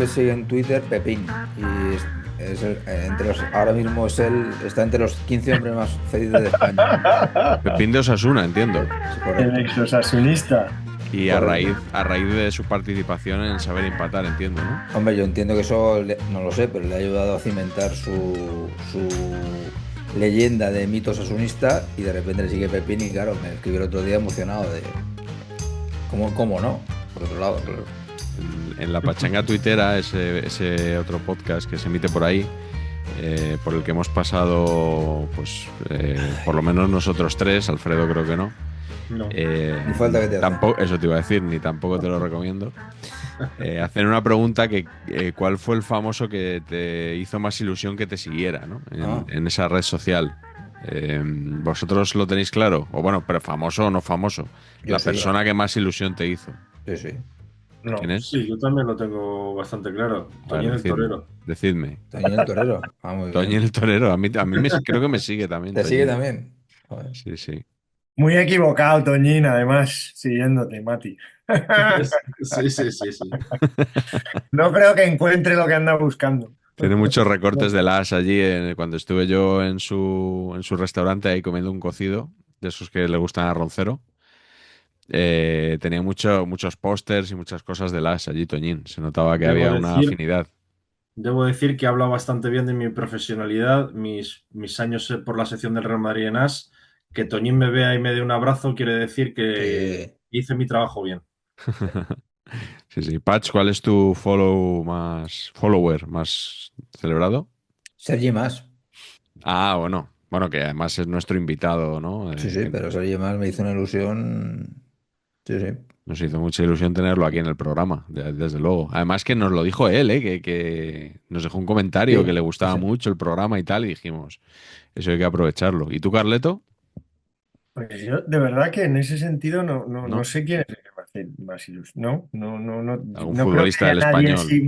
sigue en Twitter Pepín. Y ahora mismo está entre los 15 hombres más felices de España. Pepín de Osasuna, entiendo. Sí, El correcto. exosasunista. Y a Correcto. raíz de su participación en Saber Empatar, entiendo, ¿no? Hombre, yo entiendo que eso, no lo sé, pero le ha ayudado a cimentar su leyenda de mito sasunista y de repente le sigue Pepín y claro, me escribió el otro día emocionado de cómo no, por otro lado, claro. En La Pachanga Tuitera, ese otro podcast que se emite por ahí, por el que hemos pasado, pues, por lo menos nosotros tres, Alfredo creo que no. No. Ni falta que te hace. Tampoco, eso te iba a decir, ni tampoco te lo recomiendo. Hacen una pregunta que ¿cuál fue el famoso que te hizo más ilusión que te siguiera, ¿no? Ah. En esa red social. ¿Vosotros lo tenéis claro? O bueno, pero famoso o no famoso. Yo La sí, persona que más ilusión te hizo. sí, sí. ¿Quién No. es? Sí, yo también lo tengo bastante claro. A ver, Toñín el torero. decidme. Toñín el Torero. Ah, muy Toñi bien. el torero. Creo que me sigue también, ¿Te sigue Toñín. también? Joder. Sí, sí. Muy equivocado, Toñín, además, siguiéndote, Mati. Sí, sí, sí, sí. No creo que encuentre lo que anda buscando. Tiene muchos recortes de las allí. Cuando estuve yo en su restaurante ahí comiendo un cocido, de esos que le gustan a Roncero, tenía muchos pósters y muchas cosas de las allí, Toñín. Se notaba que Debo había una decir, afinidad. debo decir que ha hablado bastante bien de mi profesionalidad, mis años por la sección del Real Madrid en AS. Que Toñín me vea y me dé un abrazo quiere decir que Sí. hice mi trabajo bien. Sí, sí. Patch, ¿cuál es tu follower más celebrado? Sergi Más. Ah, bueno. Bueno, que además es nuestro invitado, ¿no? Sí, sí, pero Sergi Más me hizo una ilusión. Sí, sí. Nos hizo mucha ilusión tenerlo aquí en el programa, desde luego. Además que nos lo dijo él, que nos dejó un comentario que Sí, le sí, gustaba sí. mucho el programa y tal, y dijimos, eso hay que aprovecharlo. ¿Y tú, Carleto? Pues yo, de verdad que en ese sentido no ¿No? sé quién es el que me hace más ilusión. ¿Algún No creo que futbolista haya del nadie español? así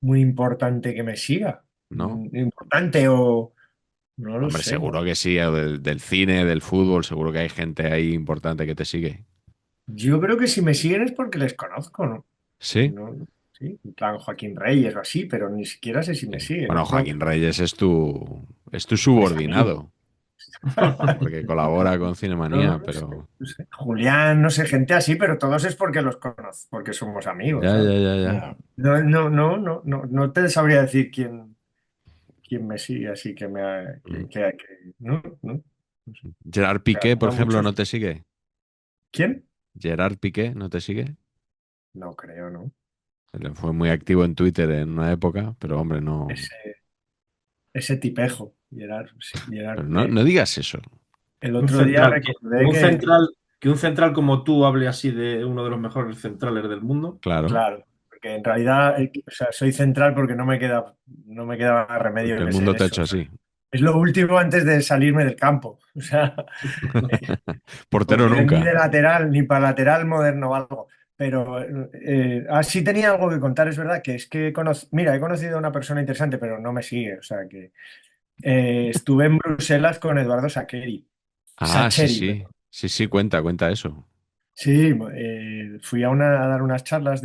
muy importante que me siga. ¿No? Importante o no lo Hombre, sé, ¿no? seguro que sí, o del cine, del fútbol, seguro que hay gente ahí importante que te sigue. Yo creo que si me siguen es porque les conozco, ¿no? ¿Sí? No, sí, en plan Joaquín Reyes o así, pero ni siquiera sé si me Sí. siguen. Bueno, Otro, Joaquín Reyes es tu mis amigos. subordinado, porque colabora con No, Cinemanía, no sé, pero... no sé. Julián, no sé, gente así, pero todos es porque los conozco, porque somos amigos, Ya, ya, ¿sabes? ya, ya. No. No te sabría decir quién me sigue, así que me ha, Mm. no sé. Gerard O sea, Piqué, por no ejemplo, muchos. ¿no te sigue? ¿Quién? Gerard Piqué, ¿no te sigue? No creo, ¿no? Él fue muy activo en Twitter en una época, pero hombre, no. Ese, ese tipejo, Gerard, sí, Gerard Pero no, Piqué. no digas eso. El Un otro día central, recordé que, que un central como tú hable así de uno de los mejores centrales del mundo. Claro, claro, porque en realidad, o sea, soy central porque no me queda más remedio porque el que ser mundo te ha eso. hecho así. Es lo último antes de salirme del campo. O sea, Portero porque ni nunca. de lateral, ni para lateral moderno o algo. Pero sí tenía algo que contar, es verdad, que es que mira, he conocido a una persona interesante, pero no me sigue. O sea, que estuve en Bruselas con Eduardo Sacheri. Ah, sí, Sacheri, sí. Sí, sí, cuenta eso. sí, fui a dar unas charlas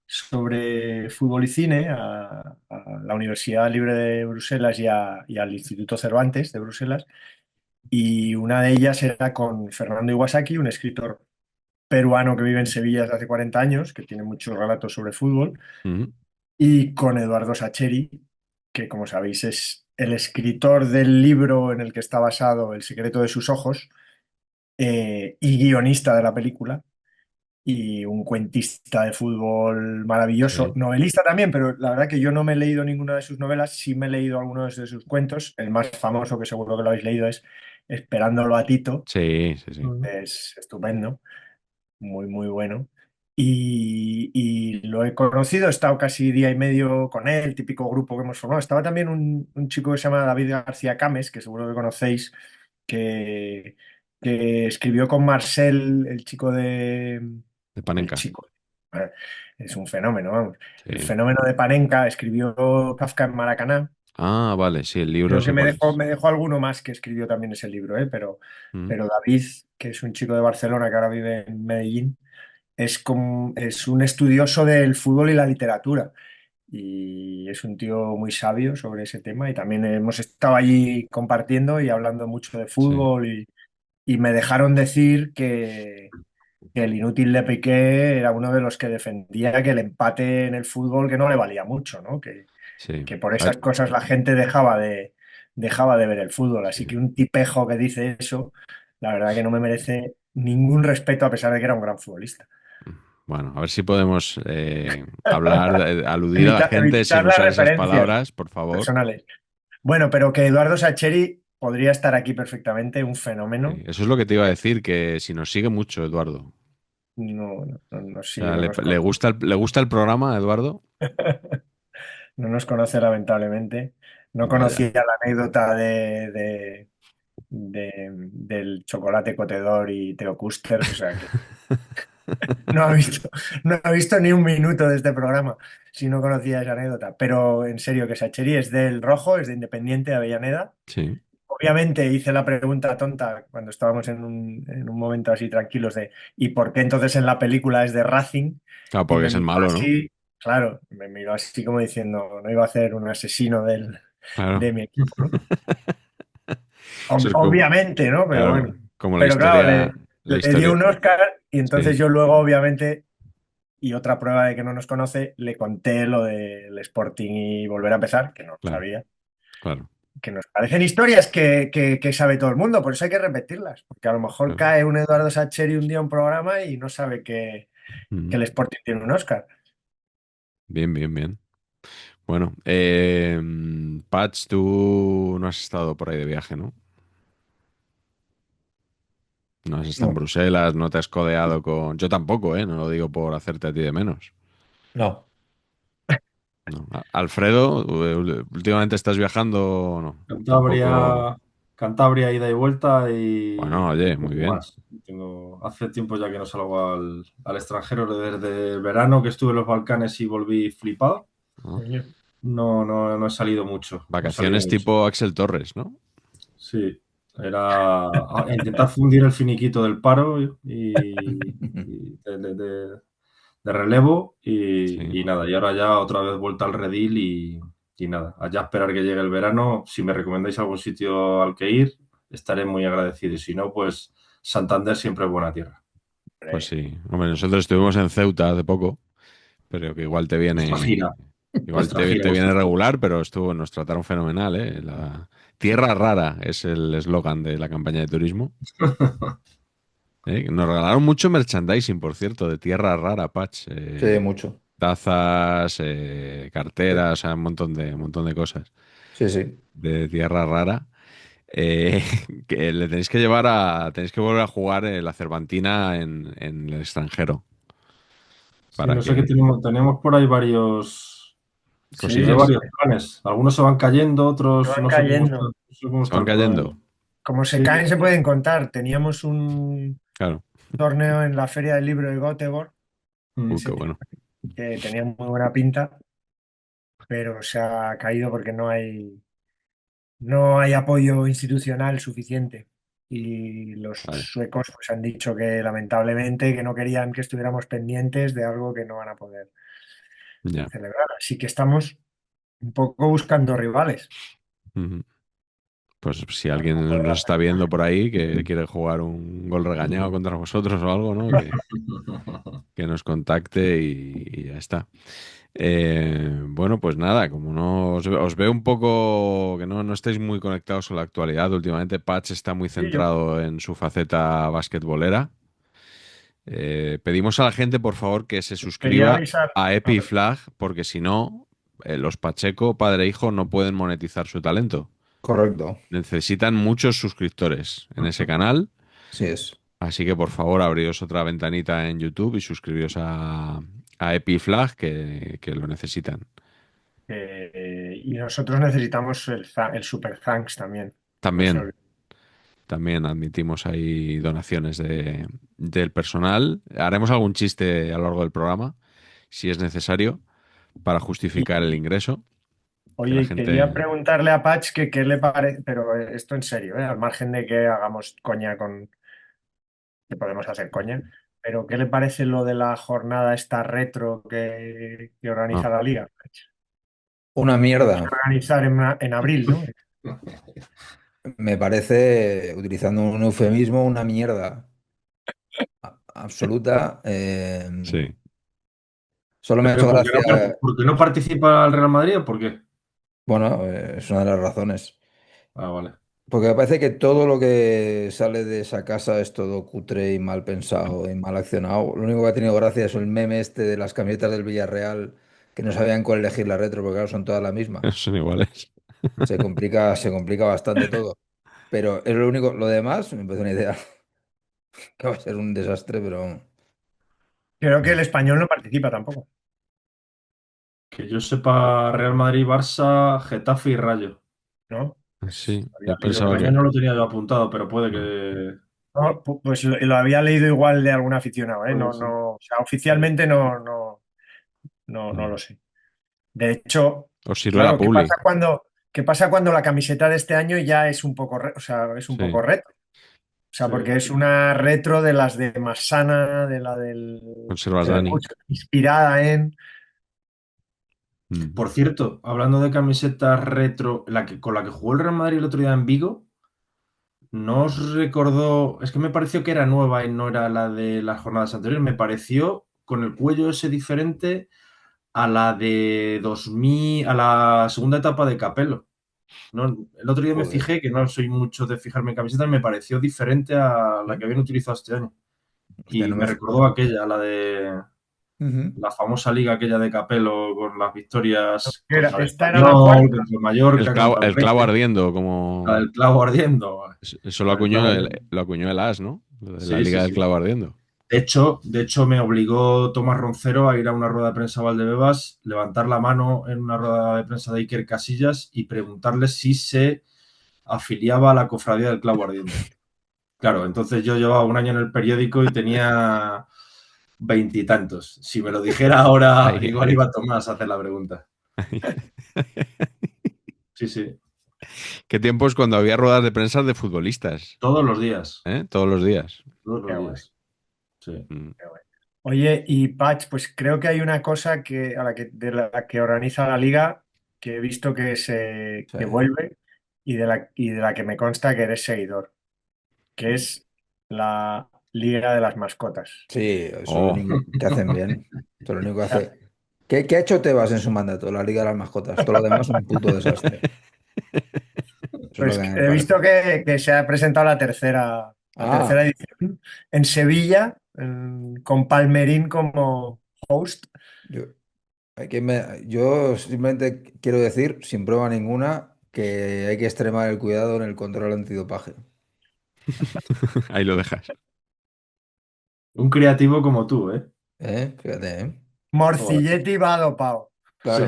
sobre fútbol y cine a la Universidad Libre de Bruselas y al Instituto Cervantes de Bruselas. Y una de ellas era con Fernando Iwasaki, un escritor peruano que vive en Sevilla desde hace 40 años, que tiene muchos relatos sobre fútbol, Mm, y con Eduardo Sacheri, que como sabéis es el escritor del libro en el que está basado El secreto de sus ojos, y guionista de la película y un cuentista de fútbol maravilloso, sí, novelista también, pero la verdad que yo no me he leído ninguna de sus novelas, sí me he leído algunos de sus cuentos. El más famoso, que seguro que lo habéis leído, es Esperándolo a Tito. sí, sí, sí. Es estupendo, muy bueno. Y lo he conocido, he estado casi día y medio con él, típico grupo que hemos formado. Estaba también un chico que se llama David García Cames, que seguro que conocéis, que, que escribió con Marcel, el chico De el Panenka. chico. eh, Es un fenómeno, vamos. El Sí. fenómeno de Panenka escribió Kafka en Maracaná. Ah, vale, sí, el libro Creo que sé cuál es. me dejó alguno más que escribió también ese libro, ¿eh? Mm, Pero David, que es un chico de Barcelona que ahora vive en Medellín, es un estudioso del fútbol y la literatura. Y es un tío muy sabio sobre ese tema. Y también hemos estado allí compartiendo y hablando mucho de Sí, fútbol. Y me dejaron decir que el inútil de Piqué era uno de los que defendía que el empate en el fútbol que no le valía mucho, ¿no? sí. Que por A ver, esas cosas la gente dejaba de ver el fútbol. Así sí. que un tipejo que dice eso, la verdad que no me merece ningún respeto a pesar de que era un gran futbolista. Bueno, a ver si podemos hablar, aludir a la gente sin Evitar las usar esas referencias palabras, por favor. personales. Bueno, pero que Eduardo Sacheri podría estar aquí perfectamente, un Sí, fenómeno. eso es lo que te iba a decir, que si nos sigue mucho, Eduardo. O No sigue, sea, no le gusta le gusta el programa, Eduardo? no nos conoce lamentablemente. No Vaya. conocía la anécdota del chocolate cotedor y Teo Custers, o sea que no ha visto, no ha visto ni un minuto de este programa si no conocía esa anécdota. Pero en serio, que Sacheri es del Rojo, es de Independiente de Avellaneda. Sí. Obviamente hice la pregunta tonta cuando estábamos en un momento así tranquilos de ¿y por qué entonces en la película es de Racing? Claro, Y porque me es el miró malo, ¿no? así, claro, me miró así como diciendo, no iba a ser un asesino Claro. de mi equipo, ¿no? Eso es como, Obviamente, ¿no? Pero claro, bueno. como Pero claro, la le dio historia. un Oscar y Sí, entonces yo luego, obviamente, y otra prueba de que no nos conoce, le conté lo del Sporting y volver a empezar, que no lo claro, sabía, claro, que nos parecen historias que sabe todo el mundo, por eso hay que repetirlas, porque a lo mejor claro. cae un Eduardo Sacheri un día a un programa y no sabe que Ujú. el Sporting tiene un Oscar. Bien, bien, bien. Bueno, Patch, tú no has estado por ahí de viaje, ¿no? No has estado en No, Bruselas, no te has codeado con... Yo tampoco, ¿eh? No lo digo por hacerte a ti de menos. no. No. Alfredo, ¿últimamente estás viajando o no? Tampoco... Cantabria, Cantabria, ida y vuelta Bueno, y oye, muy poco bien. más. Hace tiempo ya que no salgo al extranjero, desde el verano que estuve en los Balcanes y volví flipado. ¿No? Coño. No he salido mucho, no he salido Vacaciones mucho. tipo Axel Torres, ¿no? Sí, era a intentar fundir el finiquito del paro y de relevo Sí. y nada, y ahora ya otra vez vuelta al redil y nada, allá esperar que llegue el verano. Si me recomendáis algún sitio al que ir, estaré muy agradecido. Y si no, pues Santander siempre es buena tierra. Pues Hombre, sí. Hombre, nosotros estuvimos en Ceuta hace poco, pero que igual te Vuestra viene... gira, Igual vuestra gira, te viene vuestra gira. regular, pero nos trataron fenomenal, ¿eh? La tierra rara es el eslogan de la campaña de turismo. ¿Eh? Nos regalaron mucho merchandising, por cierto, de tierra rara, Patch. Sí, mucho. Tazas, carteras, o sea, un montón de cosas Sí, sí. de tierra rara. Eh, que le tenéis que llevar tenéis que volver a jugar la Cervantina en el extranjero Sí, para no sé qué que tenemos por ahí sí, hay sí, sí, cosillas varios planes. Algunos se van cayendo, se otros van no sé cayendo. no sé cómo se está van el programa. cayendo. Como se Sí, caen, se pueden contar. Teníamos un Claro. torneo en la Feria del Libro de Göteborg mm, Qué ese bueno. que tenía muy buena pinta, pero se ha caído porque no hay apoyo institucional suficiente. Y los Vaya. suecos pues, han dicho que lamentablemente que no querían que estuviéramos pendientes de algo que no van a poder Ya. celebrar. Así que estamos un poco buscando rivales Ujú. Pues si para no poder alguien nos está hacer. viendo por ahí que quiere jugar un gol regañado contra vosotros o algo, ¿no? Que nos contacte y ya está. Bueno, pues nada, como no os veo un poco que no estáis muy conectados con la actualidad, últimamente Patch está muy Sí, yo centrado en su faceta basquetbolera. Pedimos a la gente, por favor, que se quería suscriba avisar. a A ver, Epiflag, porque si no, los Pacheco, padre e hijo, no pueden monetizar su talento. Correcto. Necesitan muchos suscriptores en ese canal, Sí es. así que por favor abriros otra ventanita en YouTube y suscribiros a Epiflag que lo necesitan. y nosotros necesitamos el Super Thanks también. No se También, olvide. también admitimos ahí donaciones del personal. Haremos algún chiste a lo largo del programa, si es necesario, para justificar el ingreso. Que la Oye, quería gente... preguntarle a Patch que qué le parece, pero esto en serio, ¿eh? Al margen de que hagamos coña con, que podemos hacer coña, Pero ¿qué le parece lo de la jornada esta retro que organiza Ah, la liga? Una Vamos mierda. a organizar en abril, ¿no? Me parece, utilizando un eufemismo, una mierda absoluta. sí. Solo me ha ¿Pero hecho gracia, por qué no participa el Real Madrid o por qué? bueno, es una de las razones. Ah, vale. Porque me parece que todo lo que sale de esa casa es todo cutre y mal pensado y mal accionado. Lo único que ha tenido gracia es el meme este de las camisetas del Villarreal, que no sabían cuál elegir la retro, porque claro, son todas la misma. Son iguales. Se complica bastante todo. Pero es lo único, lo demás me parece una idea que va a ser un desastre, pero Creo que el español no participa tampoco, Que yo sepa, Real Madrid, Barça, Getafe y Rayo. ¿no? Sí, Había yo leído pensaba que Español que. no lo tenía yo apuntado, pero puede No. que... no, pues lo había leído igual de algún aficionado, ¿eh? Puede No, ser. no, o sea, oficialmente no lo sé. De hecho, Os sirve la claro, publi. qué pasa cuando la camiseta de este año ya es un poco, o sea, es un Sí, poco retro? O sea, Sí. porque es una retro de las de Massana, de la conservas del Dani. inspirada en. Mm. Por cierto, hablando de camisetas retro, con la que jugó el Real Madrid el otro día en Vigo, ¿no os recordó? Es que me pareció que era nueva y no era la de las jornadas anteriores. Me pareció con el cuello ese diferente a la de 2000, a la segunda etapa de Capello. No, el otro día me joder. fijé, que no soy mucho de fijarme en camisetas, me pareció diferente a la ¿Eh? que habían utilizado este año. Hostia, Y no me... me recordó aquella, la de Ujú. la famosa liga aquella de Capello con las victorias contra el Esta era la Español, cuarta. contra el Mallorca, contra el El clavo Recre, ardiendo, la como. del clavo ardiendo. Eso La del clavo ardiendo. Lo acuñó el As, ¿no? Lo de la Sí, sí, Liga del sí. Clavo Ardiendo. De hecho, me obligó Tomás Roncero a ir a una rueda de prensa a Valdebebas, levantar la mano en una rueda de prensa de Iker Casillas y preguntarle si se afiliaba a la cofradía del clavo ardiendo. Claro, entonces yo llevaba un año en el periódico y tenía veintitantos. Si me lo dijera ahora, Ahí, igual ahí, iba Tomás a hacer la pregunta. ahí. Sí, sí, ¿Qué tiempos cuando había ruedas de prensa de futbolistas? todos los días, ¿Eh? Todos los días. todos Qué los guay, días. Sí. Mm. qué guay. Oye, y Patch, pues creo que hay una cosa de la que organiza la liga que he visto Sí, que vuelve y de la que me consta que eres seguidor, que es la Liga de las Mascotas. sí, eso es lo Oh, único que hacen bien. Eso es lo único que O sea, hace. ¿Qué ha hecho Tebas en su mandato? La Liga de las Mascotas. Todo lo demás un puto desastre. Eso es lo pues que me he parece. visto que se ha presentado la tercera Ah, edición en Sevilla, con Palmerín como host. yo, yo simplemente quiero decir, sin prueba ninguna, que hay que extremar el cuidado en el control antidopaje. ahí lo dejas. Un creativo como tú, ¿eh? Fíjate, ¿eh? Joder, Morcilletti va dopado. Sí. claro,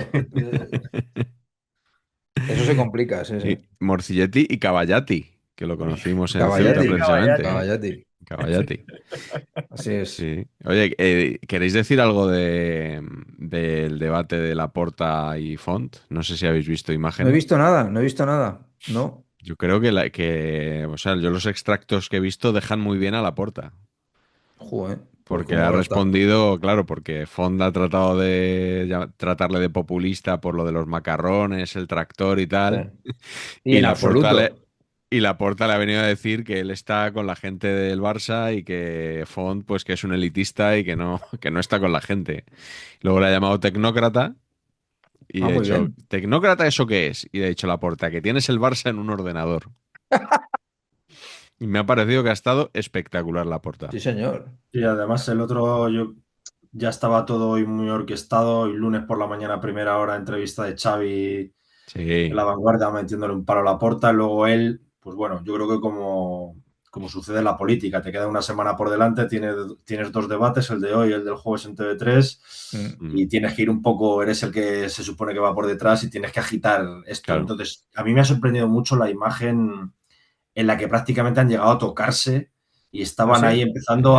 eso se complica, sí, sí. Y Morcilletti y Caballati, que lo conocimos en Ceuta Caballati, precisamente, ¿eh? Caballati. Caballati. Así es. Sí. Oye, ¿queréis decir algo del debate de Laporta y Font? No sé si habéis visto No he imágenes. visto nada, no he visto nada. No. Yo creo o sea, yo los extractos que he visto dejan muy bien a Laporta. Joder, pues Porque cómo ha habrá estado. respondido, claro, porque Font ha tratado de tratarle de populista por lo de los macarrones, el tractor y Sí. tal. Y Y en Laporta le, absoluto. y Laporta le ha venido a decir que él está con la gente del Barça y que Font, pues que es un elitista y que no está con la gente. Luego le ha llamado tecnócrata y Ah, le ha muy dicho, bien. ¿tecnócrata eso qué es? Y le ha dicho Laporta, que tienes el Barça en un ordenador. Y me ha parecido que ha estado espectacular Laporta. Sí, señor. Y además el otro, yo ya estaba todo hoy muy orquestado y lunes por la mañana, primera hora, entrevista de Xavi en Sí, La Vanguardia metiéndole un palo a la porta. Luego él, pues bueno, yo creo que como sucede en la política, te queda una semana por delante, tienes dos debates, el de hoy y el del jueves en TV3, Mm, mm, y tienes que ir un poco, eres el que se supone que va por detrás y tienes que agitar esto. claro. Entonces, a mí me ha sorprendido mucho la imagen en la que prácticamente han llegado a tocarse y ¿Ah, estaban sí? ahí empezando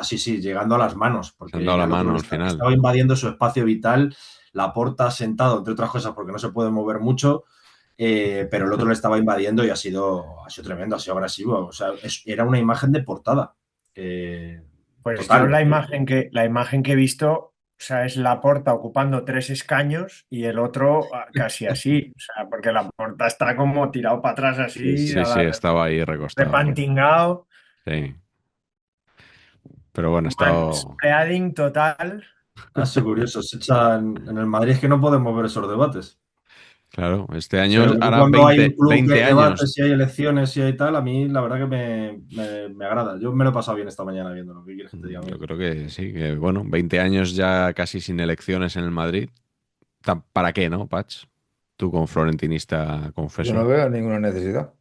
Sí. sí, sí, llegando a las manos, Se han porque dado ya la el otro mano al final. estaba invadiendo su espacio vital, la porta sentado, entre otras cosas, porque no se puede mover mucho, pero el otro le estaba invadiendo y ha sido tremendo, ha sido agresivo. O sea, era una imagen de portada. Pues yo Total. la imagen que he visto, o sea, es Laporta ocupando 3 escaños y el otro casi así. O sea, porque Laporta está como tirado para atrás Sí, así, Sí, a sí, la estaba ahí recostado. repantingado. Sí. Pero bueno, ha estado. Manspreading total. ha sido curioso. Se echan, en el Madrid es que no podemos ver esos debates. Claro, este Se año ve que hará cuando hay un club que 20 hay años. debates, si hay elecciones, si hay tal, a mí la verdad que me agrada. Yo me lo he pasado bien esta mañana viendo lo que quieres que te diga. Yo creo que sí, que bueno, 20 años ya casi sin elecciones en el Madrid. ¿Para qué, no, Patch? Tú con florentinista, Yo no confeso. veo ninguna necesidad.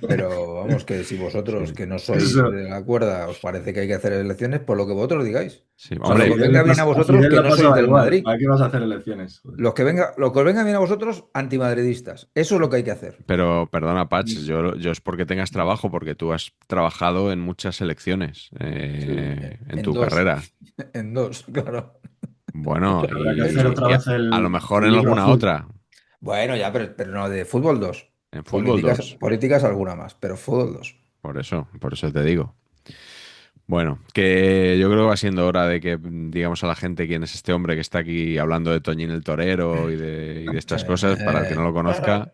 Pero vamos, que si vosotros, Sí, que no sois Eso. de la cuerda, os parece que hay que hacer elecciones, por lo que vosotros digáis. sí. O sea, lo A que Hombre, os Fidel le venga bien a a vosotros, Fidel que le no sois pasaba del igual. Madrid. ¿Para qué vas a hacer elecciones? Joder. Lo que os venga bien a vosotros, antimadridistas. Eso es lo que hay que hacer. pero perdona, Patch, yo es porque tengas trabajo, porque tú has trabajado en muchas elecciones Sí, en en tu dos. carrera. En dos, claro. Bueno, Habrá que hacer otra y vez a lo mejor el en libro alguna azul. otra. Bueno, ya, pero no, de fútbol dos. En fútbol Políticas, 2. políticas alguna más, pero fútbol dos. Por eso te digo. Bueno, que yo creo que va siendo hora de que digamos a la gente quién es este hombre que está aquí hablando de Toñín el Torero y de estas cosas. Para el que no lo conozca,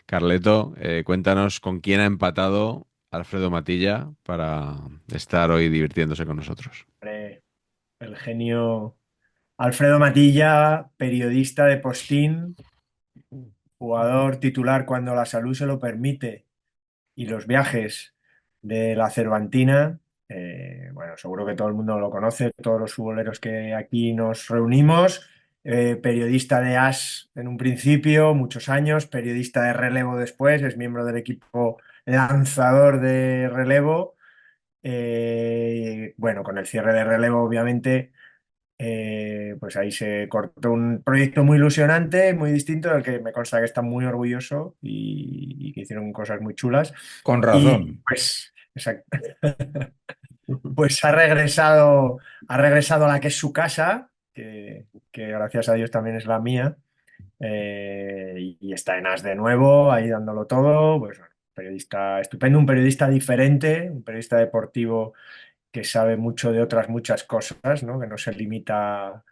Carleto, cuéntanos con quién ha empatado Alfredo Matilla para estar hoy divirtiéndose con nosotros. Hombre, el genio Alfredo Matilla, periodista de Postín, jugador titular cuando la salud se lo permite y los viajes de la Cervantina. Bueno, seguro que todo el mundo lo conoce, todos los futboleros que aquí nos reunimos. Periodista de AS en un principio, muchos años, periodista de relevo después, es miembro del equipo lanzador de relevo. Bueno, con el cierre de relevo, obviamente, pues ahí se cortó un proyecto muy ilusionante, muy distinto, del que me consta que está muy orgulloso y que hicieron cosas muy chulas. Con Y razón. pues, pues ha regresado a la que es su casa, que gracias a Dios también es la mía, y está en AS de nuevo, ahí dándolo todo. Pues bueno, periodista estupendo, un periodista diferente, un periodista deportivo que sabe mucho de otras muchas cosas, ¿no? Que no se limita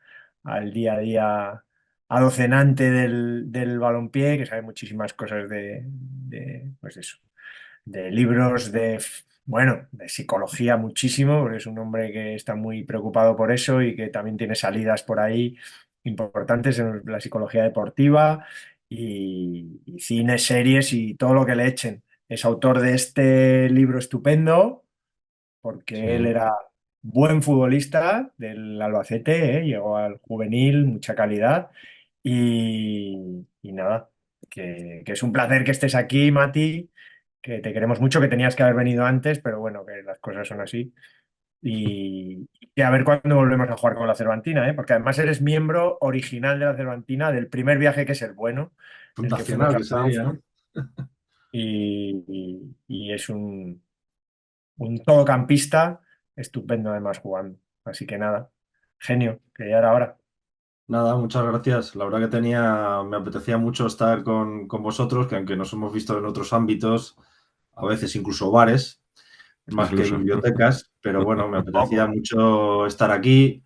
al día a día adocenante del balompié, que sabe muchísimas cosas pues eso, de libros, bueno, de psicología muchísimo, porque es un hombre que está muy preocupado por eso y que también tiene salidas por ahí importantes en la psicología deportiva y cine, series y todo lo que le echen. Es autor de este libro estupendo porque él Sí, era buen futbolista del Albacete, llegó al juvenil, mucha calidad y nada, que es un placer que estés aquí, Mati, que te queremos mucho, que tenías que haber venido antes, pero bueno, que las cosas son así. Y a ver cuándo volvemos a jugar con la Cervantina, ¿eh? Porque además eres miembro original de la Cervantina del primer viaje que es el bueno, el que fuimos Fundacional, a que se diría, Frankfurt, ¿no? y es un todocampista estupendo además jugando. Así que nada, genio, que ya era hora. Nada, muchas gracias. La verdad que me apetecía mucho estar con vosotros, que aunque nos hemos visto en otros ámbitos, a veces incluso bares, más que incluso. bibliotecas, pero bueno, me Un apetecía poco. mucho estar aquí.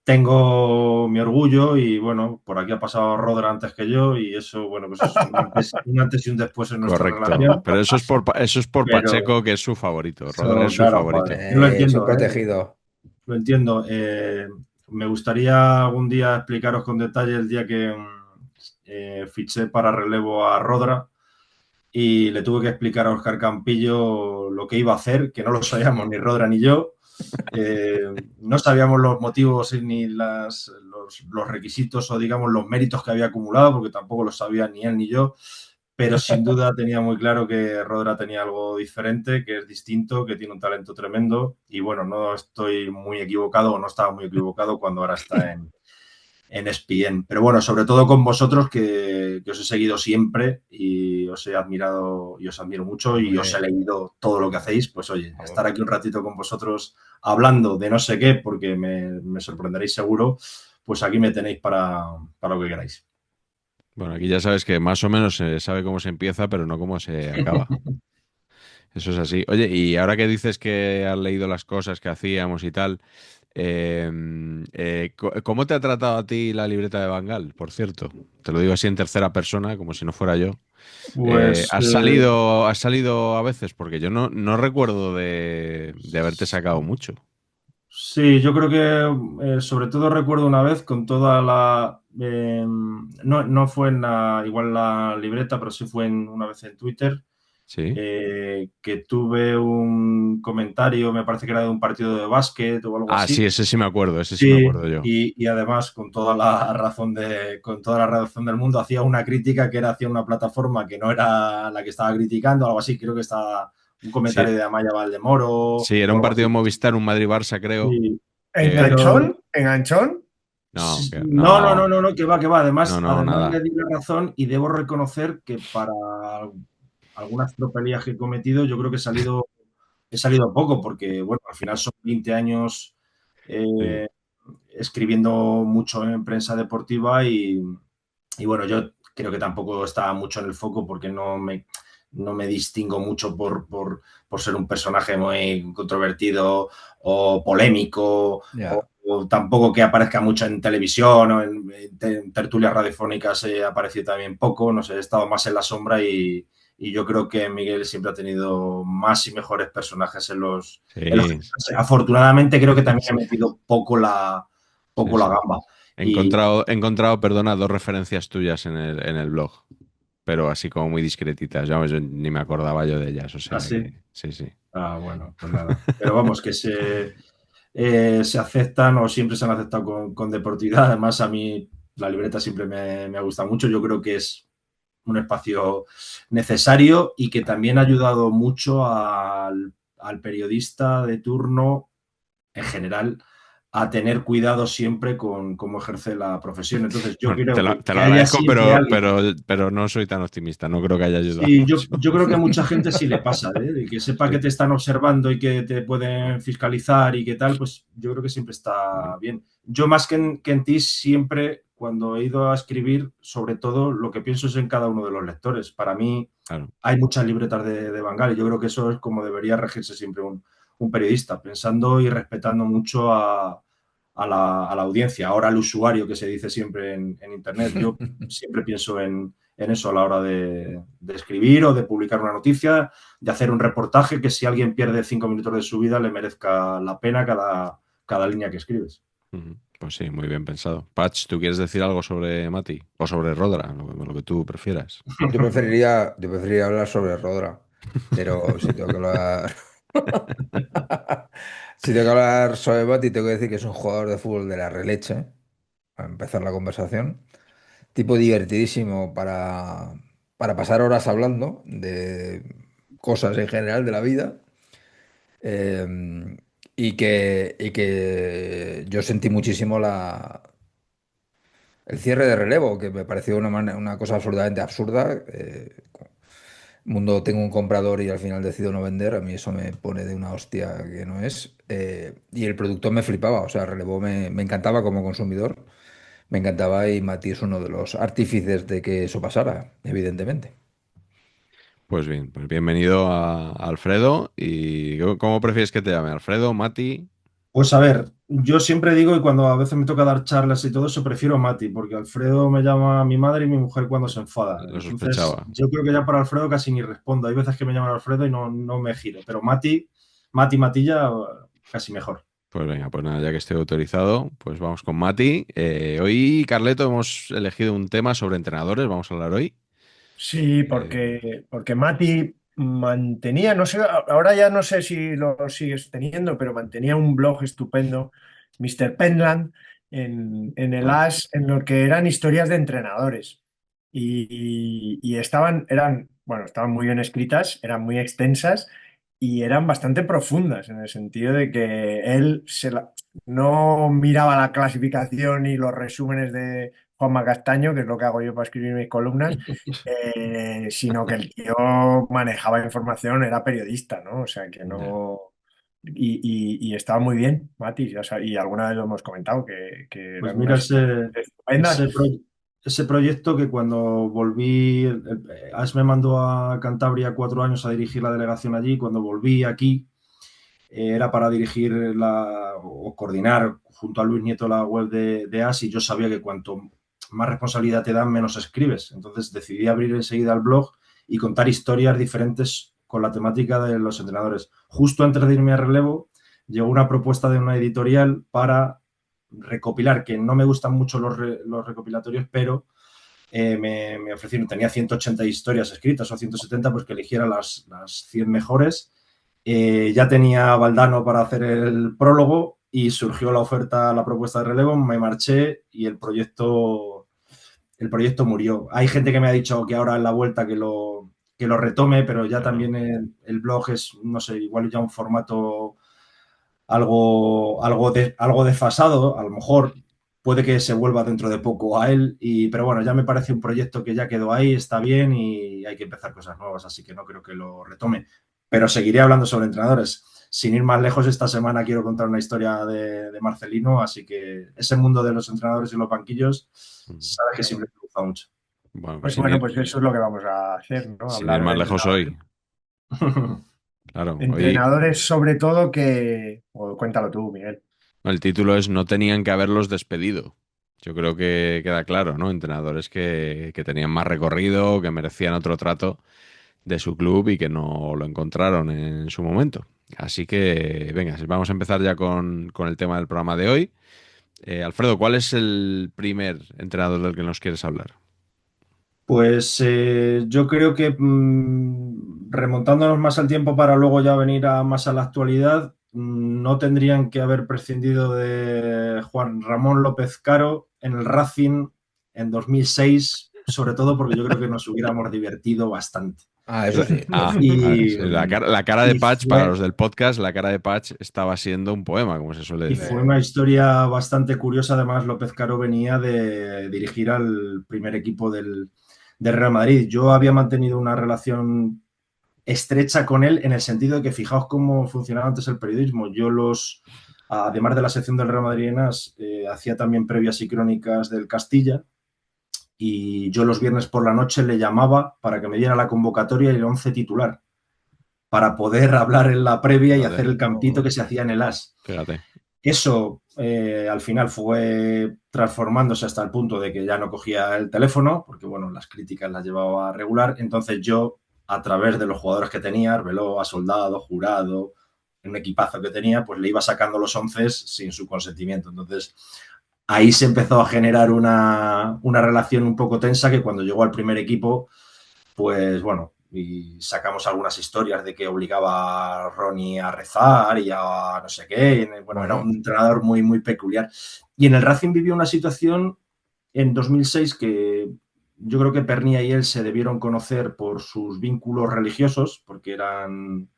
Tengo mi orgullo y bueno, por aquí ha pasado Rodra antes que yo y eso, bueno, pues es un antes y un después en nuestra Correcto. relación, Pero eso es por pero Pacheco, que es su favorito. Rodri es eso, su claro, joder, favorito. yo lo Es un entiendo, ¿eh? protegido. Lo entiendo. Me gustaría algún día explicaros con detalle el día que fiché para relevo a Rodra y le tuve que explicar a Oscar Campillo lo que iba a hacer, que no lo sabíamos ni Rodra ni yo. No sabíamos los motivos ni los requisitos o, digamos, los méritos que había acumulado, porque tampoco lo sabía ni él ni yo. Pero sin duda tenía muy claro que Rodra tenía algo diferente, que es distinto, que tiene un talento tremendo. Y bueno, no estoy muy equivocado o no estaba muy equivocado cuando ahora está en ESPN. Pero bueno, sobre todo con vosotros, que os he seguido siempre y os he admirado y os admiro mucho y os he Hombre, leído todo lo que hacéis. Pues oye, estar vamos. aquí un ratito con vosotros hablando de no sé qué, porque me sorprenderéis seguro, pues aquí me tenéis para lo que queráis. Bueno, aquí ya sabes que más o menos se sabe cómo se empieza, pero no cómo se acaba. Eso es así. Oye, y ahora que dices que has leído las cosas que hacíamos y tal, ¿cómo te ha tratado a ti la libreta de Bangal, por cierto? Te lo digo así en tercera persona, como si no fuera yo. Pues Has salido a veces? Porque yo no recuerdo de haberte sacado mucho. sí, yo creo que sobre todo recuerdo una vez con toda la... no fue en igual la libreta, pero sí fue una vez en Twitter, Sí. que tuve un comentario, me parece que era de un partido de básquet o algo Ah, así. sí, ese sí me Sí, acuerdo yo. y además con toda la razón del mundo hacía una crítica que era hacia una plataforma que no era la que estaba criticando, algo así, creo que estaba un Sí, comentario de Amaya Valdemoro sí, era o un algo partido así. de Movistar, un Madrid-Barça, creo. Sí, Que... pero ¿Enganchón? ¿Enganchón? No, no, que va, que va. no, Además le nada. di la razón y debo reconocer que para algunas tropelías que he cometido, yo creo que he salido poco, porque bueno, al final son 20 años Sí, eh, escribiendo mucho en prensa deportiva y bueno, yo creo que tampoco estaba mucho en el foco porque no me distingo mucho por ser un personaje muy controvertido o polémico Ya. o tampoco que aparezca mucho en televisión o en tertulias radiofónicas he aparecido también poco, no sé, he estado más en la sombra y yo creo que Miguel siempre ha tenido más y mejores personajes en los sí, afortunadamente creo que también he sí, metido sí, poco la sí. gamba. Y He encontrado, perdona, dos referencias tuyas en el blog, pero así como muy discretitas. Vamos, yo ni me acordaba yo de ellas, o sea así. que sí, sí. Bueno, pues nada. Pero vamos, que se aceptan o siempre se han aceptado con deportividad. Además, a mí la libreta siempre me ha gustado mucho. Yo creo que es un espacio necesario y que también ha ayudado mucho al periodista de turno en general a tener cuidado siempre con cómo ejerce la profesión. Entonces, yo Bueno, te creo lo, te lo que haya agradezco, siempre alguien. pero no soy tan optimista. No creo que haya ayudado Sí, mucho. yo creo que a mucha gente sí le pasa, ¿eh? De que sepa que Sí. te están observando y que te pueden fiscalizar y qué tal, pues yo creo que siempre está bien. Yo más que en ti, siempre cuando he ido a escribir, sobre todo lo que pienso es en cada uno de los lectores. Para mí Claro. hay muchas libretas de Bangal y yo creo que eso es como debería regirse siempre un periodista, pensando y respetando mucho a la audiencia, ahora al usuario que se dice siempre en Internet. Yo siempre pienso en eso a la hora de escribir o de publicar una noticia, de hacer un reportaje que si alguien pierde 5 minutos de su vida le merezca la pena cada línea que escribes. Ujú. Pues sí, muy bien pensado. Patch, ¿tú quieres decir algo sobre Mati? O sobre Rodra, lo que tú prefieras. Yo preferiría hablar sobre Rodra, pero si tengo que hablar, si tengo que hablar sobre Bati, tengo que decir que es un jugador de fútbol de la releche, para empezar la conversación. Tipo divertidísimo para pasar horas hablando de cosas en general de la vida. Y que yo sentí muchísimo el cierre de relevo, que me pareció una cosa absolutamente absurda. Mundo, tengo un comprador y al final decido no vender, a mí eso me pone de una hostia que no es. Y el producto me flipaba, o sea, relevo me encantaba como consumidor, me encantaba y Mati es uno de los artífices de que eso pasara, evidentemente. Pues bien, pues bienvenido a Alfredo. ¿Y cómo prefieres que te llame? ¿Alfredo, Mati? Pues a ver, yo siempre digo, y cuando a veces me toca dar charlas y todo eso, prefiero Mati, porque Alfredo me llama a mi madre y mi mujer cuando se enfada. Lo Entonces, sospechaba. yo creo que ya para Alfredo casi ni respondo. Hay veces que me llaman Alfredo y no me giro, pero Matilla, casi mejor. Pues venga, pues nada, ya que estoy autorizado, pues vamos con Mati. Hoy, Carleto, hemos elegido un tema sobre entrenadores, vamos a hablar hoy. Sí, Eh, porque Mati mantenía, no sé, ahora ya no sé si lo sigues teniendo, pero mantenía un blog estupendo, Mr. Penland, en el ah, As, en lo que eran historias de entrenadores. Y estaban muy bien escritas, eran muy extensas y eran bastante profundas, en el sentido de que él no miraba la clasificación y los resúmenes de Juanma Castaño, que es lo que hago yo para escribir mis columnas, sino que el tío manejaba información, era periodista, ¿no? O sea, que ya. no... Y estaba muy bien, Mati, y alguna vez lo hemos comentado, que Pues eran mira, unas historias estupendas. ese proyecto que cuando volví, As me mandó a Cantabria 4 años a dirigir la delegación allí. Cuando volví aquí, era para dirigir o coordinar junto a Luis Nieto la web de As, y yo sabía que cuanto más responsabilidad te dan, menos escribes. Entonces decidí abrir enseguida el blog y contar historias diferentes con la temática de los entrenadores. Justo antes de irme a relevo, llegó una propuesta de una editorial para recopilar, que no me gustan mucho los recopilatorios, pero me ofrecieron, tenía 180 historias escritas o 170, pues que eligiera las 100 mejores. Ya tenía Valdano para hacer el prólogo y surgió la oferta, la propuesta de relevo, me marché y el proyecto murió. Hay gente que me ha dicho que ahora en la vuelta que lo retome, pero ya también el blog es, no sé, igual ya un formato algo desfasado. A lo mejor puede que se vuelva dentro de poco a él, pero bueno, ya me parece un proyecto que ya quedó ahí, está bien y hay que empezar cosas nuevas, así que no creo que lo retome. Pero seguiré hablando sobre entrenadores. Sin ir más lejos, esta semana quiero contar una historia de Marcelino, así que ese mundo de los entrenadores y los banquillos, sabes que siempre me gusta mucho. Bueno, Pues bueno, pues eso es lo que vamos a hacer, ¿no? sin Hablar ir más de lejos hoy. Claro, hoy entrenadores sobre todo que... o cuéntalo tú, Miguel. el título es No tenían que haberlos despedido. Yo creo que queda claro, ¿no? Entrenadores que tenían más recorrido, que merecían otro trato de su club y que no lo encontraron en su momento. Así que, venga, vamos a empezar ya con el tema del programa de hoy. Alfredo, ¿cuál es el primer entrenador del que nos quieres hablar? Pues yo creo que remontándonos más al tiempo para luego ya venir más a la actualidad, no tendrían que haber prescindido de Juan Ramón López Caro en el Racing en 2006, sobre todo porque yo creo que nos hubiéramos divertido bastante. Eso sí. Y, Sí, la cara de y Patch, para fue, los del podcast, la cara de Patch estaba siendo un poema, como se suele y decir. fue una historia bastante curiosa. Además, López Caro venía de dirigir al primer equipo del Real Madrid. Yo había mantenido una relación estrecha con él en el sentido de que fijaos cómo funcionaba antes el periodismo. Además de la sección del Real Madrid en As, hacía también previas y crónicas del Castilla, y yo los viernes por la noche le llamaba para que me diera la convocatoria y el 11 titular, para poder hablar en la previa y hacer el campito que se hacía en el As. Fíjate. Eso al final fue transformándose hasta el punto de que ya no cogía el teléfono, porque bueno, las críticas las llevaba a regular. Entonces yo, a través de los jugadores que tenía, Arbeloa, Soldado, Jurado, un equipazo que tenía, pues le iba sacando los 11 sin su consentimiento. Entonces ahí se empezó a generar una relación un poco tensa, que cuando llegó al primer equipo, pues bueno, y sacamos algunas historias de que obligaba a Ronnie a rezar y a no sé qué. Bueno, era un entrenador muy, muy peculiar. Y en el Racing vivió una situación en 2006 que yo creo que Pernía y él se debieron conocer por sus vínculos religiosos, porque eran,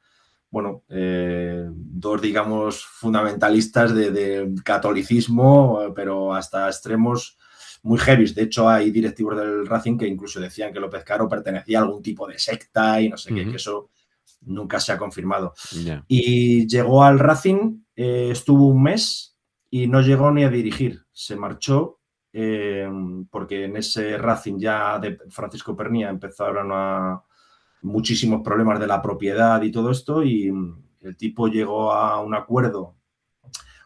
bueno, dos, digamos, fundamentalistas de catolicismo, pero hasta extremos muy heavy. De hecho, hay directivos del Racing que incluso decían que López Caro pertenecía a algún tipo de secta y no sé qué, que eso nunca se ha confirmado. Yeah. Y llegó al Racing, estuvo un mes y no llegó ni a dirigir. Se marchó porque en ese Racing ya de Francisco Pernía empezaron muchísimos problemas de la propiedad y todo esto, y el tipo llegó a un acuerdo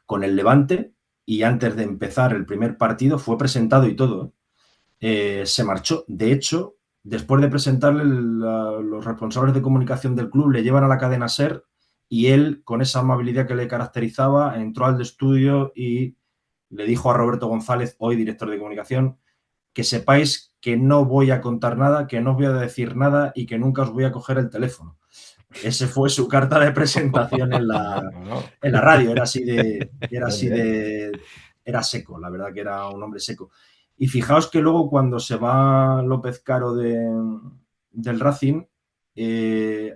con el Levante y antes de empezar el primer partido fue presentado y todo. Se marchó. De hecho, después de presentarle, los responsables de comunicación del club le llevan a la cadena SER y él, con esa amabilidad que le caracterizaba, entró al estudio y le dijo a Roberto González, hoy director de comunicación, que sepáis que no voy a contar nada, que no os voy a decir nada y que nunca os voy a coger el teléfono. Ese fue su carta de presentación en la radio. Era seco, la verdad que era un hombre seco. Y fijaos que luego, cuando se va López Caro del Racing,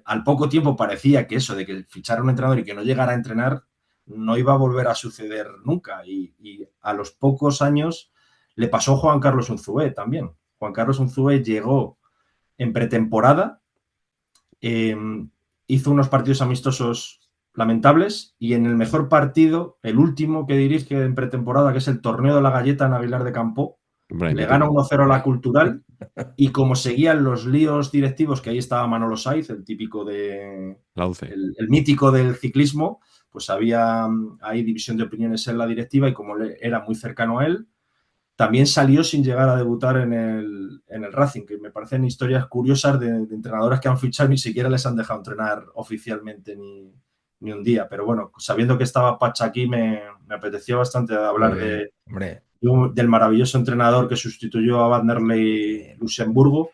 al poco tiempo parecía que eso de que fichara un entrenador y que no llegara a entrenar no iba a volver a suceder nunca. Y a los pocos años le pasó a Juan Carlos Unzué también. Juan Carlos Unzué llegó en pretemporada, hizo unos partidos amistosos lamentables y en el mejor partido, el último que dirige en pretemporada, que es el torneo de la Galleta en Aguilar de Campo, Hombre, Le gana mítico. 1-0 a la Cultural y como seguían los líos directivos, que ahí estaba Manolo Saiz, el típico La 11. el mítico del ciclismo, pues había ahí división de opiniones en la directiva y como era muy cercano a él, también salió sin llegar a debutar en el Racing, que me parecen historias curiosas de entrenadores que han fichado y ni siquiera les han dejado entrenar oficialmente ni un día. Pero bueno, sabiendo que estaba Pacha aquí, me apeteció bastante hablar Hombre, del maravilloso entrenador que sustituyó a Vanderlei sí. Luxemburgo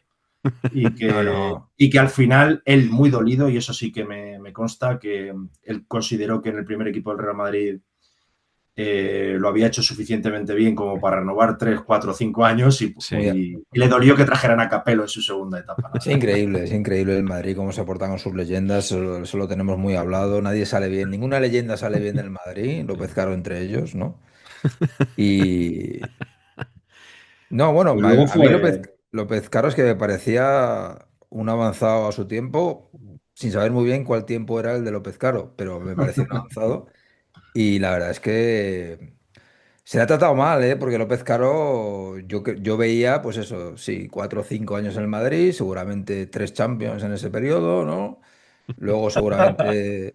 y No, que, no. y que al final él muy dolido, y eso sí que me consta, que él consideró que en el primer equipo del Real Madrid lo había hecho suficientemente bien como para renovar 3, 4, 5 años Muy, Sí. y le dolió que trajeran a Capello en su segunda etapa. es increíble el Madrid cómo se portan con sus leyendas, eso lo tenemos muy hablado, nadie sale bien, ninguna leyenda sale bien del Madrid, López Caro entre ellos, ¿no? Y no, bueno, Pues luego a mí López, fue, López Caro es que me parecía un avanzado a su tiempo, sin saber muy bien cuál tiempo era el de López Caro, pero me parecía un avanzado. Y la verdad es que se le ha tratado mal, ¿eh? Porque López Caro, yo veía, pues eso, sí, 4 o 5 años en el Madrid, seguramente 3 Champions en ese periodo, ¿no? Luego seguramente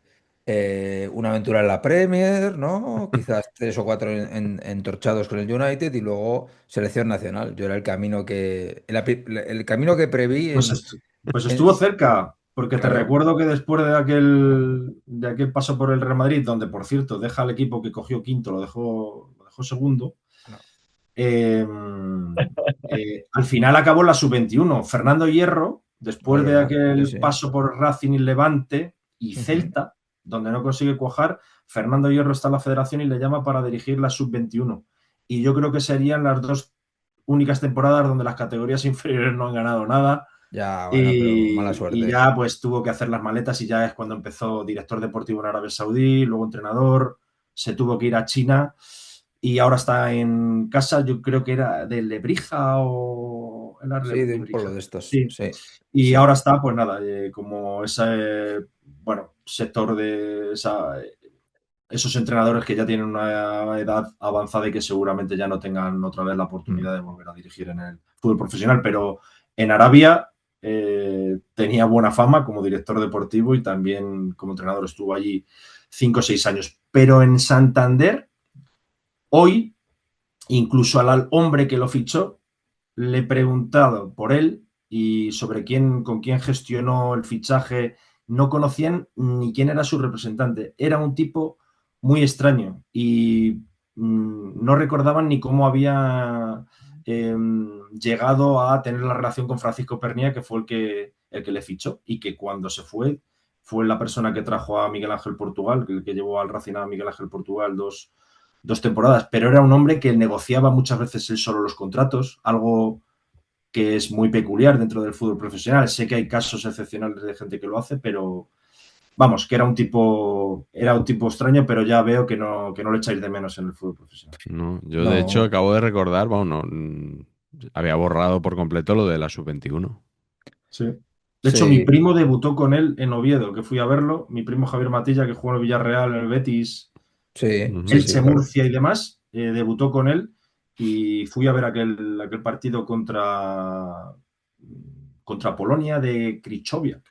una aventura en la Premier, ¿no? Quizás 3 o 4 entorchados con el United y luego selección nacional. Yo era el camino que preví pues, pues estuvo en- cerca, porque te claro, recuerdo que después de aquel paso por el Real Madrid, donde por cierto deja al equipo que cogió quinto, lo dejó segundo, no, eh, al final acabó la sub-21. Fernando Hierro, es después de verdad, sí, aquel sí. paso por Racing y Levante y Ujú. Celta, donde no consigue cuajar, Fernando Hierro está en la federación y le llama para dirigir la sub-21. Y yo creo que serían las dos únicas temporadas donde las categorías inferiores no han ganado nada. Ya, bueno, pero mala Y suerte. ya pues tuvo que hacer las maletas y ya es cuando empezó director deportivo en Arabia Saudí, luego entrenador, se tuvo que ir a China y ahora está en casa, yo creo que era de Lebrija o era Sí, de un pueblo Lebrija. de estos, Sí. sí, Y sí. ahora está, pues nada, como ese, bueno, sector de esos entrenadores que ya tienen una edad avanzada y que seguramente ya no tengan otra vez la Mm. oportunidad de volver a dirigir en el fútbol profesional, pero en Arabia tenía buena fama como director deportivo y también como entrenador estuvo allí 5 o 6 años. Pero en Santander, hoy, incluso al hombre que lo fichó, le he preguntado por él y sobre con quién gestionó el fichaje. No conocían ni quién era su representante. Era un tipo muy extraño y no recordaban ni cómo había llegado a tener la relación con Francisco Pernía, que fue el que le fichó y que cuando se fue la persona que trajo a Miguel Ángel Portugal, el que llevó al Racing a Miguel Ángel Portugal dos temporadas, pero era un hombre que negociaba muchas veces él solo los contratos, algo que es muy peculiar dentro del fútbol profesional. Sé que hay casos excepcionales de gente que lo hace, pero vamos, que era un tipo extraño, pero ya veo que no lo echáis de menos en el fútbol profesional. No, yo de hecho No, acabo de recordar, bueno, no, había borrado por completo lo de la sub-21. Sí. De hecho, mi sí, primo debutó con él en Oviedo, que fui a verlo. Mi primo Javier Matilla, que jugó en el Villarreal, en el Betis, sí, sí, Ujú. sí, Elche, claro. Murcia y demás, debutó con él y fui a ver aquel partido contra Polonia de Krychowiak.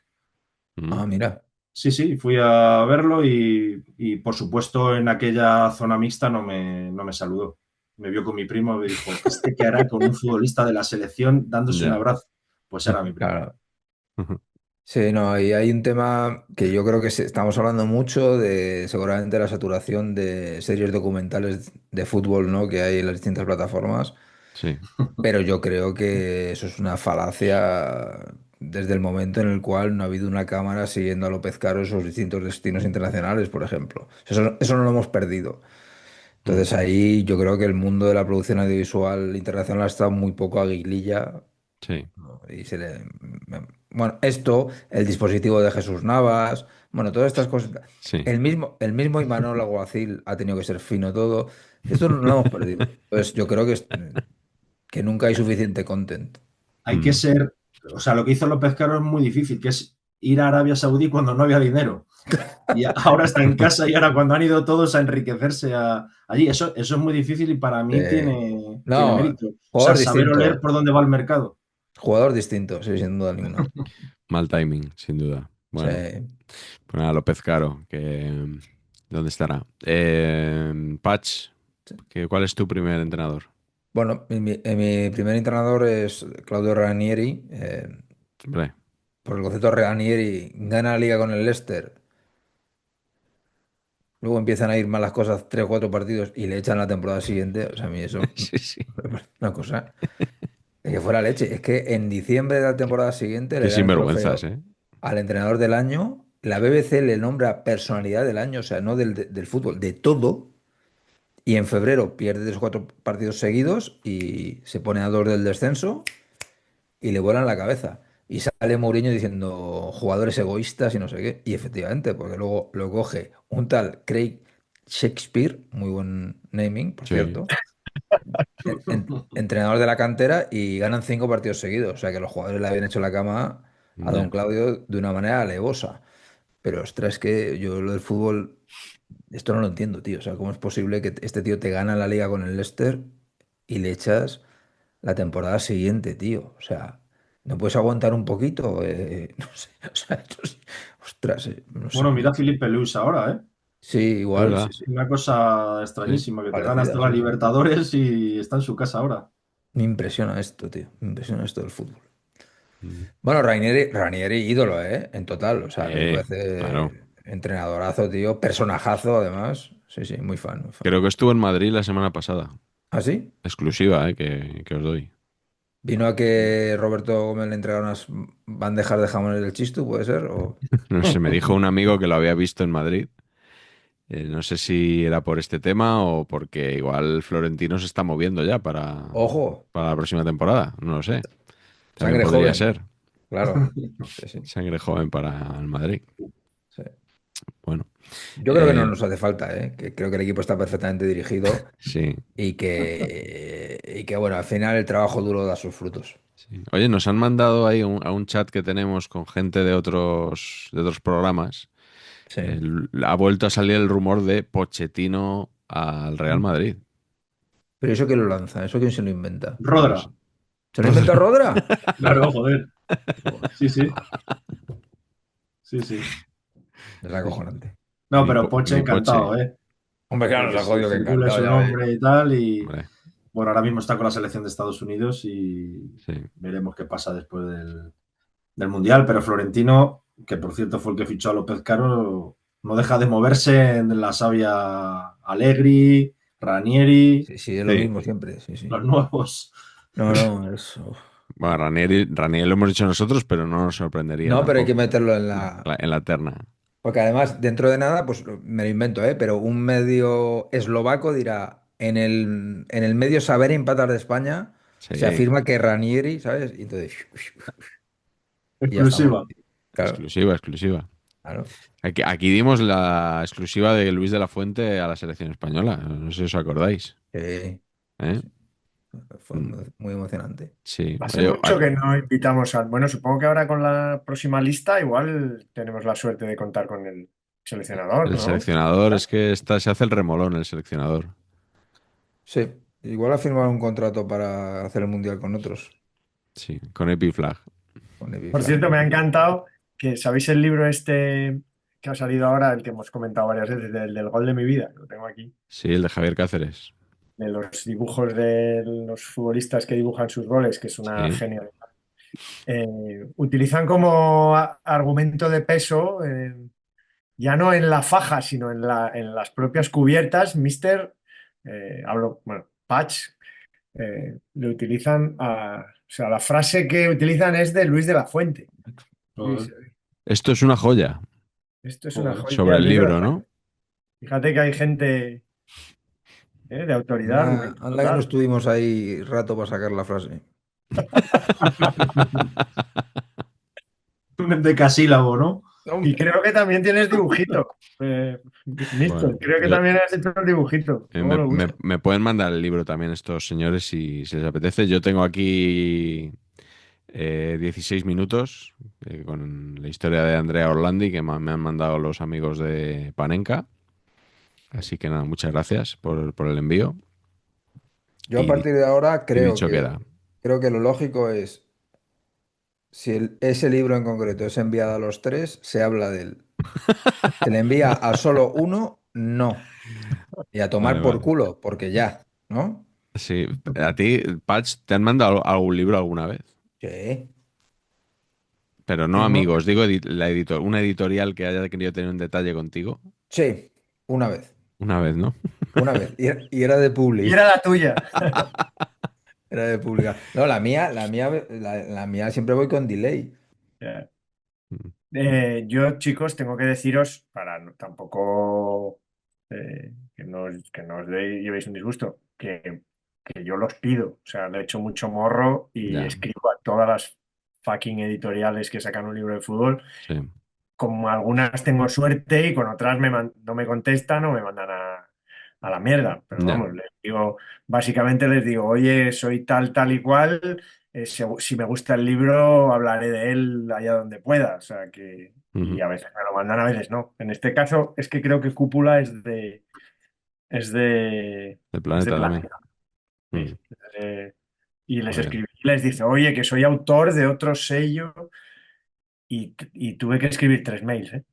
Mm. Ah, mira. Sí, sí, fui a verlo y, por supuesto en aquella zona mixta no me saludó. Me vio con mi primo y me dijo, ¿este qué hará con un futbolista de la selección dándose un Ya. abrazo? Pues era mi primo. Claro. Sí, no, y hay un tema que yo creo que estamos hablando mucho de seguramente la saturación de series documentales de fútbol, ¿no? Que hay en las distintas plataformas, Sí, pero yo creo que eso es una falacia desde el momento en el cual no ha habido una cámara siguiendo a López Caro en sus distintos destinos internacionales, por ejemplo. Eso no lo hemos perdido. Mm. Entonces ahí yo creo que el mundo de la producción audiovisual internacional ha estado muy poco aguililla, Sí, ¿no? Bueno, esto, el dispositivo de Jesús Navas, bueno, todas estas cosas. sí. El mismo Imanol Alguacil ha tenido que ser fino todo. Esto no lo hemos perdido. Entonces yo creo que nunca hay suficiente content. Hay que Mm. ser, o sea, lo que hizo López Caro es muy difícil, que es ir a Arabia Saudí cuando no había dinero. Y ahora está en casa y ahora cuando han ido todos a enriquecerse allí. Eso es muy difícil y para mí tiene No, mérito. O sea, jugador saber oler distinto. por dónde va el mercado. Jugador distinto, sí, sin duda ninguna. Mal timing, sin duda. Sí. Bueno, pues nada, López Caro, que ¿dónde estará? Patch, ¿cuál es tu primer entrenador? Bueno, mi primer entrenador es Claudio Ranieri. Hombre, Por el concepto Ranieri, gana la liga con el Leicester. Luego empiezan a ir mal las cosas, 3 o 4 partidos y le echan la temporada siguiente. O sea, a mí eso sí, sí. me parece una cosa de que fuera leche. Es que en diciembre de la temporada siguiente Qué le dan el sinvergüenzas, trofeo ¿eh? al entrenador del año. La BBC le nombra personalidad del año, o sea, no del fútbol, de todo. Y en febrero pierde 3 o 4 partidos seguidos y se pone a 2 del descenso y le vuelan la cabeza. Y sale Mourinho diciendo jugadores egoístas y no sé qué. Y efectivamente, porque luego lo coge un tal Craig Shakespeare, muy buen naming, por Sí, cierto, entrenador de la cantera y ganan 5 partidos seguidos. O sea que los jugadores le habían hecho la cama a don ya. Claudio de una manera alevosa. Pero ostras, es que yo lo del fútbol, esto no lo entiendo, tío. O sea, ¿cómo es posible que este tío te gana la liga con el Leicester y le echas la temporada siguiente, tío? O sea, ¿no puedes aguantar un poquito? No sé, o sea, ostras, no sé. Bueno, mira a Filipe Luis ahora, ¿eh? Sí, Es igual, verdad. sí, sí. Una cosa Sí. extrañísima, que te ganas Parecida, toda la sí, sí. Libertadores y está en su casa ahora. Me impresiona esto, tío. Me impresiona esto del fútbol. Mm. Bueno, Ranieri, ídolo, ¿eh? En total. O sea, a mí me Claro. parece entrenadorazo, tío. Personajazo, además. Sí, sí, muy fan, muy fan. Creo que estuvo en Madrid la semana pasada. ¿Ah, sí? Exclusiva, que os doy. ¿Vino a que Roberto Gómez le entregara unas bandejas de jamones del Chistu, puede ser? ¿O... No sé, me dijo un amigo que lo había visto en Madrid. No sé si era por este tema o porque igual Florentino se está moviendo ya Ojo, para la próxima temporada. No lo sé. También sangre podría joven. ser. Claro. Sí, sí, Sangre joven para el Madrid. sí. Bueno, Yo creo que no nos hace falta, ¿eh? Que creo que el equipo está perfectamente dirigido sí, y que, bueno, al final el trabajo duro da sus frutos. sí. Oye, nos han mandado ahí a un chat que tenemos con gente de otros programas. Sí. Ha vuelto a salir el rumor de Pochettino al Real Madrid. Pero ¿eso quién lo lanza? ¿Eso quién se lo inventa? No Rodra, sé. ¿Se lo inventa Rodra? claro, joder. Joder, Sí, sí, sí, sí. es acojonante. No, pero Poche Mi Poche. encantado, ¿eh? Hombre, claro, nos Porque ha se jodido que circule encantado, su ya ves. nombre y tal. Y Hombre, bueno, ahora mismo está con la selección de Estados Unidos y sí. veremos qué pasa después del Mundial. Pero Florentino, que por cierto fue el que fichó a López Caro, no deja de moverse en la savia Allegri, Ranieri, Sí, sí, es lo Sí. mismo siempre, sí, sí. los nuevos. No, no, eso. Bueno, Ranieri lo hemos dicho nosotros, pero no nos sorprendería No, pero hay que tampoco meterlo en la... en la terna. Porque además, dentro de nada, pues me lo invento, ¿eh? Pero un medio eslovaco dirá, en el medio saber empatar de España, se Sí, afirma que Ranieri, ¿sabes? Y entonces, y ya estamos. Exclusiva. Claro, exclusiva, exclusiva. claro. Aquí dimos la exclusiva de Luis de la Fuente a la selección española. No sé si os acordáis. Sí, sí, ¿Eh? sí. Fue Mm, muy, muy emocionante. Sí. Hace Oye, mucho que no invitamos al... Bueno, supongo que ahora con la próxima lista igual tenemos la suerte de contar con el seleccionador, el ¿no? seleccionador es que se hace el remolón, el seleccionador. Sí, igual ha firmado un contrato para hacer el mundial con otros, Sí, con Epiflag. con Epi Por Flag. cierto, me ha encantado que, ¿sabéis el libro este que ha salido ahora, el que hemos comentado varias veces, del gol de mi vida? Lo tengo aquí. Sí, el de Javier Cáceres. De los dibujos de los futbolistas que dibujan sus goles, que es una Sí, genialidad. Utilizan como argumento de peso, ya no en la faja, sino en las propias cubiertas, bueno, Patch, le utilizan o sea, la frase que utilizan es de Luis de la Fuente. Joder, esto es una joya Esto es una joder. joya sobre del el Luis de la libro, Fuente. ¿no? Fíjate que hay gente de autoridad Anda, argumental anda que no total. estuvimos ahí rato para sacar la frase. Un decasílabo, ¿no? Y Hombre. creo que también tienes dibujito, Bueno, Mister. Creo que también has hecho el dibujito. Luego lo busco. me pueden mandar el libro también estos señores si les apetece. Yo tengo aquí 16 minutos, con la historia de Andrea Orlandi que me han mandado los amigos de Panenka. Así que nada, muchas gracias por el envío. Yo a Y, di- partir de ahora y dicho queda. creo que lo lógico es, si ese libro en concreto es enviado a los tres, se habla de él. Se le envía a solo uno, no. Y a Vale, tomar por vale. culo, porque ya, ¿no? Sí, a ti, Patch, ¿te han mandado algún libro alguna vez? Sí. Pero no Tengo- amigos, digo una editorial que haya querido tener un detalle contigo. Sí, una vez. Una vez, ¿no? Una vez. Y era de Y Publi. era la tuya. Era de Publica. No, la mía siempre voy con delay. Mm. Yo, chicos, tengo que deciros, para tampoco que no os llevéis un disgusto, que yo los pido. O sea, le echo mucho morro y Ya, escribo a todas las fucking editoriales que sacan un libro de fútbol. sí. Como algunas tengo suerte y con otras no me contestan o me mandan a la mierda. Pero Ya. vamos, les digo, básicamente les digo, oye, soy tal, tal y cual. Si me gusta el libro, hablaré de él allá donde pueda. O sea que, y Ujú. a veces me lo mandan, a veces no. En este caso es que creo que Cúpula es de, El es de planeta también. Planeta. Mm. Sí. Y les Muy bien. escribí, les dice, oye, que soy autor de otro sello y tuve que escribir 3 mails, ¿eh?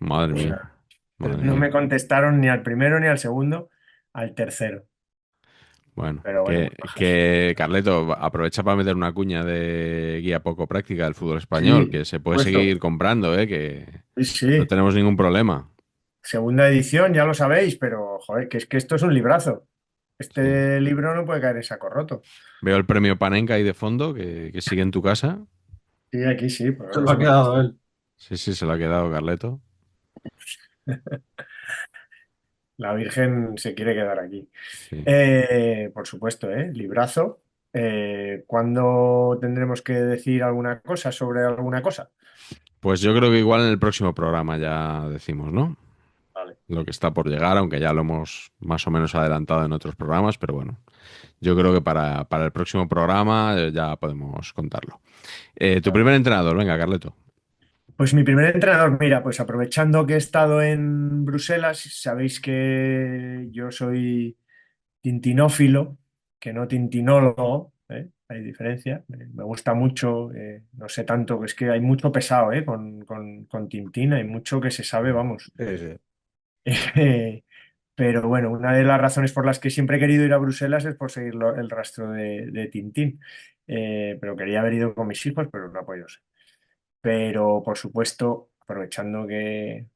Madre O mía. sea, Madre no mía. me contestaron ni al primero ni al segundo, al tercero. Bueno, Pero bueno, muy bajas. que Carleto, aprovecha para meter una cuña de guía poco práctica del fútbol español, Sí, que se puede puesto. seguir comprando, que Sí, no sí. tenemos ningún problema. Segunda edición, ya lo sabéis, pero joder, que es que esto es un librazo. Sí. Este libro no puede caer en saco roto. Veo el premio Panenka ahí de fondo, que sigue en tu casa. Sí, aquí sí, pues Se bueno, lo eso ha me quedado consta. él. Sí, sí, se lo ha quedado Carleto. La Virgen se quiere quedar aquí. Sí. Por supuesto, ¿eh? Librazo. ¿Cuándo tendremos que decir alguna cosa sobre alguna cosa? Pues yo creo que igual en el próximo programa ya decimos, ¿no? Vale. Lo que está por llegar, aunque ya lo hemos más o menos adelantado en otros programas, pero bueno, yo creo que para el próximo programa ya podemos contarlo. Tu primer entrenador, venga, Carleto. Pues mi primer entrenador, mira, pues aprovechando que he estado en Bruselas, sabéis que yo soy tintinófilo, que no tintinólogo, ¿eh? Hay diferencia. Me gusta mucho, no sé tanto, es que hay mucho pesado, ¿eh? Con Tintín, hay mucho que se sabe, vamos. Sí, sí. Pero bueno, una de las razones por las que siempre he querido ir a Bruselas es por seguir el rastro de Tintín. Pero quería haber ido con mis hijos, pero no ha podido ser. Pero, por supuesto, aprovechando que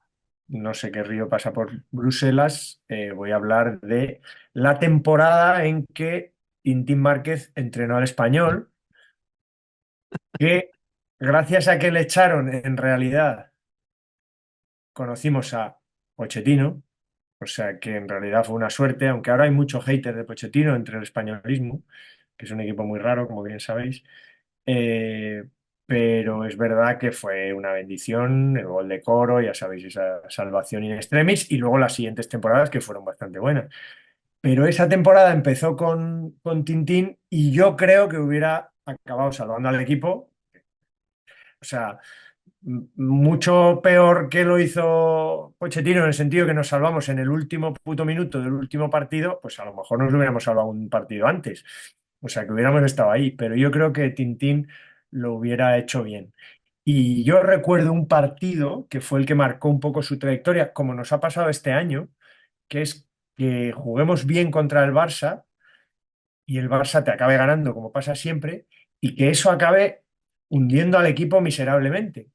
no sé qué río pasa por Bruselas, voy a hablar de la temporada en que Tintín Márquez entrenó al Español, que gracias a que le echaron, en realidad conocimos a Pochettino, o sea que en realidad fue una suerte, aunque ahora hay mucho hater de Pochettino entre el españolismo, que es un equipo muy raro, como bien sabéis. Eh, pero es verdad que fue una bendición, el gol de Coro, ya sabéis, esa salvación in extremis, y luego las siguientes temporadas que fueron bastante buenas. Pero esa temporada empezó con Tintín y yo creo que hubiera acabado salvando al equipo. O sea, mucho peor que lo hizo Pochettino en el sentido que nos salvamos en el último puto minuto del último partido, pues a lo mejor nos hubiéramos salvado un partido antes. O sea, que hubiéramos estado ahí, pero yo creo que Tintín lo hubiera hecho bien. Y yo recuerdo un partido que fue el que marcó un poco su trayectoria, como nos ha pasado este año, que es que juguemos bien contra el Barça y el Barça te acabe ganando, como pasa siempre, y que eso acabe hundiendo al equipo miserablemente.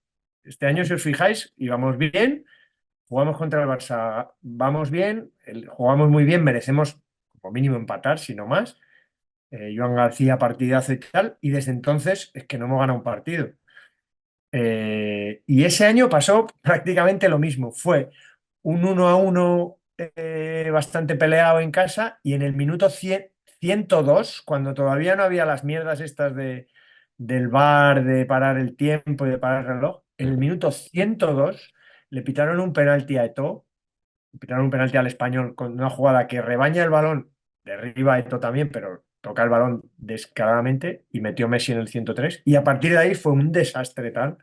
Este año, si os fijáis, íbamos bien, jugamos contra el Barça, vamos bien, jugamos muy bien, merecemos como mínimo empatar, si no más. Joan García partidazo y tal, y desde entonces es que no hemos ganado un partido. Y ese año pasó prácticamente lo mismo. Fue un 1-1 bastante peleado en casa y en el minuto 102, cuando todavía no había las mierdas estas del VAR, de parar el tiempo y de parar el reloj, en el minuto 102 le pitaron un penalti a Eto'o, le pitaron un penalti al Español con una jugada que rebaña el balón, derriba a Eto'o también, pero toca el balón descaradamente y metió Messi en el 103. Y a partir de ahí fue un desastre tal.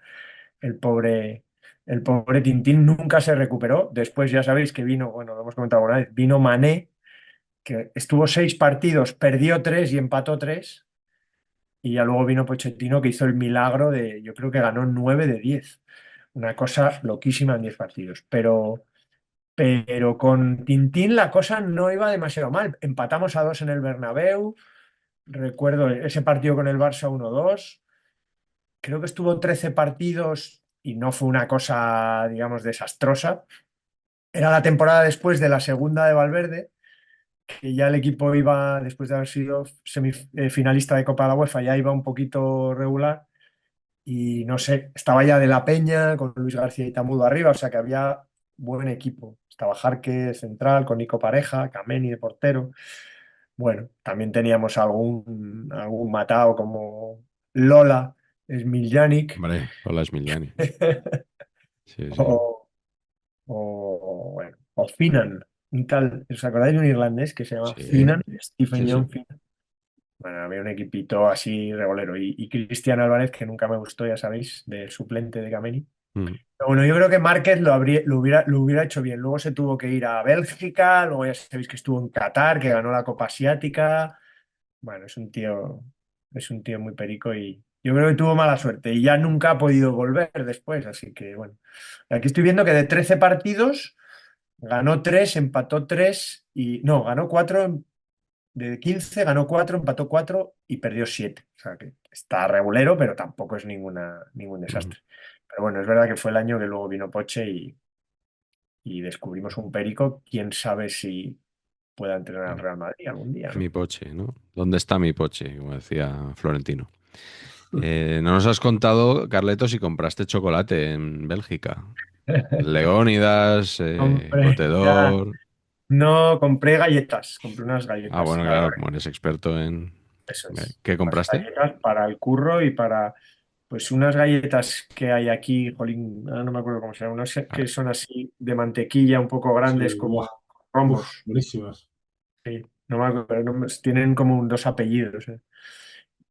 El pobre, el pobre Tintín nunca se recuperó. Después ya sabéis que vino, bueno, lo hemos comentado alguna vez, vino Mané, que estuvo 6 partidos, perdió 3 y empató 3. Y ya luego vino Pochettino, que hizo el milagro de, yo creo que ganó 9 de 10. Una cosa loquísima en 10 partidos. Pero con Tintín la cosa no iba demasiado mal. Empatamos a 2 en el Bernabéu. Recuerdo ese partido con el Barça 1-2. Creo que estuvo 13 partidos y no fue una cosa, digamos, desastrosa. Era la temporada después de la segunda de Valverde, que ya el equipo iba, después de haber sido semifinalista de Copa de la UEFA, ya iba un poquito regular. Y no sé, estaba ya De la Peña con Luis García y Tamudo arriba, o sea que había buen equipo. Estaba Jarque de central, con Nico Pareja, Kameni de portero. Bueno, también teníamos algún matado como Lola, Smiljanic, Hombre, hola Emiliani. Sí, sí, o, bueno, o Finan, un tal, ¿os acordáis de un irlandés que se llama sí, Finan? Stephen sí, sí. John Finan. Bueno, había un equipito así regulero. Y Cristian Álvarez, que nunca me gustó, ya sabéis, de suplente de Kameni. Mm. Pero bueno, yo creo que Márquez lo hubiera hecho bien. Luego se tuvo que ir a Bélgica, luego ya sabéis que estuvo en Qatar, que ganó la Copa Asiática. Bueno, es un tío muy perico y yo creo que tuvo mala suerte y ya nunca ha podido volver después. Así que bueno, aquí estoy viendo que de 13 partidos ganó 3, empató 3 y no, ganó 4. De 15 ganó 4, empató 4 y perdió 7. O sea que está regulero, pero tampoco es ningún Mm. desastre. Pero bueno, es verdad que fue el año que luego vino Poche y descubrimos un perico. Quién sabe si pueda entrenar al Real Madrid algún día, Mi ¿no? poche, ¿no? ¿Dónde está mi poche? Como decía Florentino. No nos has contado, Carleto, si compraste chocolate en Bélgica. Leónidas, Compré, ya, Cotedor. no, compré galletas, compré unas Ah, galletas, bueno, la verdad, claro, como eres experto en... eso es. ¿Qué Unas compraste? galletas para el curro y para, pues unas galletas que hay aquí, jolín, ahora no me acuerdo cómo se llaman, no sé, Ah, que son así de mantequilla, un poco Sí, grandes buah. como Uf, rombos. buenísimas. Sí, no me acuerdo, pero tienen como 2 apellidos.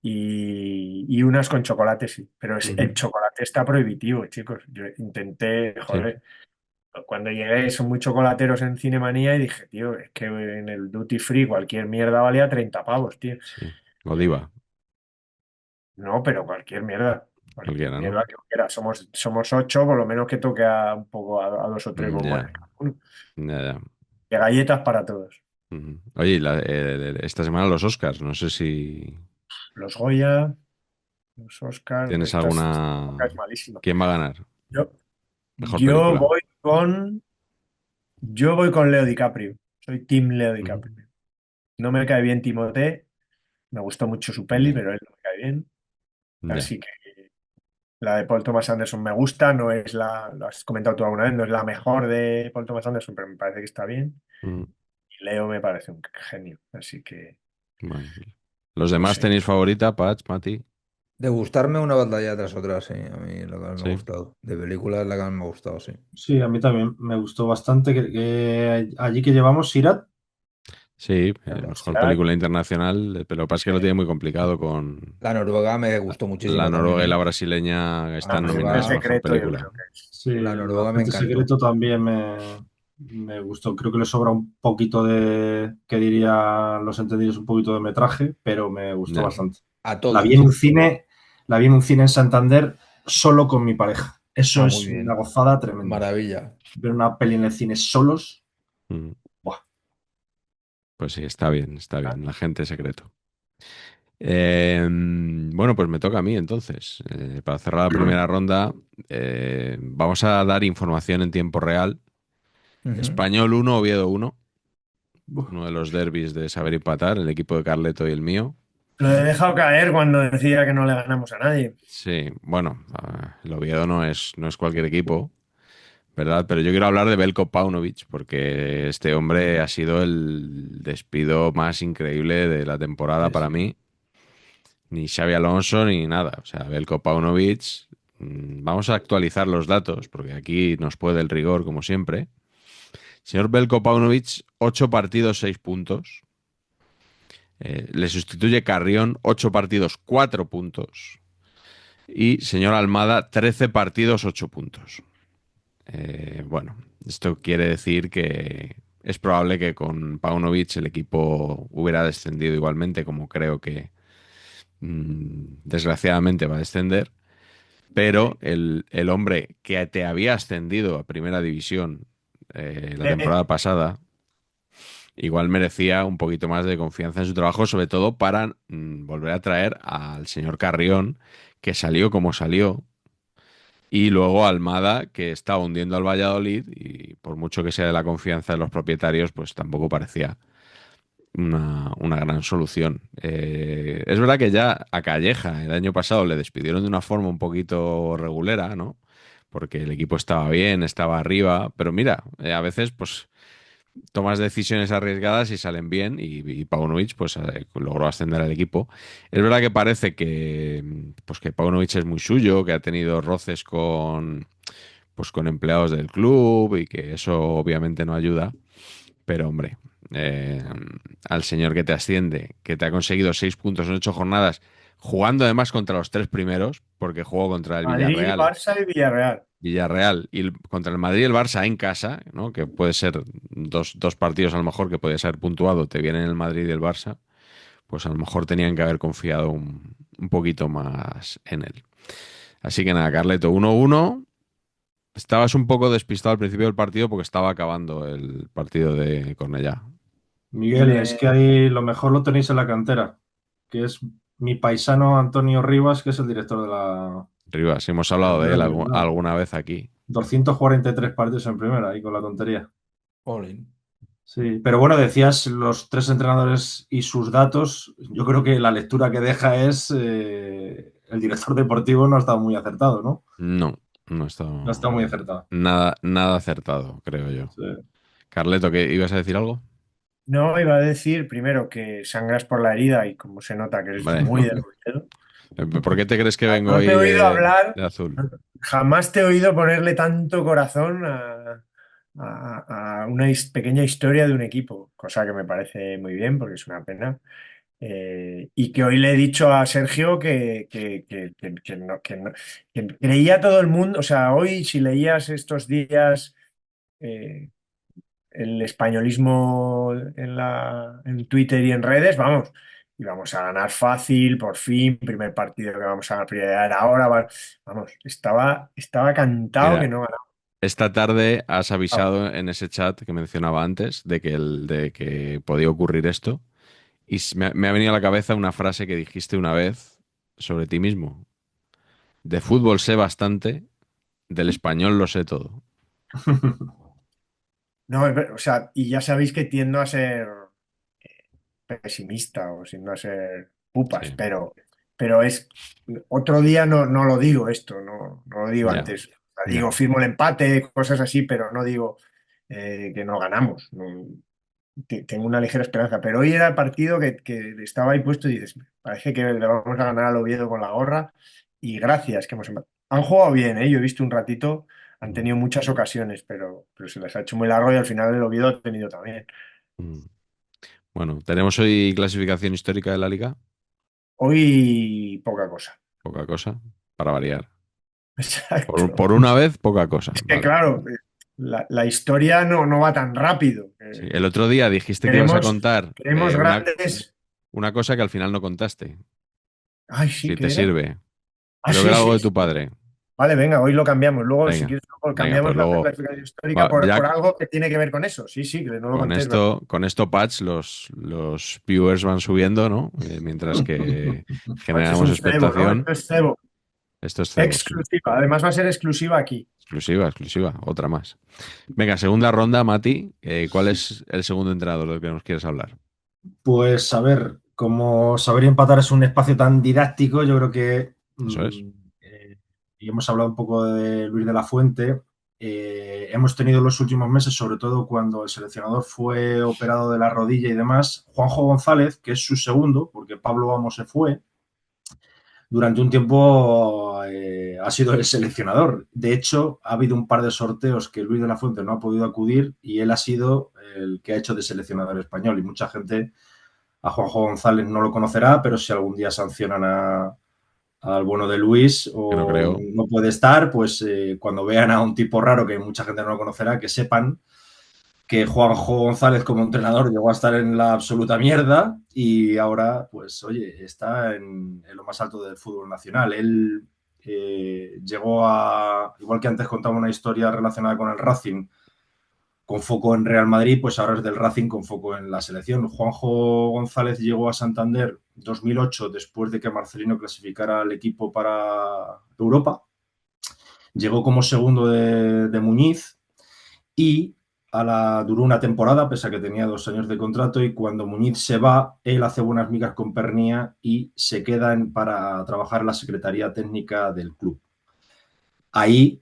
Y unas con chocolate, sí. Pero el ujú. chocolate está prohibitivo, chicos. Yo intenté, Sí, joder, cuando llegué son muy chocolateros en Cinemanía y dije, tío, es que en el Duty Free cualquier mierda valía 30 pavos, tío. sí. Godiva, No, pero cualquier mierda. Cualquier cualquiera, ¿no? mierda que quiera. Somos 8, por lo menos que toque un poco a 2 o 3 Ya, bombones cada uno. ya, ya. De galletas para todos. Ujú. Oye, y esta semana los Oscars, no sé si Los Goya, los Oscars, tienes esta época alguna... es malísima. ¿Quién va a ganar? Yo, Mejor yo película. voy con, yo voy con Leo DiCaprio. Soy Team Leo Ujú. DiCaprio. No me cae bien Timothée, me gustó mucho su peli, Ya, pero él no me cae bien. ya. Así que la de Paul Thomas Anderson me gusta, no es lo has comentado tú alguna vez, no es la mejor de Paul Thomas Anderson, pero me parece que está bien. Mm. Y Leo me parece un genio, así que Bueno. ¿Los no demás sé. tenéis favorita, Patch, Mati? De gustarme una batalla tras otra, sí. A mí lo que más me ha Sí. gustado. De películas la que más me ha gustado, sí. Sí, a mí también me gustó bastante que allí que llevamos Sirat. Sí, mejor Será, película internacional, pero lo que pasa es que lo tiene muy complicado con La Noruega me gustó la muchísimo también, noruega y ¿eh? la brasileña que La están Agente nominadas a Noruega, mejor Secreto, yo película. creo que es. Sí, la el Noruega me agente encantó. secreto también me gustó. Creo que le sobra un poquito de, que dirían los entendidos, un poquito de metraje, pero me gustó Ya. bastante. A La vi en todos. un cine, la vi en un cine en Santander solo con mi pareja. Eso Ah, muy es una bien. gozada tremenda. Maravilla. Ver una peli en el cine solos, Mm. buah. Pues sí, está bien, la gente secreto. Bueno, pues me toca a mí entonces. Para cerrar la primera ronda, vamos a dar información en tiempo real. Ujú. Español 1, Oviedo 1, Buah. uno de los derbis de saber empatar, el equipo de Carleto y el mío. Lo he dejado caer cuando decía que no le ganamos a nadie. Sí, bueno, el Oviedo no es cualquier equipo, ¿verdad? Pero yo quiero hablar de Belko Paunovic, porque este hombre ha sido el despido más increíble de la temporada Sí, para sí. mí. Ni Xavi Alonso ni nada. O sea, Belko Paunovic, vamos a actualizar los datos, porque aquí nos puede el rigor, como siempre. Señor Belko Paunovic, 8 partidos, 6 puntos. Le sustituye Carrión, 8 partidos, 4 puntos. Y señor Almada, 13 partidos, 8 puntos. Bueno, esto quiere decir que es probable que con Paunovic el equipo hubiera descendido igualmente, como creo que desgraciadamente va a descender. Pero Sí. el hombre que te había ascendido a primera división la Eh, temporada pasada, igual merecía un poquito más de confianza en su trabajo, sobre todo para volver a traer al señor Carrión, que salió como salió, y luego Almada, que está hundiendo al Valladolid, y por mucho que sea de la confianza de los propietarios, pues tampoco parecía una gran solución. Es verdad que ya a Calleja el año pasado le despidieron de una forma un poquito regulera, ¿no? Porque el equipo estaba bien, estaba arriba, pero mira, a veces pues tomas decisiones arriesgadas y salen bien y Paunovic pues logró ascender al equipo. Es verdad que parece que pues que Paunovic es muy suyo, que ha tenido roces con pues con empleados del club y que eso obviamente no ayuda, pero hombre, eh, al señor que te asciende, que te ha conseguido 6 puntos en 8 jornadas, jugando además contra los 3 primeros, porque jugó contra el Madrid, Villarreal, Barça y Villarreal. contra el Madrid y el Barça en casa, ¿no? Que puede ser dos partidos a lo mejor que podías haber puntuado, te vienen el Madrid y el Barça, pues a lo mejor tenían que haber confiado un poquito más en él. Así que nada, Carleto, 1-1. Estabas un poco despistado al principio del partido porque estaba acabando el partido de Cornellá. Miguel, es Me- que ahí lo mejor lo tenéis en la cantera, que es mi paisano Antonio Rivas, que es el director de Rivas, hemos del hablado de él Real Bilbao. alguna vez aquí. 243 partidos en primera, ahí con la tontería. Jolín. Sí, pero bueno, decías los tres entrenadores y sus datos. Yo creo que la lectura que deja es el director deportivo no ha estado muy acertado, ¿no? No, no No ha está estado muy acertado. nada acertado, creo yo. Sí. Carleto, ¿qué ibas a decir algo? no, iba a decir primero que sangras por la herida y como se nota que eres Hombre, muy del Oviedo. ¿por qué te crees que vengo No te hoy he oído hablar, de azul? jamás te he oído ponerle tanto corazón a una pequeña historia de un equipo, cosa que me parece muy bien porque es una pena. Y que hoy le he dicho a Sergio que creía todo el mundo, o sea, hoy si leías estos días eh, el españolismo en Twitter y en redes, vamos, y vamos a ganar fácil, por fin, primer partido que vamos a ganar, prioridad ahora, vamos, estaba cantado que Mira, no ganaba. esta tarde has avisado en ese chat que mencionaba antes de que podía ocurrir esto y me ha venido a la cabeza una frase que dijiste una vez sobre ti mismo. De fútbol sé bastante, del español lo sé todo. No, o sea, y ya sabéis que tiendo a ser pesimista o siendo a ser pupas, Sí, pero es otro día no lo digo esto, no lo digo ya, antes. O sea, ya. digo, firmo el empate, cosas así, pero no digo que no ganamos. Tengo una ligera esperanza, pero hoy era el partido que estaba ahí puesto y dices, parece que le vamos a ganar al Oviedo con la gorra y gracias que hemos empatado. Han jugado bien, ¿eh? Yo he visto un ratito, han Mm, tenido muchas ocasiones, pero se les ha hecho muy largo y al final el Oviedo ha tenido también. mm. Bueno, tenemos hoy clasificación histórica de la liga. Hoy poca cosa. Poca cosa, para variar. Exacto. Por una vez, poca cosa. Es que Vale. claro, la historia no va tan rápido. Sí, el otro día dijiste que ibas a Queremos, contar queremos grandes. una cosa que al final no contaste, Ay, sí, si te ¿qué era? sirve. Ah, Creo que sí, era algo sí, de tu sí. padre. Vale, venga, hoy lo cambiamos. Luego, si Venga, quieres, luego venga, pues cambiamos la luego, clasificación histórica ya por algo que tiene que ver con eso. Sí, sí, que no lo conté, es verdad. con esto, Patch, los viewers van subiendo, ¿no? Mientras que Pues es generamos un cebo, ¿no? expectación. Esto es cebo. Esto es cebo, sí. Exclusiva. Además va a ser exclusiva aquí. Exclusiva, exclusiva, otra más. Venga, segunda ronda, Mati. ¿Cuál es el segundo entrenador del que nos quieres hablar? Pues a ver, como saber y empatar es un espacio tan didáctico, yo creo que Eso es. y hemos hablado un poco de Luis de la Fuente. Hemos tenido los últimos meses, sobre todo cuando el seleccionador fue operado de la rodilla y demás, Juanjo González, que es su segundo, porque Pablo Vamos se fue, durante un tiempo ha sido el seleccionador. De hecho, ha habido un par de sorteos que Luis de la Fuente no ha podido acudir y él ha sido el que ha hecho de seleccionador español y mucha gente A Juanjo González no lo conocerá, pero si algún día sancionan al bueno de Luis Que no o creo. no puede estar, pues cuando vean a un tipo raro que mucha gente no lo conocerá, que sepan que Juanjo González como entrenador llegó a estar en la absoluta mierda y ahora, pues oye, está en lo más alto del fútbol nacional. Él llegó a, igual que antes contaba una historia relacionada con el Racing, con foco en Real Madrid, pues ahora es del Racing con foco en la selección. Juanjo González llegó a Santander 2008 después de que Marcelino clasificara al equipo para Europa. Llegó como segundo de Muñiz y duró una temporada, pese a que tenía 2 años de contrato, y cuando Muñiz se va, él hace buenas migas con Pernía y se queda para trabajar en la Secretaría Técnica del club. Ahí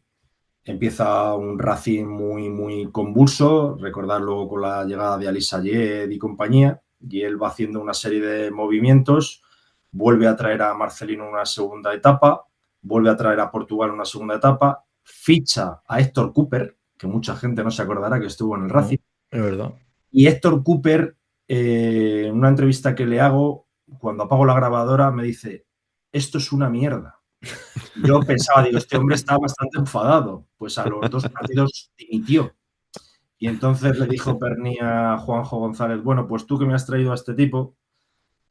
empieza un Racing muy, muy convulso, recordar luego con la llegada de Ali Sayed y compañía, y él va haciendo una serie de movimientos, vuelve a traer a Marcelino una segunda etapa, vuelve a traer a Portugal una segunda etapa, ficha a Héctor Cooper, que mucha gente no se acordará que estuvo en el Racing, Es verdad. y Héctor Cooper, en una entrevista que le hago, cuando apago la grabadora, me dice, esto es una mierda. Yo pensaba, digo, este hombre está bastante enfadado. Pues a los 2 partidos dimitió. Y entonces le dijo Pernía a Juanjo González, bueno, pues tú que me has traído a este tipo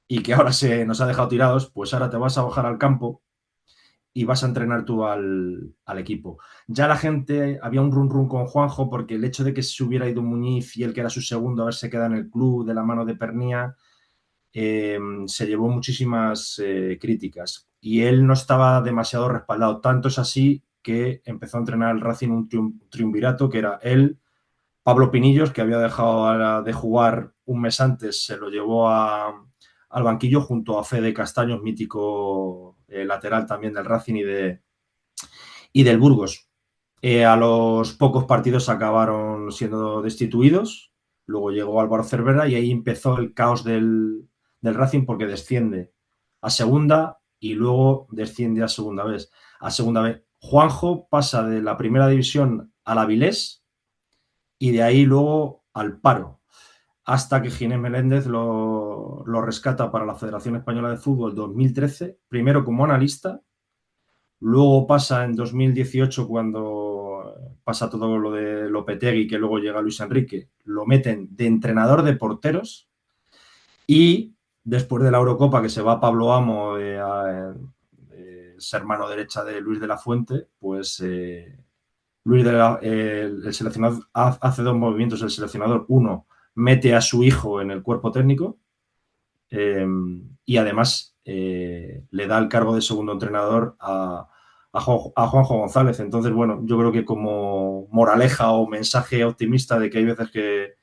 y que ahora se nos ha dejado tirados, pues ahora te vas a bajar al campo y vas a entrenar tú al equipo. Ya la gente, había un run run con Juanjo porque el hecho de que se hubiera ido Muñiz y él que era su segundo, haberse quedado en el club de la mano de Pernía, se llevó muchísimas críticas y él no estaba demasiado respaldado. Tanto es así que empezó a entrenar el Racing un triunvirato que era él, Pablo Pinillos, que había dejado de jugar un mes antes, se lo llevó al banquillo junto a Fede Castaños, mítico lateral también del Racing y del Burgos. A los pocos partidos acabaron siendo destituidos. Luego llegó Álvaro Cervera y ahí empezó el caos del Racing porque desciende a segunda y luego desciende a segunda vez. A segunda vez. Juanjo pasa de la primera división al Avilés y de ahí luego al paro, hasta que Ginés Meléndez lo rescata para la Federación Española de Fútbol en 2013, primero como analista. Luego pasa en 2018 cuando pasa todo lo de Lopetegui, que luego llega Luis Enrique, lo meten de entrenador de porteros y después de la Eurocopa que se va Pablo Amo, ser mano derecha de Luis de la Fuente, pues el seleccionador hace 2 movimientos, el seleccionador, uno, mete a su hijo en el cuerpo técnico y además le da el cargo de segundo entrenador a Juanjo González. Entonces, bueno, yo creo que como moraleja o mensaje optimista de que hay veces que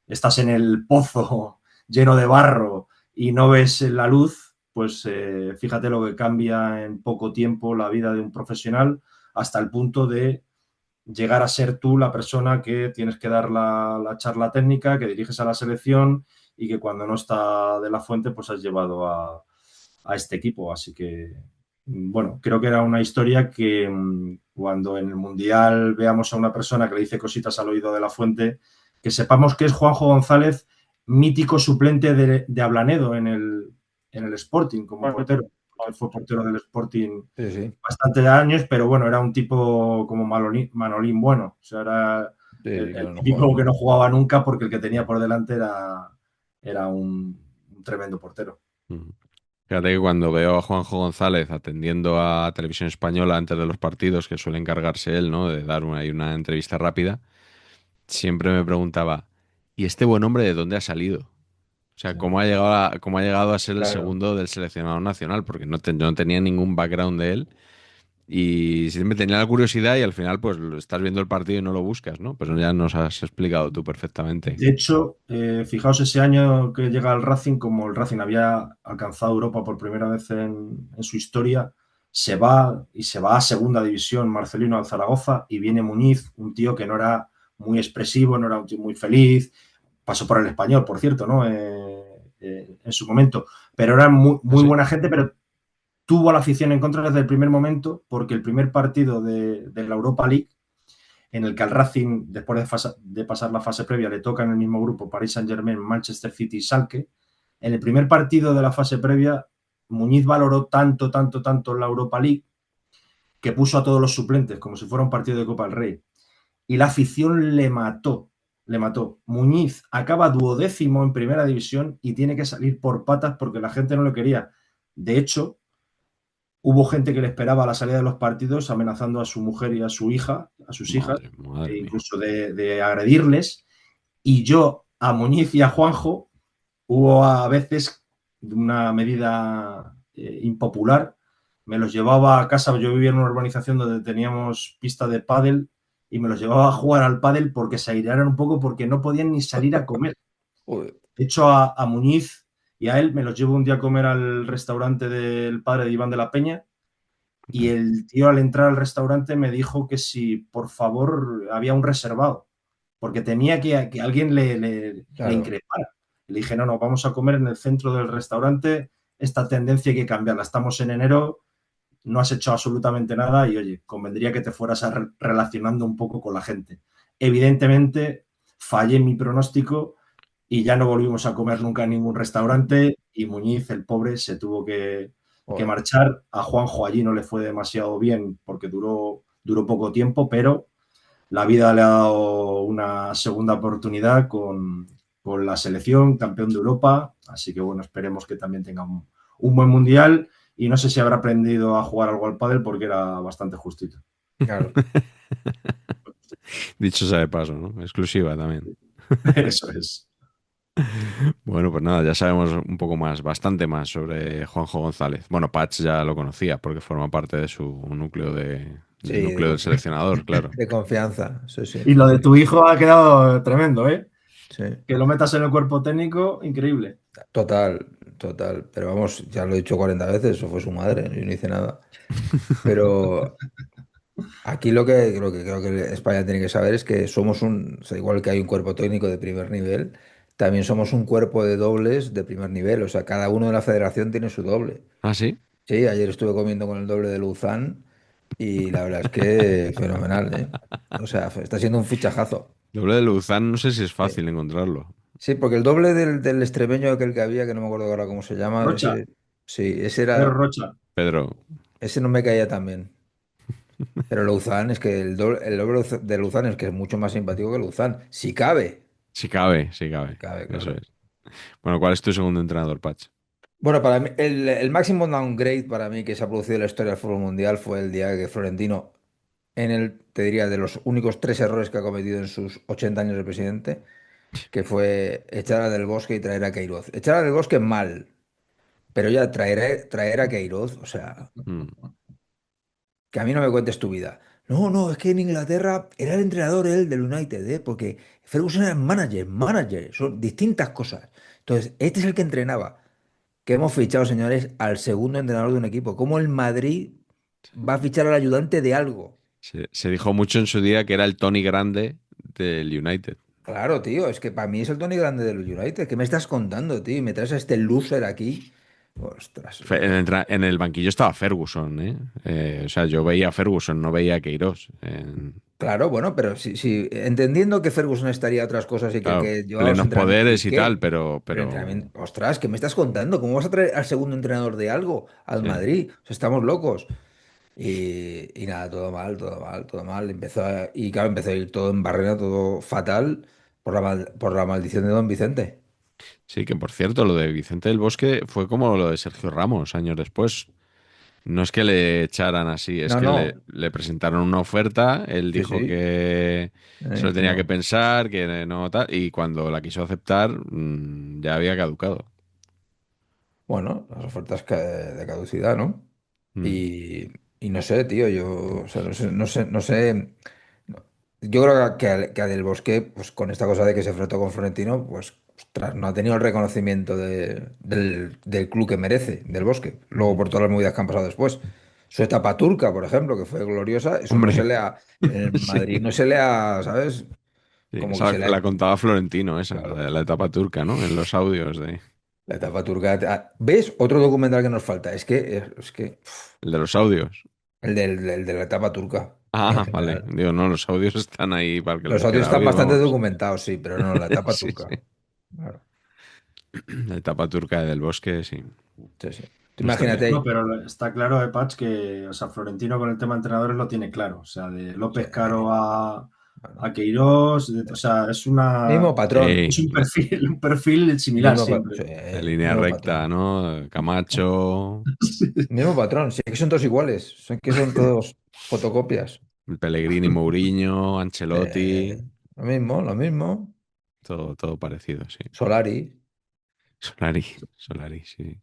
estás en el pozo lleno de barro y no ves la luz, pues fíjate lo que cambia en poco tiempo la vida de un profesional hasta el punto de llegar a ser tú la persona que tienes que dar la charla técnica, que diriges a la selección y que cuando no está de la Fuente, pues has llevado a este equipo. Así que, bueno, creo que era una historia que cuando en el Mundial veamos a una persona que le dice cositas al oído de la Fuente, que sepamos que es Juanjo González, mítico suplente de Ablanedo en el Sporting como portero. Fue portero del Sporting Sí, sí. bastantes años, pero bueno, era un tipo como Manolín bueno. O sea, era Sí, el claro, no típico juega. que no jugaba nunca porque el que tenía por delante era un tremendo portero. Mm. Fíjate que cuando veo a Juanjo González atendiendo a Televisión Española antes de los partidos, que suele encargarse él, ¿no? De dar una entrevista rápida, siempre me preguntaba, ¿y este buen hombre de dónde ha salido? O sea, cómo ha llegado a ser el Claro. segundo del seleccionado nacional? Porque no tenía ningún background de él y siempre tenía la curiosidad y al final pues estás viendo el partido y no lo buscas, ¿no? Pero ya nos has explicado tú perfectamente. De hecho, fijaos ese año que llega al Racing, como el Racing había alcanzado Europa por primera vez en su historia, se va a segunda división Marcelino al Zaragoza y viene Muñiz, un tío que no era muy expresivo, no era un tío muy feliz, pasó por el Español, por cierto, ¿no? En su momento, pero era muy, muy Sí. buena gente, pero tuvo a la afición en contra desde el primer momento, porque el primer partido de la Europa League, en el que al Racing, después de pasar la fase previa, le toca en el mismo grupo Paris Saint-Germain, Manchester City y Schalke, En el primer partido de la fase previa, Muñiz valoró tanto, tanto, tanto la Europa League que puso a todos los suplentes como si fuera un partido de Copa del Rey. Y la afición le mató, le mató. Muñiz acaba 12º en primera división y tiene que salir por patas porque la gente no lo quería. De hecho, hubo gente que le esperaba a la salida de los partidos amenazando a su mujer y a su hija, a sus hijas, Madre mía. incluso de agredirles. Y yo, a Muñiz y a Juanjo, hubo a veces una medida impopular. Me los llevaba a casa, yo vivía en una urbanización donde teníamos pista de pádel y me los llevaba a jugar al pádel porque se airearan un poco porque no podían ni salir a comer. Joder. De hecho, a Muñiz y a él me los llevo un día a comer al restaurante del padre de Iván de la Peña y el tío al entrar al restaurante me dijo que si por favor había un reservado, porque temía que alguien le Claro. increpara. Le dije, no, vamos a comer en el centro del restaurante, esta tendencia hay que cambiarla. Estamos en enero, no has hecho absolutamente nada y, oye, convendría que te fueras relacionando un poco con la gente. Evidentemente, fallé en mi pronóstico y ya no volvimos a comer nunca en ningún restaurante y Muñiz, el pobre, se tuvo que marchar. A Juanjo allí no le fue demasiado bien porque duró poco tiempo, pero la vida le ha dado una segunda oportunidad con la selección, campeón de Europa. Así que bueno, esperemos que también tenga un buen mundial. Y no sé si habrá aprendido a jugar algo al pádel porque era bastante justito. Claro. Dicho sea de paso, ¿no? Exclusiva también. Eso es. Bueno, pues nada, ya sabemos un poco más, bastante más sobre Juanjo González. Bueno, Patch ya lo conocía porque forma parte de su núcleo Sí, del núcleo del seleccionador, claro. de confianza, sí, sí. Y lo de tu hijo ha quedado tremendo, ¿eh? Sí. Que lo metas en el cuerpo técnico, increíble. Total, total. Pero vamos, ya lo he dicho 40 veces, eso fue su madre, yo no hice nada. Pero aquí lo que creo que España tiene que saber es que somos o sea, igual que hay un cuerpo técnico de primer nivel, también somos un cuerpo de dobles de primer nivel. O sea, cada uno de la federación tiene su doble. ¿Ah, sí? Sí, ayer estuve comiendo con el doble de Luzán y la verdad es que fenomenal, ¿eh? O sea, está siendo un fichajazo. Doble de Luzán, no sé si es Sí, fácil encontrarlo. sí, porque el doble del extremeño aquel que había, que no me acuerdo ahora cómo se llama, Rocha, ese, sí, Pedro Rocha. Pedro, ese no me caía tan bien. Pero Luzán, es que el doble de Luzán es que es mucho más simpático que Luzán. Si cabe. si cabe, si Si cabe. cabe, Eso claro. es. Bueno, ¿cuál es tu segundo entrenador, Patch? Bueno, para mí, el máximo downgrade para mí que se ha producido en la historia del fútbol mundial fue el día que Florentino, te diría, de los únicos tres errores que ha cometido en sus 80 años de presidente, que fue echar a Del Bosque y traer a Queiroz. Echar a Del Bosque mal, pero ya traer a Queiroz, o sea, Mm. que a mí no me cuentes tu vida. No, no, es que en Inglaterra era el entrenador él del United, ¿eh? Porque Ferguson era manager, son distintas cosas. Entonces, este es el que entrenaba. Que hemos fichado, señores, al segundo entrenador de un equipo. ¿Cómo el Madrid va a fichar al ayudante de algo? Se dijo mucho en su día que era el Tony Grande del United. Claro, tío, es que para mí es el Tony Grande del United. ¿Qué me estás contando, tío? Y me traes a este loser aquí. Ostras. En el banquillo estaba Ferguson, ¿eh? O sea, yo veía a Ferguson, no veía a Queiroz. Claro, bueno, pero sí, entendiendo que Ferguson estaría a otras cosas y que el Claro, que llevaba los plenos entrenamientos. ¿Y poderes y tal, qué? pero, Pero pero entrenamiento. Ostras, ¿qué me estás contando? ¿Cómo vas a traer al segundo entrenador de algo al sí. Madrid? O sea, estamos locos. Y nada, todo mal, todo mal, todo mal. Y claro, empezó a ir todo en barrena, todo fatal por la maldición de Don Vicente. Sí, que por cierto, lo de Vicente del Bosque fue como lo de Sergio Ramos años después. No es que le echaran así, es No, que no. le presentaron una oferta, él Sí, dijo sí. que se lo tenía que No. pensar, que no tal, y cuando la quiso aceptar, ya había caducado. Bueno, las ofertas de caducidad, ¿no? Mm. Y no sé, tío, yo, o sea, no sé. Yo creo que a Del Bosque, pues con esta cosa de que se enfrentó con Florentino, pues, ostras, no ha tenido el reconocimiento del club que merece, Del Bosque. Luego por todas las movidas que han pasado después. Su etapa turca, por ejemplo, que fue gloriosa, eso no se Hombre, le ha, en el sí, Madrid no se le ha, ¿sabes? sí, Como que esa se le la ha. contaba Florentino, esa, Claro, la etapa turca, ¿no? En los audios de... la etapa turca. ¿Ves? Otro documental que nos falta. Es que El de los audios. el de la etapa turca, en Ah, vale. general. Digo, no, los audios están ahí para el que Los los audios quiera están oír, bastante vamos. documentados, sí, pero no, la etapa Sí, turca. sí. Claro. La etapa turca del Bosque, sí. Sí, sí. Tú No está bien. No, imagínate, pero está claro, Patch, que o sea, Florentino con el tema de entrenadores lo tiene claro. O sea, de sí, López Caro bueno, a Queiroz, o sea, mismo es Sí, un perfil similar siempre. sí, de línea mismo recta, patrón. ¿no? Camacho, Mismo patrón, sí que son todos iguales, son que son todos fotocopias. el Pellegrini, Mourinho, Ancelotti, Lo mismo, lo mismo. todo parecido, sí. Solari, Solari, Solari, sí.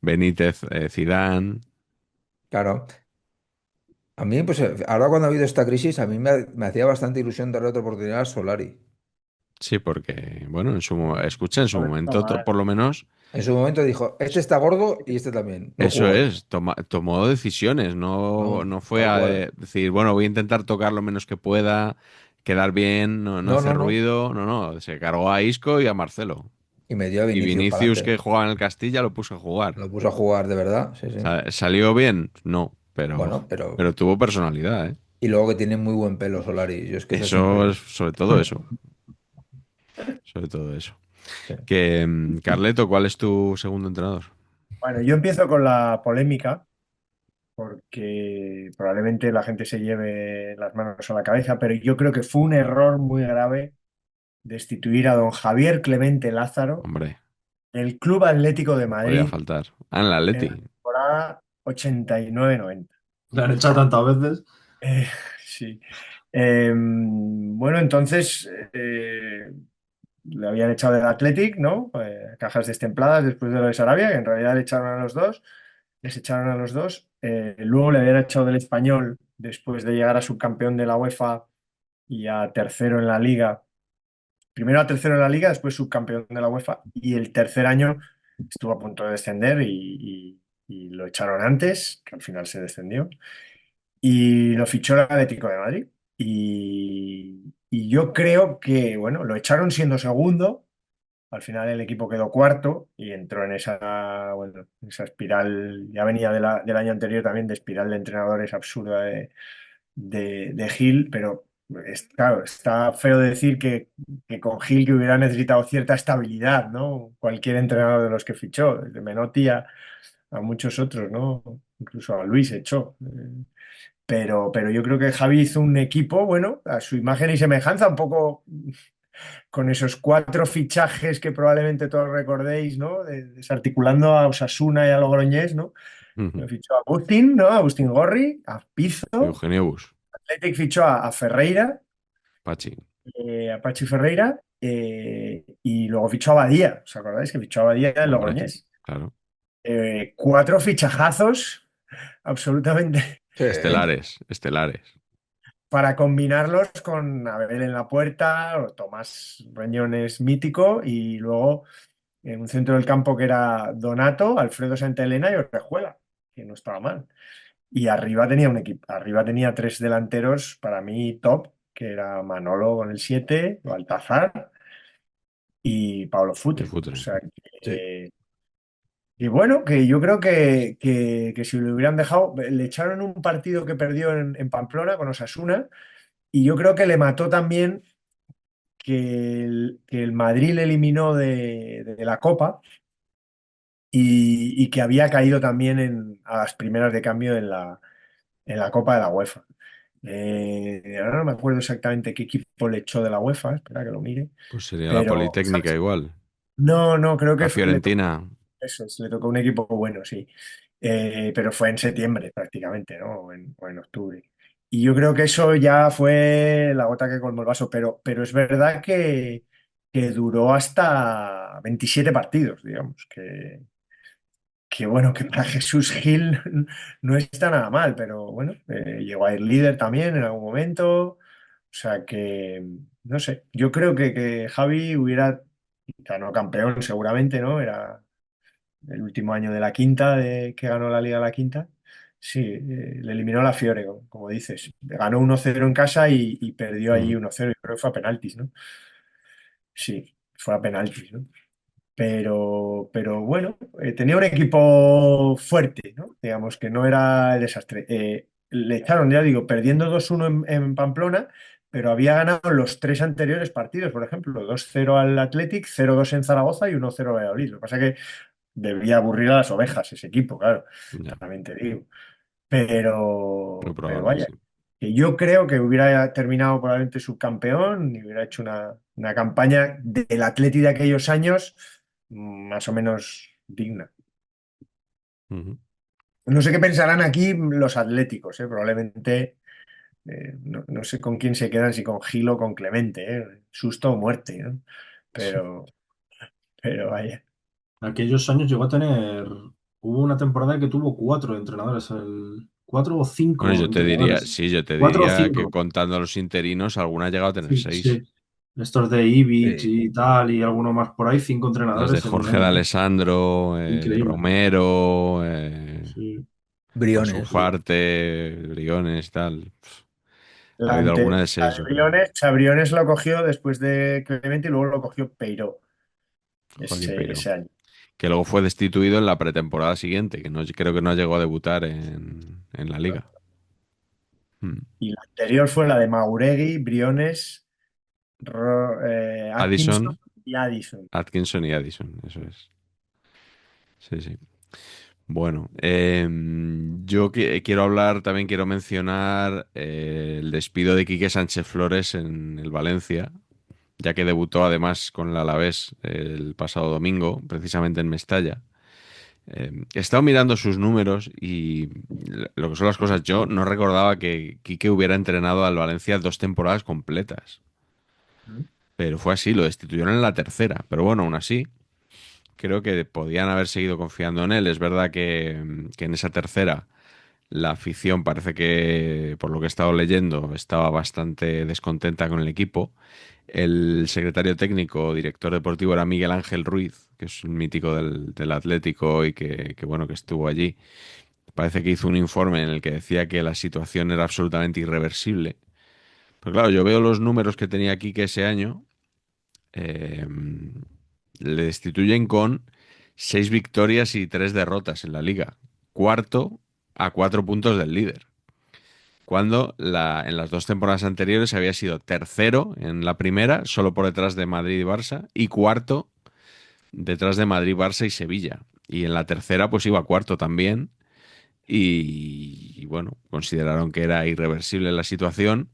Benítez, Zidane, claro. A mí, pues ahora cuando ha habido esta crisis, a mí me hacía bastante ilusión darle otra oportunidad a Solari. sí, porque, bueno, escucha, en su Joder, está momento, mal. por lo menos, En su momento dijo, este está gordo y este también, no eso jugó. es, tomó decisiones, no, Vamos, no fue tal a cual. decir, bueno, voy a intentar tocar lo menos que pueda, quedar bien, no No, hacer no, no. ruido, no, se cargó a Isco y a Marcelo. Y me dio a Y Vinicius para Vinicius, que adelante. jugaba en el Castilla, lo puso a jugar. Lo puso a jugar de verdad, sí, sí. ¿Salió bien? No, pero, Bueno, pero... pero tuvo personalidad, ¿eh? Y luego que tiene muy buen pelo Solari. Yo es que eso Eso es siempre... sobre todo eso, sobre todo eso. Sí. Que, Carleto, ¿cuál es tu segundo entrenador? Bueno, yo empiezo con la polémica, porque probablemente la gente se lleve las manos a la cabeza, pero yo creo que fue un error muy grave destituir a don Javier Clemente Lázaro Hombre, del Club Atlético de no podía Madrid faltar. Ah, en el en la Atleti. temporada 89-90. Le han echado tantas veces. Eh, sí. Bueno, entonces le habían echado del Athletic, ¿no? Cajas destempladas después de lo de Sarabia, que en realidad le echaron a los dos, les echaron a los dos. Luego le habían echado del Español después de llegar a subcampeón de la UEFA y a tercero en la Liga. Primero a tercero en la Liga, después subcampeón de la UEFA, y el tercer año estuvo a punto de descender y lo echaron antes, que al final se descendió, y lo fichó el Atlético de Madrid. Y yo creo que, bueno, lo echaron siendo segundo. Al final el equipo quedó cuarto y entró en esa, bueno, esa espiral, ya venía del año anterior también, de espiral de entrenadores absurda de Gil, pero claro, está feo decir que con Gil que hubiera necesitado cierta estabilidad, ¿no? Cualquier entrenador de los que fichó, desde Menotti a muchos otros, ¿no? Incluso a Luis echó. Pero yo creo que Javi hizo un equipo, bueno, a su imagen y semejanza, un poco con esos cuatro fichajes que probablemente todos recordéis, ¿no? Desarticulando a Osasuna y a Logroñés, ¿no? Ujú. Fichó a Agustín, ¿no? A Agustín Gorri, a Pizzo, Eugenio Bus, Athletic fichó a Ferreira, Pachi. a Pachi Ferreira, y luego fichó a Badía. ¿Os acordáis que fichó a Badía en Hombre, Logroñés? claro. Cuatro fichajazos absolutamente Sí, Estelares, estelares. para combinarlos con Abel en la puerta, o Tomás Reñones mítico, y luego en un centro del campo que era Donato, Alfredo Santaelena y Orejuela, que no estaba mal. Y arriba tenía un equipo, arriba tenía tres delanteros para mí top, que era Manolo con el 7, Baltazar y Pablo Y Futre. O Futre. sea, sí. y bueno, que yo creo que si lo hubieran dejado, le echaron un partido que perdió en Pamplona con Osasuna, y yo creo que le mató también que el Madrid le eliminó de la Copa y que había caído también a las primeras de cambio en la Copa de la UEFA. Ahora no me acuerdo exactamente qué equipo le echó de la UEFA, espera que lo mire, Pues sería la pero Politécnica igual. no, no, creo que La le tocó Fiorentina. eso, le tocó un equipo bueno, sí. Pero fue en septiembre prácticamente, ¿no? O en octubre. Y yo creo que eso ya fue la gota que colmó el vaso, pero es verdad que duró hasta 27 partidos, digamos, que bueno, que para Jesús Gil no está nada mal, pero bueno, llegó a ir líder también en algún momento, o sea que, no sé, yo creo que Javi hubiera ganado campeón seguramente, ¿no? Era el último año de la quinta, que ganó la Liga la quinta. Sí, le eliminó la Fiore, como dices. Ganó 1-0 en casa y perdió allí Ujú. 1-0, y creo que fue a penaltis, ¿no? Sí, fue a penaltis, ¿no? Pero bueno, tenía un equipo fuerte, ¿no? Digamos que no era el desastre. Le echaron, ya digo, perdiendo 2-1 en Pamplona, pero había ganado los 3 anteriores partidos, por ejemplo, 2-0 al Athletic, 0-2 en Zaragoza y 1-0 a Valladolid. Lo que pasa es que debía aburrir a las ovejas ese equipo, claro, Ya, también te digo. muy Pero probable, vaya, sí. que yo creo que hubiera terminado probablemente subcampeón y hubiera hecho una campaña del Atleti de aquellos años más o menos digna. Ujú. No sé qué pensarán aquí los atléticos, ¿eh? Probablemente no sé con quién se quedan, si con Gil o con Clemente, ¿eh? Susto o muerte, ¿no? Sí. Pero, pero vaya. Aquellos años llegó a tener. Hubo una temporada que tuvo 4 entrenadores, 4 o 5 Bueno, yo te diría, entrenadores. sí, yo te 4 o 5. diría que contando a los interinos, alguna ha llegado a tener Sí, 6. sí. Estos de Ibić Sí. y tal, y alguno más por ahí, 5 entrenadores Desde en un Jorge de año. Alessandro, Increíble. Romero, Sí. Ansu Briones. Ufarte, Briones y tal. Ha La, habido ante, alguna de la 6, de yo creo. Briones lo cogió después de Clemente y luego lo cogió Peiró Joaquín Peiro. ese año. Que luego fue destituido en la pretemporada siguiente, que no, creo que no llegó a debutar en la liga. Mm. Y la anterior fue la de Mauregui, Briones, Atkinson Addison, y Addison. Atkinson y Addison, eso es. Sí, sí. Bueno, yo quiero hablar, también quiero mencionar el despido de Quique Sánchez Flores en el Valencia, ya que debutó además con el Alavés el pasado domingo, precisamente en Mestalla. He estado mirando sus números y lo que son las cosas, yo no recordaba que Quique hubiera entrenado al Valencia 2 temporadas completas, pero fue así, lo destituyeron en la tercera, pero bueno, aún así. Creo que podían haber seguido confiando en él. Es verdad que en esa tercera la afición parece que, por lo que he estado leyendo, estaba bastante descontenta con el equipo. El secretario técnico, director deportivo era Miguel Ángel Ruiz, que es un mítico del Atlético y bueno, que estuvo allí. Parece que hizo un informe en el que decía que la situación era absolutamente irreversible. Pero claro, yo veo los números que tenía aquí que ese año eh, le destituyen con 6 victorias y 3 derrotas en la liga. Cuarto a 4 puntos del líder. Cuando en las 2 temporadas anteriores había sido tercero en la primera, solo por detrás de Madrid y Barça, y cuarto detrás de Madrid, Barça y Sevilla. Y en la tercera, pues iba cuarto también. Y bueno, consideraron que era irreversible la situación.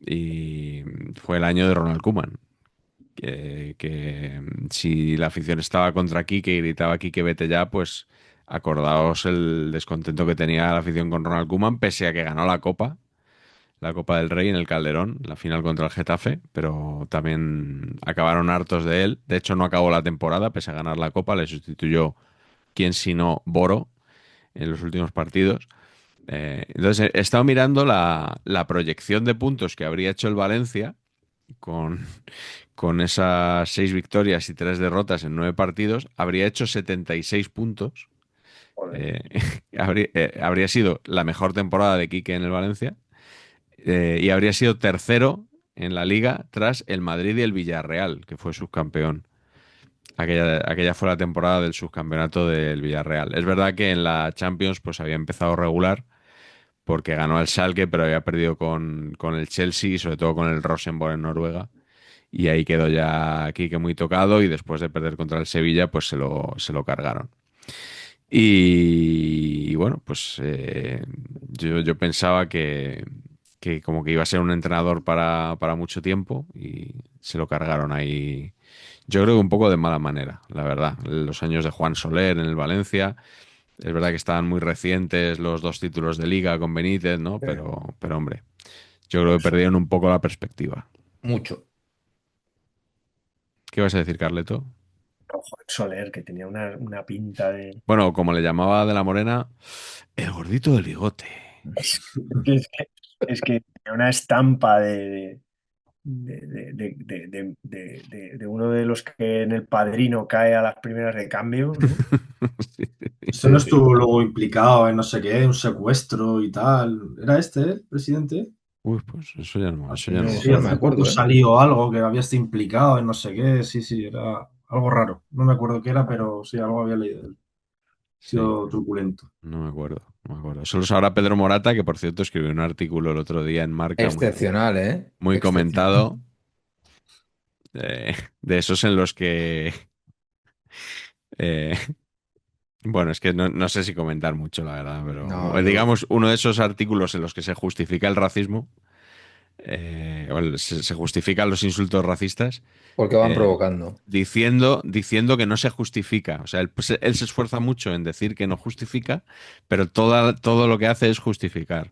Y fue el año de Ronald Koeman. Si la afición estaba contra Quique y gritaba Quique vete ya, pues acordaos el descontento que tenía la afición con Ronald Koeman, pese a que ganó la Copa del Rey en el Calderón, la final contra el Getafe, pero también acabaron hartos de él. De hecho, no acabó la temporada, pese a ganar la Copa, le sustituyó quien sino Boro en los últimos partidos. Entonces, he estado mirando la proyección de puntos que habría hecho el Valencia con, con esas 6 victorias y 3 derrotas en 9 partidos, habría hecho 76 puntos. Joder. Eh, habría sido la mejor temporada de Quique en el Valencia y habría sido tercero en la liga tras el Madrid y el Villarreal, que fue subcampeón. Aquella fue la temporada del subcampeonato del Villarreal. Es verdad que en la Champions pues había empezado regular porque ganó al Schalke, pero había perdido con el Chelsea y sobre todo con el Rosenborg en Noruega. Y ahí quedó ya Quique muy tocado y después de perder contra el Sevilla, pues se lo cargaron. Y bueno, pues yo pensaba que como que iba a ser un entrenador para mucho tiempo y se lo cargaron ahí. Yo creo que un poco de mala manera, la verdad. Los años de Juan Soler en el Valencia, es verdad que estaban muy recientes los 2 títulos de liga con Benítez, ¿no? Pero hombre, yo creo que Pues, perdieron un poco la perspectiva. Mucho. ¿Qué vas a decir, Carleto? Juan Soler, que tenía una pinta de. Bueno, como le llamaba de la Morena, el gordito del bigote. Es que tenía una estampa de uno de los que en El Padrino cae a las primeras de cambio, ¿no? Este no estuvo luego implicado en no sé qué, un secuestro y tal. ¿Era este, el presidente? Uy, pues eso ya no me Eso Sí, no me acuerdo. hace poco acuerdo, ¿eh? salió algo que había estado implicado en no sé qué. Sí, sí, era algo raro. No me acuerdo qué era, pero sí, algo había leído de él. Sí, sido truculento. no me acuerdo, no me acuerdo. Solo sabrá Pedro Morata, que por cierto escribió un artículo el otro día en Marca Excepcional, ¿eh? muy Excepcional. comentado, de esos en los que, eh, bueno, es que no sé si comentar mucho, la verdad, No, pero yo, digamos, uno de esos artículos en los que se justifica el racismo, se justifican los insultos racistas, porque van eh, provocando. diciendo que no se justifica. O sea, él se esfuerza mucho en decir que no justifica, pero todo lo que hace es justificar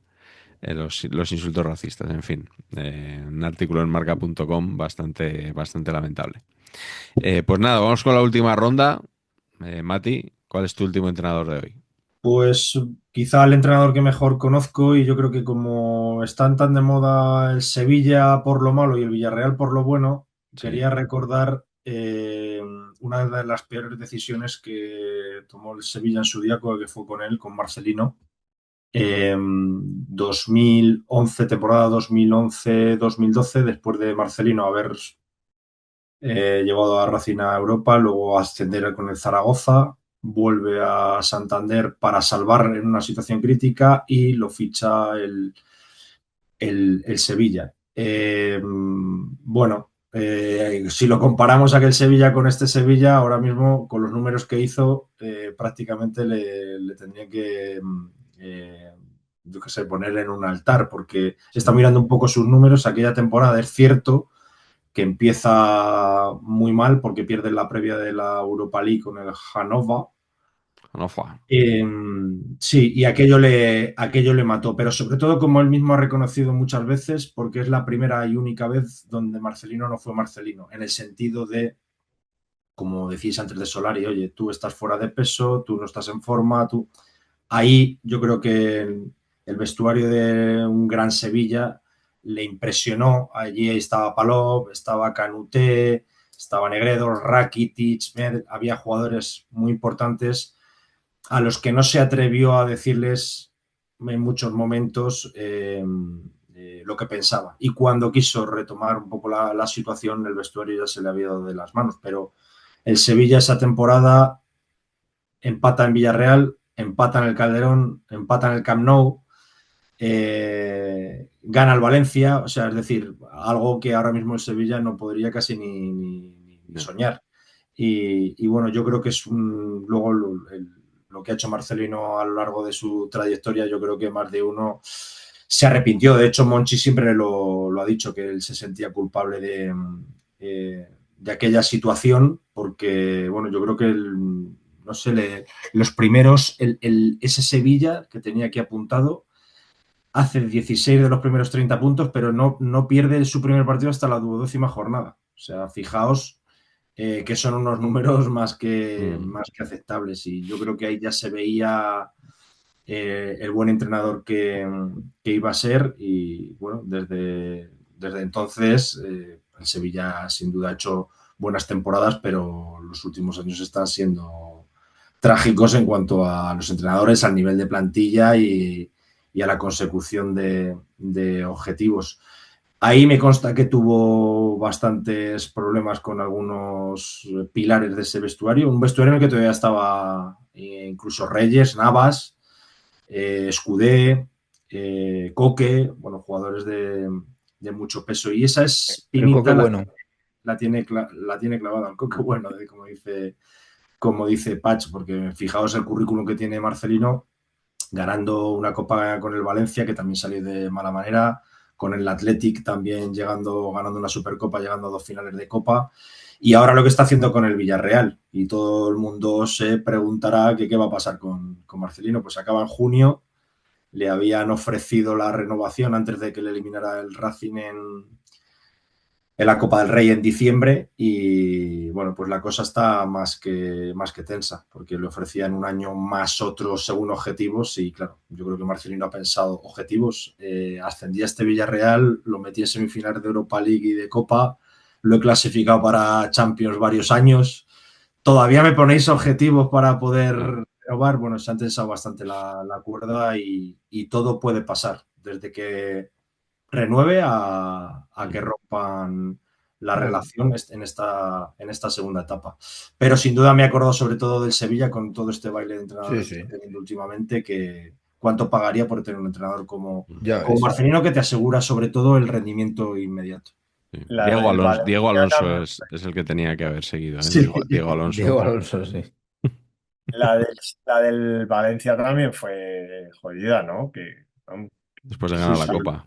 los insultos racistas. En fin, un artículo en marca.com bastante lamentable. Pues nada, vamos con la última ronda. Mati, ¿cuál es tu último entrenador de hoy? Pues quizá el entrenador que mejor conozco, y yo creo que como están tan de moda el Sevilla por lo malo y el Villarreal por lo bueno, Sí, quería recordar una de las peores decisiones que tomó el Sevilla en su día, que fue con él, con Marcelino. 2011, temporada 2011-2012, después de Marcelino haber llevado a Racing a Europa, luego ascender con el Zaragoza, vuelve a Santander para salvar en una situación crítica y lo ficha el Sevilla. Bueno, si lo comparamos aquel Sevilla con este Sevilla, ahora mismo con los números que hizo, prácticamente le tendría que, eh, yo qué sé, poner en un altar, porque está sí. mirando un poco sus números. Aquella temporada es cierto que empieza muy mal porque pierde la previa de la Europa League con el Hannover. No fue. Sí, y aquello le mató, pero sobre todo, como él mismo ha reconocido muchas veces, porque es la primera y única vez donde Marcelino no fue Marcelino, en el sentido de, como decís antes de Solari, oye, tú estás fuera de peso, tú no estás en forma, tú... Ahí yo creo que el vestuario de un gran Sevilla le impresionó. Allí estaba Palop, estaba Canuté, estaba Negredo, Rakitic, había jugadores muy importantes a los que no se atrevió a decirles en muchos momentos lo que pensaba. Y cuando quiso retomar un poco la situación, el vestuario ya se le había dado de las manos. Pero el Sevilla esa temporada empata en Villarreal, empata en el Calderón, empata en el Camp Nou, gana el Valencia, o sea, es decir, algo que ahora mismo el Sevilla no podría casi ni No. soñar. Y bueno, yo creo que es luego lo que ha hecho Marcelino a lo largo de su trayectoria, yo creo que más de uno se arrepintió. De hecho, Monchi siempre lo ha dicho, que él se sentía culpable de aquella situación, porque, bueno, yo creo que no sé, los primeros, ese Sevilla que tenía aquí apuntado, hace 16 de los primeros 30 puntos, pero no pierde su primer partido hasta la 12ª jornada. O sea, fijaos que son unos números Mm. más que aceptables. Y yo creo que ahí ya se veía el buen entrenador que iba a ser. Y bueno, desde entonces el Sevilla sin duda ha hecho buenas temporadas, pero los últimos años están siendo trágicos en cuanto a los entrenadores, al nivel de plantilla y a la consecución de objetivos. Ahí me consta que tuvo bastantes problemas con algunos pilares de ese vestuario, un vestuario en el que todavía estaba incluso Reyes, Navas, Escudé, Coque, bueno, jugadores de mucho peso. Y esa El coque espinita bueno. la tiene clavada el Coque, bueno, como dice Patch, porque fijaos el currículum que tiene Marcelino, ganando una copa con el Valencia, que también salió de mala manera, con el Athletic también ganando una Supercopa, llegando a 2 finales de Copa, y ahora lo que está haciendo con el Villarreal. Y todo el mundo se preguntará que qué va a pasar con Marcelino. Pues acaba en junio, le habían ofrecido la renovación antes de que le eliminara el Racing en la Copa del Rey en diciembre, y bueno, pues la cosa está más que tensa, porque le ofrecían un año más otros según objetivos. Y claro, yo creo que Marcelino ha pensado objetivos, ascendía a este Villarreal, lo metí en semifinales de Europa League y de Copa, lo he clasificado para Champions varios años, todavía me ponéis objetivos para poder Ah, renovar. Bueno, se han tensado bastante la cuerda, y todo puede pasar, desde que renueve a que mm. rompan la relación en esta segunda etapa. Pero sin duda me acuerdo sobre todo del Sevilla con todo este baile de entrenadores que Sí, sí. está teniendo últimamente, que cuánto pagaría por tener un entrenador como Ya ves. Marcelino, que te asegura sobre todo el rendimiento inmediato. Sí. La del Diego Valencia Alonso también. es el que tenía que haber seguido, ¿eh? Sí. Diego Alonso. Diego Alonso, sí. La del Valencia también fue jodida, ¿no? Después de Sí, ganar la sí. Copa.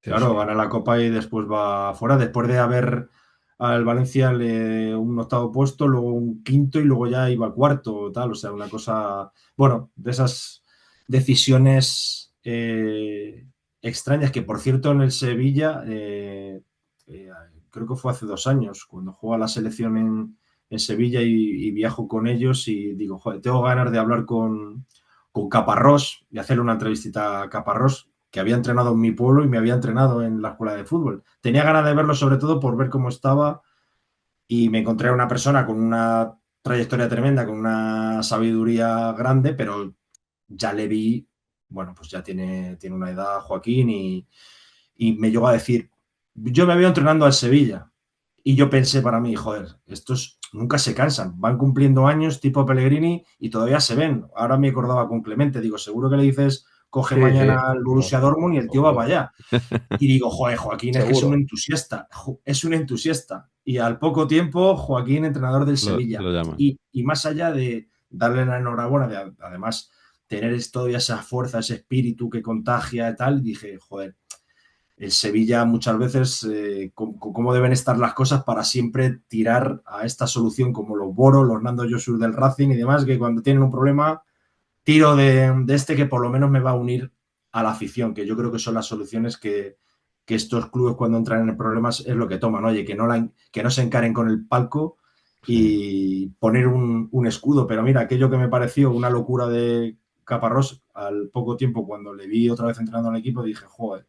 Sí, Claro, sí. gana la Copa y después va fuera, después de haber al Valencia un octavo puesto, luego un quinto y luego ya iba cuarto, tal, o sea, una cosa, bueno, de esas decisiones extrañas que, por cierto, en el Sevilla, eh, creo que fue hace 2 años, cuando juega la selección en Sevilla y viajo con ellos y digo, joder, tengo ganas de hablar con Caparrós y hacerle una entrevistita a Caparrós, que había entrenado en mi pueblo y me había entrenado en la escuela de fútbol. Tenía ganas de verlo sobre todo por ver cómo estaba y me encontré a una persona con una trayectoria tremenda, con una sabiduría grande, pero ya le vi, bueno, pues ya tiene una edad Joaquín y me llegó a decir, yo me había entrenando al Sevilla y yo pensé para mí, joder, estos nunca se cansan, van cumpliendo años tipo Pellegrini y todavía se ven. Ahora me acordaba con Clemente, digo, seguro que le dices, coge Sí, sí. mañana al Borussia Ojo, Dortmund y el tío va para seguro. allá. Y digo, joder, Joaquín es que es un Seguro. entusiasta, es un entusiasta. Y al poco tiempo, Joaquín, entrenador del Sevilla. Lo llaman. Y más allá de darle la enhorabuena, además tener todavía esa fuerza, ese espíritu que contagia y tal, dije, joder, el Sevilla muchas veces, cómo deben estar las cosas para siempre tirar a esta solución como los Boros, los Nando Josus del Racing y demás, que cuando tienen un problema, tiro de este que por lo menos me va a unir a la afición, que yo creo que son las soluciones que estos clubes cuando entran en problemas es lo que toman, oye, que no se encaren con el palco Sí. y poner un escudo, pero mira, aquello que me pareció una locura de Caparrós, al poco tiempo cuando le vi otra vez entrenando al equipo, dije, joder,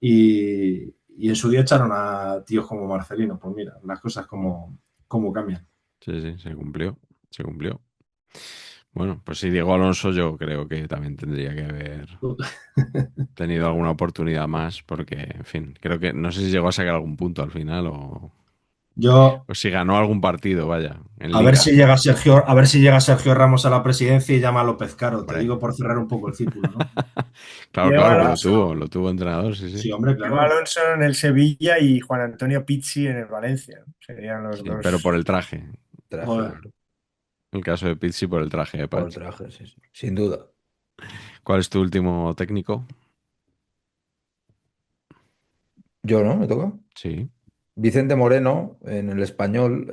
y en su día echaron a tíos como Marcelino. Pues mira, las cosas como cambian. Sí, sí, se cumplió. Se cumplió. Bueno, pues sí, Diego Alonso yo creo que también tendría que haber tenido alguna oportunidad más, porque, en fin, creo que no sé si llegó a sacar algún punto al final Yo, o si ganó algún partido, vaya, en a ver Liga. si llega Sergio Ramos a la presidencia y llama a López Caro. Te Hombre. diego por cerrar un poco el círculo, ¿no? Claro, Diego claro, Alonso, lo tuvo entrenador, sí, Sí, sí. hombre, Diego claro. Alonso en el Sevilla y Juan Antonio Pizzi en el Valencia. Serían los Sí, pero por dos. el traje. Traje, Joder. claro. El caso de Pizzi por el traje de Por el Patch. traje, sí, sí. Sin duda. ¿Cuál es tu último técnico? Yo, ¿no? ¿Me toca? Sí. Vicente Moreno en el Español,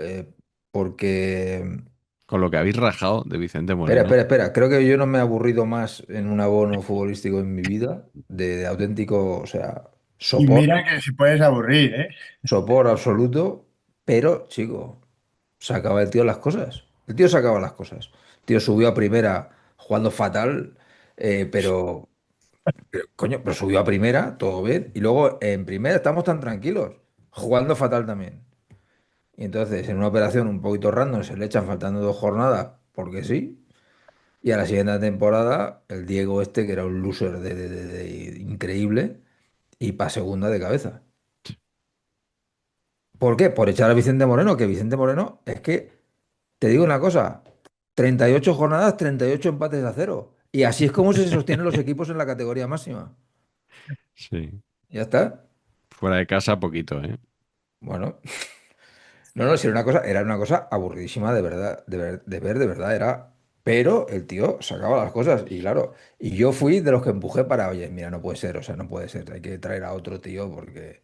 porque... Con lo que habéis rajado de Vicente Espera, Moreno. espera, espera. Creo que yo no me he aburrido más en un abono futbolístico en mi vida, de auténtico, o sea, Y sopor, mira que si puedes aburrir, ¿eh? sopor absoluto, pero, chico, sacaba el tío las cosas. El tío sacaba las cosas. El tío subió a primera jugando fatal, coño, pero subió a primera, todo bien. Y luego en primera estamos tan tranquilos, jugando fatal también. Y entonces, en una operación un poquito random, se le echan faltando 2 jornadas, porque sí. Y a la siguiente temporada, el Diego este, que era un loser increíble, y para segunda de cabeza. ¿Por qué? Por echar a Vicente Moreno, que Vicente Moreno es que, te digo una cosa, 38 jornadas, 38 empates a cero. Y así es como se sostienen los equipos en la categoría máxima. Sí. Ya está. Fuera de casa, poquito, ¿eh? Bueno, no, no, si era una cosa aburridísima de verdad, de ver, de verdad, era. Pero el tío sacaba las cosas y claro, y yo fui de los que empujé para, oye, mira, no puede ser, o sea, no puede ser, hay que traer a otro tío porque...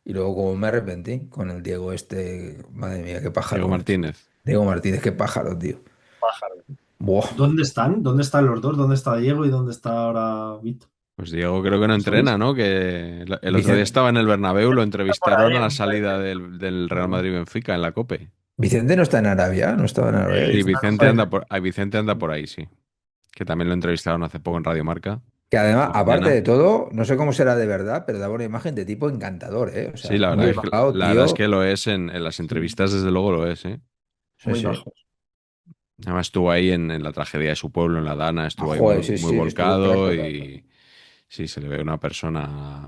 Y luego como me arrepentí con el Diego este, madre mía, qué Diego pájaro, macho. Martínez. Diego Martínez, qué pájaro, tío. Pájaro. Buah. ¿Dónde están? ¿Dónde están los dos? ¿Dónde está Diego y dónde está ahora Vito? Pues Diego creo que no ¿Lo entrena, sabéis? ¿no? Que el otro día Vicente, estaba en el Bernabéu, lo Está por entrevistaron ahí a en la un salida puente. del Real No. Madrid-Benfica en la COPE. Vicente no está en Arabia, no estaba en Arabia. Sí, Está en un puente. Vicente anda por ahí, sí. Que también lo entrevistaron hace poco en Radio Marca, Que además, por la aparte mañana. de todo, no sé cómo será de verdad, pero daba una imagen de tipo encantador, ¿eh? O Sí, sea, muy educado, la verdad es tío. que lo es en las Sí, entrevistas, desde luego lo es, ¿eh? Sí, Muy sí. bajo. Además estuvo ahí en la tragedia de su pueblo, en La Dana, Ah, estuvo ahí muy, joder, sí, muy sí, estuvo volcado total, total. y sí, se le ve una persona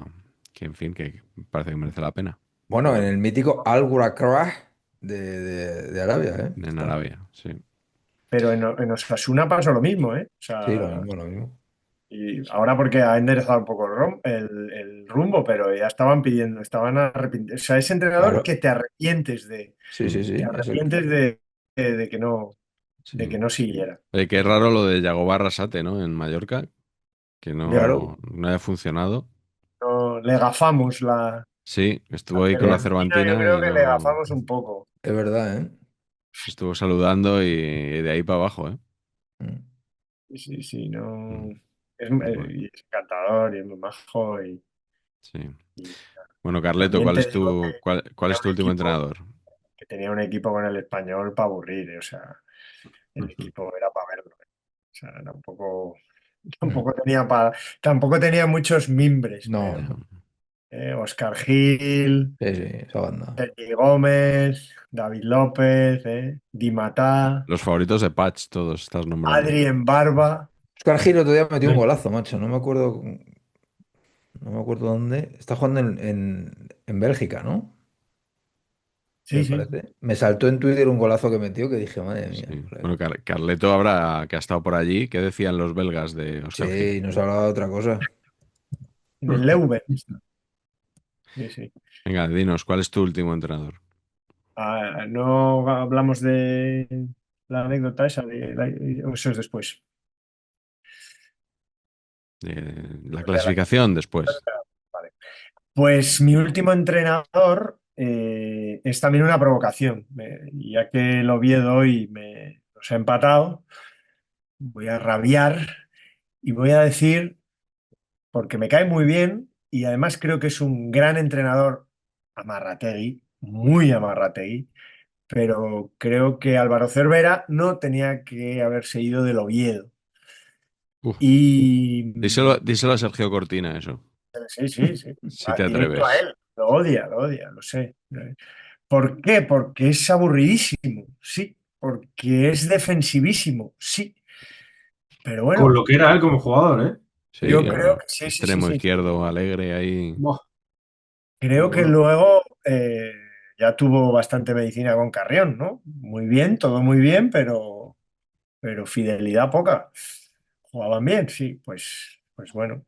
que, en fin, que parece que merece la pena. Bueno, en el mítico Al Ghurair de Arabia, ¿eh? En Está. Arabia, sí. Pero en Osasuna pasó lo mismo, ¿eh? O Sí, lo sea, mismo, lo mismo. y ahora porque ha enderezado un poco el rumbo, pero ya estaban pidiendo, estaban arrepintidos. O sea, ese entrenador Claro. que te arrepientes Sí, sí, Mm, te sí. arrepientes de sí. que no siguiera. Oye, qué raro lo de Yagoba Arrasate, ¿no? En Mallorca, que Ya, Claro. no haya funcionado. no, le gafamos la Sí, estuvo ahí con la Cervantina, yo Cervantina creo y que le no gafamos un poco. Es verdad, ¿eh? estuvo saludando y de ahí para abajo, ¿eh? Mm. Sí, sí, sí, no. Mm, bueno, Y es encantador y es muy majo sí. y Bueno, Carleto, también te digo que cuál tenía es un tu último equipo, entrenador? que tenía un equipo con el español para aburrir, o sea, el equipo era para verlo. O sea, Mm. tampoco tenía muchos mimbres, No, pero Ya. Oscar Gil, sí, sí, esa banda. Sergi Gómez, David López, Di Matà, Los favoritos de Patch, todos estás nombrando. Adri en Barba. Oscar Gil otro día metió un Sí. golazo, macho. No me acuerdo dónde. Está jugando en Bélgica, ¿no? Sí, Me sí. parece. Me saltó en Twitter un golazo que metió que dije, madre mía. Sí. Colega. Bueno, Carleto habrá que ha estado por allí. ¿Qué decían los belgas de Oscar Gil? Sí, nos hablaba de otra cosa. En el Leuven. Sí, sí. Venga, dinos, ¿cuál es tu último entrenador? No hablamos de la anécdota esa, o eso es después. La clasificación después. Vale. Pues mi último entrenador es también una provocación. Ya que el Oviedo hoy nos ha empatado, voy a rabiar y voy a decir, porque me cae muy bien y además creo que es un gran entrenador, Amarrategui, muy Amarrategui, pero creo que Álvaro Cervera no tenía que haberse ido del Oviedo. Uf, Y díselo a Sergio Cortina, eso. sí, sí, sí. Si te Directo a atreves. él. Lo odia, lo sé. ¿Por qué? Porque es aburridísimo, sí. Porque es defensivísimo, sí. Pero Con bueno, lo que era él como jugador, ¿eh? Sí, yo creo que sí, sí, sí, extremo sí. izquierdo, alegre ahí. Buah, Creo bueno, que bueno. luego ya tuvo bastante medicina con Carrión, ¿no? Muy bien, todo muy bien, pero fidelidad poca. Jugaban bien, sí, pues bueno.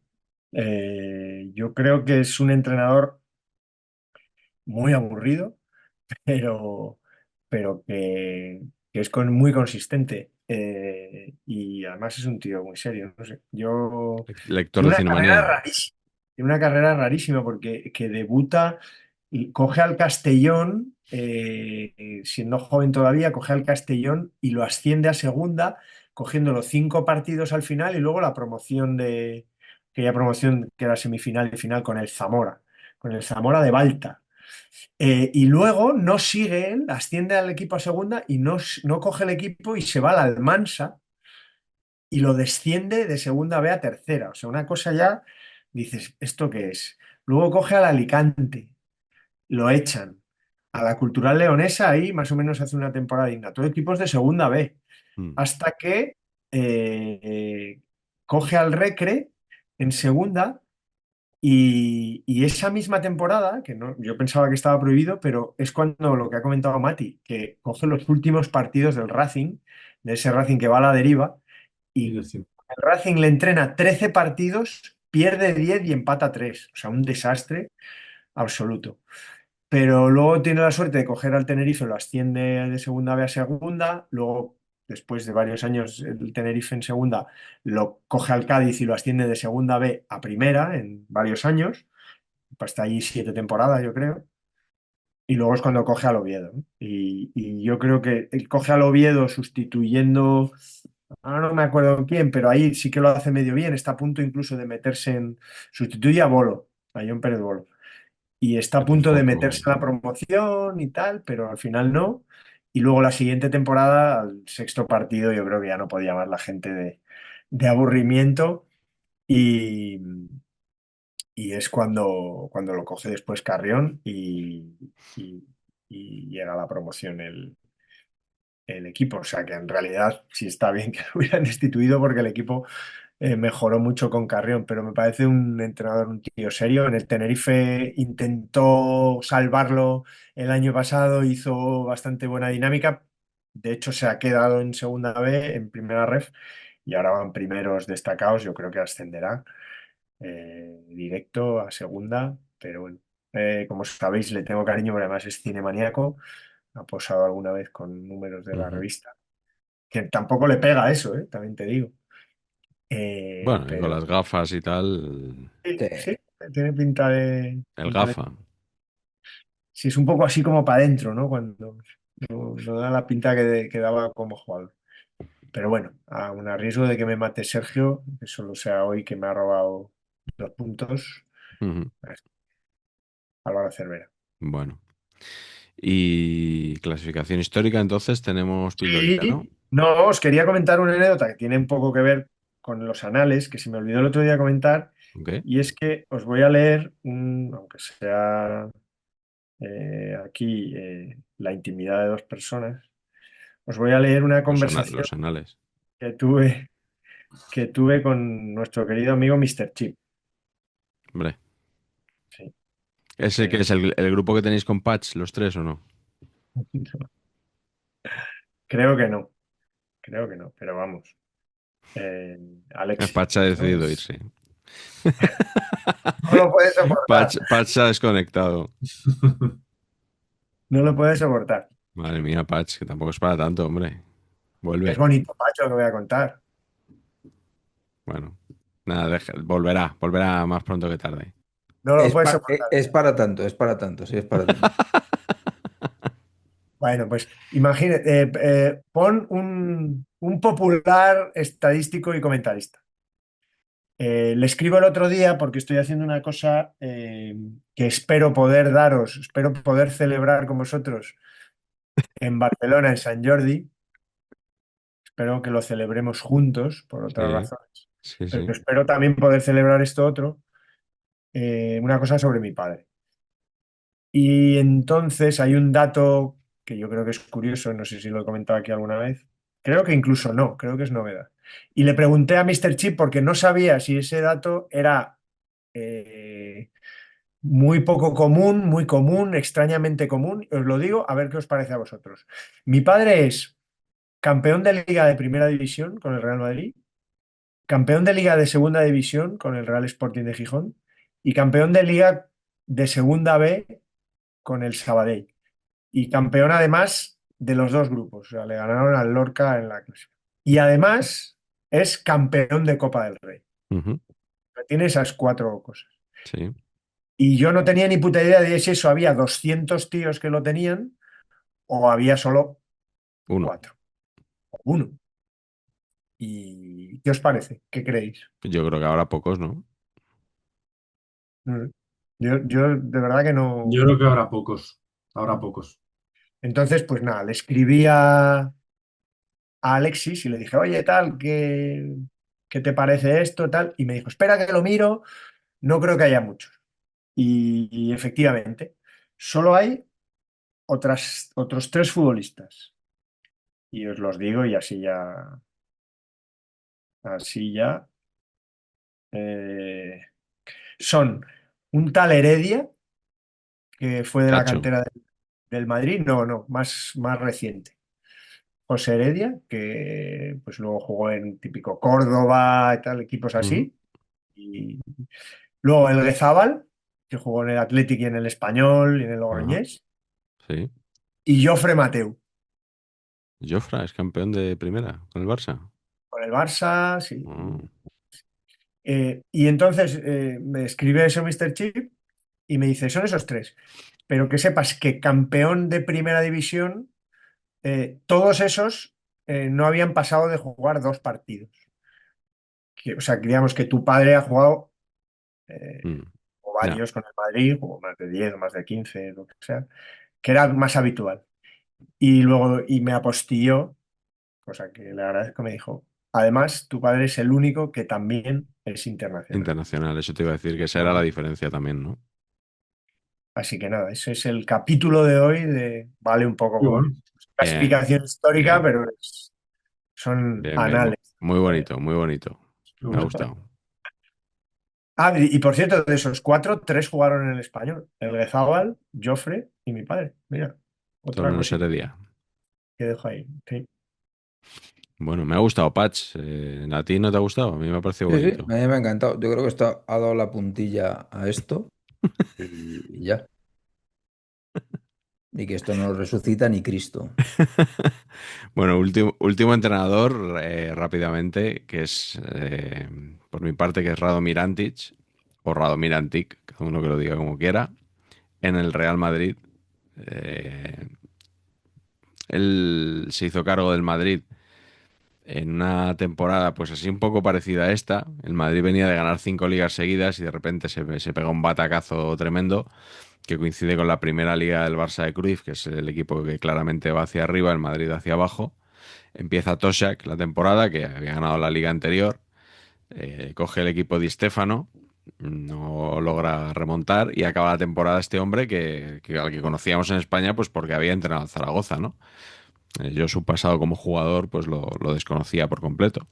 Yo creo que es un entrenador muy aburrido, pero, pero que es muy consistente. Y además es un tío muy serio. No sé. Lector Tiene de una carrera Cinemanía. rarísima. Tiene una carrera rarísima porque que debuta y coge al Castellón, siendo joven todavía, coge al Castellón y lo asciende a segunda, cogiendo los 5 partidos al final y luego la promoción aquella promoción que era semifinal y final con el Zamora de Balta. Y luego no sigue él, asciende al equipo a segunda y no coge el equipo y se va al Almansa y lo desciende de segunda B a tercera. O sea, una cosa ya, dices, ¿esto qué es? Luego coge al Alicante, lo echan. A la Cultural Leonesa ahí más o menos hace una temporada digna. Todo equipos de segunda B. Mm. Hasta que coge al Recre en segunda y esa misma temporada, que no, yo pensaba que estaba prohibido, pero es cuando lo que ha comentado Mati, que coge los últimos partidos del Racing, de ese Racing que va a la deriva, Y y decir, el Racing le entrena 13 partidos, pierde 10 y empata 3. O sea, un desastre absoluto. Pero luego tiene la suerte de coger al Tenerife, lo asciende de segunda B a segunda, luego, después de varios años, el Tenerife en segunda lo coge al Cádiz y lo asciende de segunda B a primera en varios años, pues está ahí 7 temporadas, yo creo, y luego es cuando coge al Oviedo, ¿no? Y yo creo que él coge al Oviedo sustituyendo, ahora no me acuerdo quién, pero ahí sí que lo hace medio bien, está a punto incluso de meterse sustituye a Bolo, a John Pérez Bolo y está a Que punto de tampoco. meterse en la promoción y tal, pero al final no. Y luego la siguiente temporada, al sexto partido, yo creo que ya no podía más la gente de aburrimiento y, y es cuando lo coge después Carrión y- y llega a la promoción el equipo. O sea que en realidad sí está bien que lo hubieran destituido porque el equipo mejoró mucho con Carrión, pero me parece un entrenador, un tío serio. En el Tenerife intentó salvarlo el año pasado, hizo bastante buena dinámica. De hecho, se ha quedado en segunda B, en primera ref, y ahora van primeros destacados. Yo creo que ascenderá directo a segunda, pero bueno. Como sabéis, le tengo cariño, pero además es cinemaníaco. Ha posado alguna vez con números de la Ujú. revista. Que tampoco le pega eso, también te digo. Bueno, y con Pero las gafas y tal, sí, Sí. sí, tiene pinta de, el gafa. sí, es un poco así como para adentro, ¿no? Cuando no da la pinta que daba como jugador. Pero bueno, a un riesgo de que me mate Sergio, que solo sea hoy que me ha robado 2 puntos, Ujú. Álvaro Cervera. Bueno. Y clasificación histórica, entonces tenemos pildorita, ¿no? Sí, no, os quería comentar una anécdota que tiene un poco que ver con los anales, que se me olvidó el otro día comentar, Ok. y es que os voy a leer, aunque sea aquí la intimidad de 2 personas, os voy a leer una conversación Los anales. que tuve con nuestro querido amigo Mr. Chip. Hombre. Sí. ¿Ese que Eh, es el grupo que tenéis con Patch, los tres o no? creo que no, pero vamos. eh, Alexis, Patch ha ¿no? decidido irse. No lo puede soportar, Patch se ha desconectado. no lo puede soportar. Madre mía, Patch, que tampoco es para tanto, hombre. Es Vuelve. bonito, Pacho, que voy a contar. Bueno, nada, volverá más pronto que tarde. No lo puede soportar. Es para tanto, es para tanto, sí, es para tanto. Bueno, pues imagínate, pon un popular estadístico y comentarista. Le escribo el otro día porque estoy haciendo una cosa que espero poder daros, espero poder celebrar con vosotros en Barcelona, en San Jordi. Espero que lo celebremos juntos, por otras Sí, razones. sí, Pero sí. espero también poder celebrar esto otro, una cosa sobre mi padre. Y entonces hay un dato que yo creo que es curioso, no sé si lo he comentado aquí alguna vez. Creo que incluso no, creo que es novedad. Y le pregunté a Mr. Chip porque no sabía si ese dato era eh, muy poco común, muy común, extrañamente común. Os lo digo, a ver qué os parece a vosotros. Mi padre es campeón de Liga de Primera División con el Real Madrid, campeón de Liga de Segunda División con el Real Sporting de Gijón y campeón de Liga de Segunda B con el Sabadell. Y campeón además de los dos grupos. O sea, le ganaron al Lorca en la clase. Y además es campeón de Copa del Rey. Ujú. Tiene esas 4 cosas. Sí, Y yo no tenía ni puta idea de si eso había 200 tíos que lo tenían o había solo uno. 4 o uno. ¿Y qué os parece? ¿Qué creéis? Yo creo que ahora pocos, ¿no? No sé. Yo de verdad que Yo no. creo que habrá pocos. Habrá pocos. Entonces, pues nada, le escribí a Alexis y le dije, oye, tal, ¿qué te parece esto? Tal. Y me dijo, espera que lo miro, no creo que haya muchos. Y efectivamente, solo hay otros 3 futbolistas. Y os los digo y así ya. eh, son un tal Heredia, que fue de la Chacho. cantera del Madrid, no, no, más reciente. José Heredia, que pues luego jugó en típico Córdoba y tal, equipos Ujú. así. Y luego el Guezábal, que jugó en el Athletic y en el Español y en el Ajá. Logroñés. Sí. Y Jofre Mateu, Jofra es campeón de primera con el Barça. con el Barça, sí. Ah. Y entonces me escribe eso Mr. Chip y me dice, son esos 3. Pero que sepas que campeón de primera división, todos esos no habían pasado de jugar 2 partidos. O sea, que digamos que tu padre ha jugado eh, Mm. o Ya, varios con el Madrid, o más de 10 o más de 15 lo que sea, que era más habitual. Y luego, y me apostilló, cosa que le agradezco, me dijo, además, tu padre es el único que también es internacional. internacional. Eso te iba a decir que esa era la diferencia también, ¿no? Así que nada, ese es el capítulo de hoy de, vale un poco Y como bueno, clasificación histórica, Bien, pero son bien, bien. anales. Muy bonito, muy bonito. Me ha gustado. Ah, y por cierto, de esos cuatro, tres jugaron en el Español. El Guezábal, Jofre y mi padre. Mira, Todo otra menos cosita Heredia. que dejo ahí. Sí. Bueno, me ha gustado Patch. ¿A ti no te ha gustado? A mí me ha parecido Sí, sí, bonito. a mí me ha encantado. Yo creo que esto ha dado la puntilla a esto y ya. Y que esto no resucita ni Cristo. Bueno, último entrenador, rápidamente, que es, por mi parte, que es Radomir Antic, o Radomir Antic, cada uno que lo diga como quiera, en el Real Madrid. Eh, Él se hizo cargo del Madrid en una temporada, pues así un poco parecida a esta. El Madrid venía de ganar 5 ligas seguidas y de repente se pega un batacazo tremendo que coincide con la primera liga del Barça de Cruyff, que es el equipo que claramente va hacia arriba, el Madrid hacia abajo. Empieza Toshak la temporada, que había ganado la liga anterior, coge el equipo Di Stéfano, no logra remontar y acaba la temporada este hombre al que conocíamos en España, pues porque había entrenado al Zaragoza, ¿no? Yo su pasado como jugador pues lo desconocía por completo.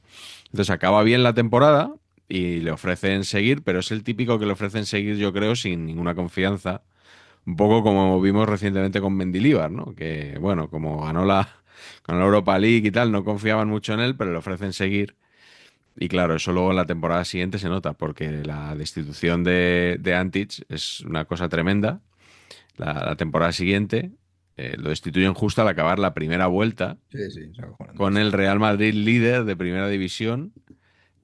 Entonces acaba bien la temporada y le ofrecen seguir, pero es el típico que le ofrecen seguir, yo creo, sin ninguna confianza. Un poco como vimos recientemente con Mendilibar, ¿no? Que, bueno, como ganó la Europa League y tal, no confiaban mucho en él, pero le ofrecen seguir. Y claro, eso luego en la temporada siguiente se nota, porque la destitución de Antic es una cosa tremenda. La temporada siguiente lo destituyen justo al acabar la primera vuelta Sí, sí, es acojonante, con sí. el Real Madrid líder de primera división,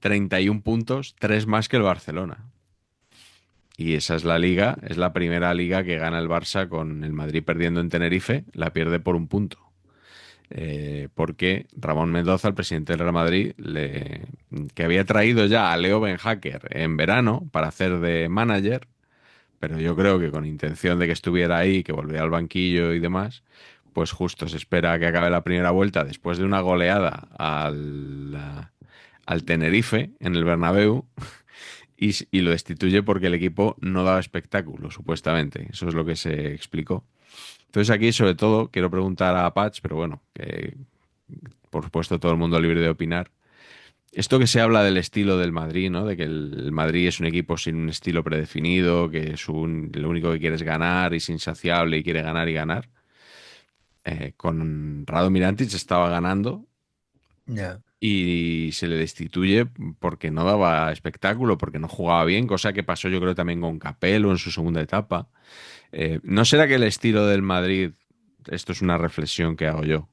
31 puntos, 3 más que el Barcelona. Y esa es la liga, es la primera liga que gana el Barça con el Madrid perdiendo en Tenerife, la pierde por un punto. Porque Ramón Mendoza, el presidente del Real Madrid, que había traído ya a Leo Benhacker en verano para hacer de manager, pero yo creo que con intención de que estuviera ahí, que volviera al banquillo y demás, pues justo se espera que acabe la primera vuelta después de una goleada al Tenerife en el Bernabéu y lo destituye porque el equipo no daba espectáculo, supuestamente. Eso es lo que se explicó. Entonces aquí, sobre todo, quiero preguntar a Patch, pero bueno, que por supuesto todo el mundo libre de opinar. Esto que se habla del estilo del Madrid, ¿no? De que el Madrid es un equipo sin un estilo predefinido, que lo único que quiere es ganar, y es insaciable y quiere ganar y ganar. Con Radomir Antic estaba ganando Ya. y se le destituye porque no daba espectáculo, porque no jugaba bien, cosa que pasó yo creo también con Capello en su segunda etapa. ¿No será que el estilo del Madrid, esto es una reflexión que hago yo,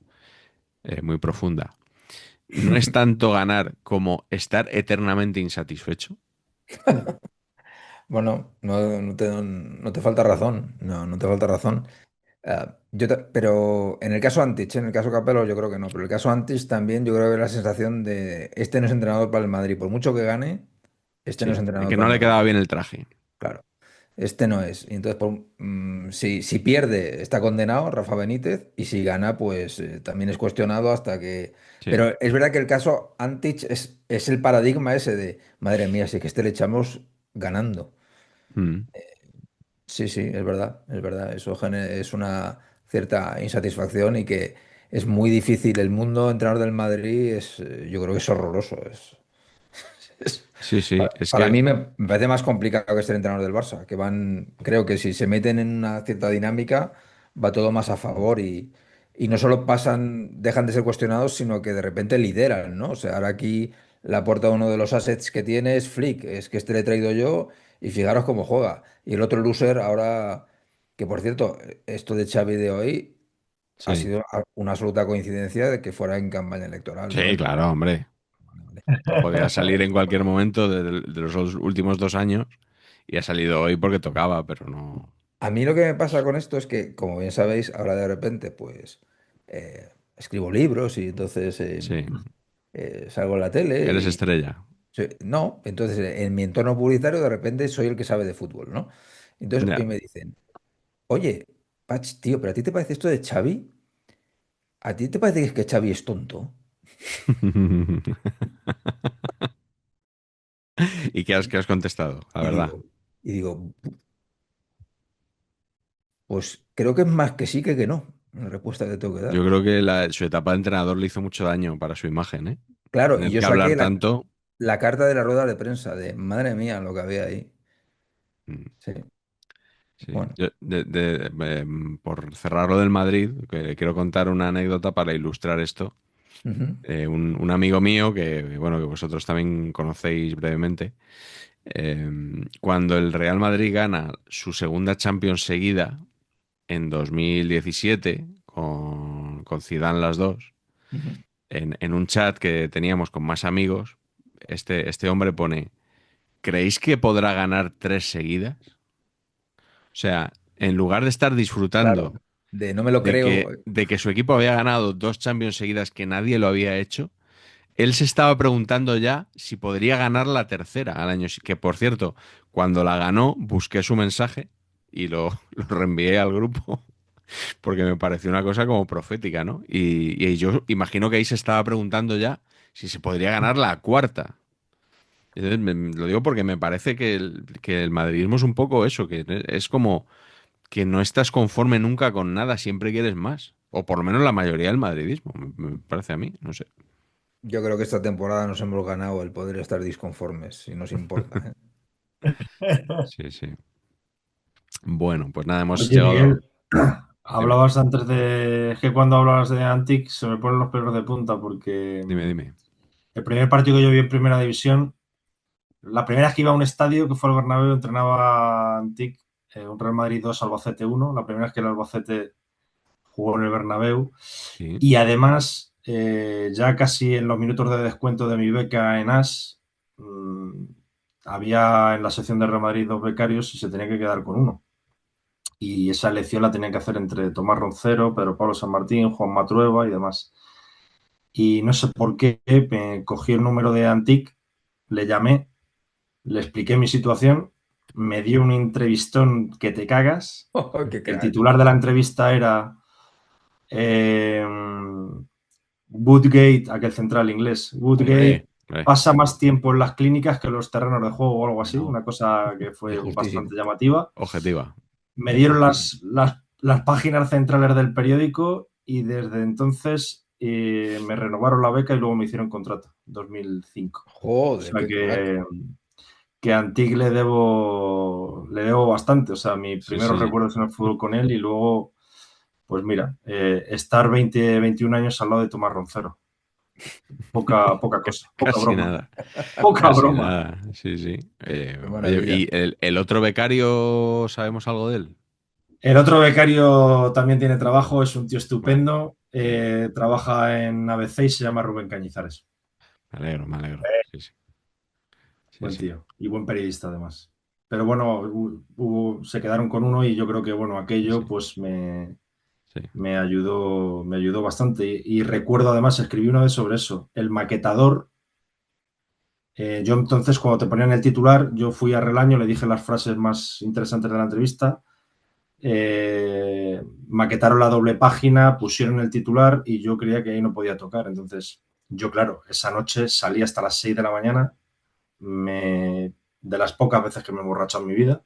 muy profunda, no es tanto ganar como estar eternamente insatisfecho? Bueno, no te falta razón. No, no te falta razón. Pero en el caso Antich, en el caso Capello, yo creo que no. Pero en el caso Antich también, yo creo que la sensación de este no es entrenador para el Madrid. Por mucho que gane, este no es Sí, entrenador que para no el le quedaba Madrid. bien el traje. Claro. Este no es. Y entonces, si pierde, está condenado Rafa Benítez. Y si gana, pues también es cuestionado hasta que. Sí. Pero es verdad que el caso Antich es el paradigma ese de, madre mía, si que este le echamos ganando. Mm. Sí, sí, es verdad, es verdad. Eso es una cierta insatisfacción y que es muy difícil. El mundo entrenador del Madrid yo creo que es horroroso. Es- Sí, sí, es para que mí me parece más complicado que ser entrenador del Barça, que van, creo que si se meten en una cierta dinámica, va todo más a favor y no solo pasan, dejan de ser cuestionados, sino que de repente lideran, ¿no? O sea, ahora aquí la puerta uno de los assets que tiene es Flick, es que este le he traído yo y fijaros cómo juega. Y el otro loser ahora, que por cierto, esto de Xavi de hoy ha sí, sido una absoluta coincidencia de que fuera en campaña electoral de sí, hoy. claro, hombre. Podía salir en cualquier momento de los últimos 2 años y ha salido hoy porque tocaba, pero no. A mí lo que me pasa con esto es que, como bien sabéis, ahora de repente, pues, escribo libros y entonces Sí, salgo en la tele eres y estrella. no, entonces en mi entorno publicitario de repente soy el que sabe de fútbol, ¿no? Entonces hoy Ya. me dicen, oye, Pach, tío, ¿pero a ti te parece esto de Xavi? ¿A ti te parece que Xavi es tonto? ¿Y qué has contestado? La Y verdad. digo, pues creo que es más que sí que no, la respuesta que tengo que Yo dar. creo que su etapa de entrenador le hizo mucho daño para su imagen, ¿eh? Claro, y Tener yo que saqué hablar la, tanto. la carta de la rueda de prensa, de madre mía lo que había ahí. Mm, Sí, sí. bueno. Por cerrar lo del Madrid, que quiero contar una anécdota para ilustrar esto. Ujú, Un amigo mío bueno, que vosotros también conocéis brevemente, cuando el Real Madrid gana su segunda Champions seguida en 2017 con Zidane las dos, ujú. en un chat que teníamos con más amigos, este hombre pone, ¿creéis que podrá ganar tres seguidas? O sea, en lugar de estar Claro, disfrutando de no me lo de creo. que su equipo había ganado dos Champions seguidas que nadie lo había hecho, él se estaba preguntando ya si podría ganar la tercera al año. Que por cierto, cuando la ganó, busqué su mensaje y lo reenvié al grupo porque me pareció una cosa como profética, ¿no? Y yo imagino que ahí se estaba preguntando ya si se podría ganar la cuarta. Entonces, lo digo porque me parece que el madridismo es un poco eso, que es como que no estás conforme nunca con nada, siempre quieres más. O por lo menos la mayoría del madridismo, me parece a mí, no sé. Yo creo que esta temporada nos hemos ganado el poder estar disconformes, y nos importa, ¿eh? Sí, sí. Bueno, pues nada, hemos Oye, llegado. Miguel, Dime, hablabas antes de... Es que cuando hablabas de Antic se me ponen los pelos de punta porque dime. el primer partido que yo vi en Primera División, la primera vez que iba a un estadio, que fue el Bernabéu, entrenaba Antic, un Real Madrid 2, Albacete 1, la primera vez que el Albacete jugó en el Bernabéu. Sí, Y además, ya casi en los minutos de descuento de mi beca en AS, había en la sección de Real Madrid dos becarios y se tenía que quedar con uno. Y esa elección la tenía que hacer entre Tomás Roncero, Pedro Pablo San Martín, Juan Matrueva y demás. Y no sé por qué me cogí el número de Antic, le llamé, le expliqué mi situación, me dio un entrevistón que te cagas. Oh, qué El crack. titular de la entrevista era eh, Woodgate, aquel central inglés, Woodgate hombre, pasa más tiempo en las clínicas que en los terrenos de juego o algo así, Bueno, una cosa que es fue bastante justísimo. llamativa. objetiva. Me Es dieron justísimo. las páginas centrales del periódico y desde entonces me renovaron la beca y luego me hicieron contrato, 2005. O Joder, sea qué crack. que a Antic le debo bastante. O sea, mis Sí, primeros sí. recuerdos en el fútbol con él y luego, pues mira, estar 20, 21 años al lado de Tomás Roncero. Poca cosa, poca Casi broma, nada, poca casi broma. nada. Sí, sí. Qué Oye, ¿y maravilla. el otro becario, sabemos algo de él? El otro becario también tiene trabajo, es un tío Bueno, estupendo, bien. trabaja en ABC y se llama Rubén Cañizares. Me alegro, me alegro. Sí, sí. Sí, Buen sí. tío y buen periodista además. Pero bueno, se quedaron con uno y yo creo que bueno, Sí, sí. aquello pues Sí. me ayudó bastante. Y recuerdo además, escribí una vez sobre eso, el maquetador. Yo entonces cuando te ponían el titular, yo fui a Relaño, le dije las frases más interesantes de la entrevista. Maquetaron la doble página, pusieron el titular y yo creía que ahí no podía tocar. Entonces, yo, claro, esa noche salí hasta las 6 de la mañana, de las pocas veces que me he emborrachado en mi vida.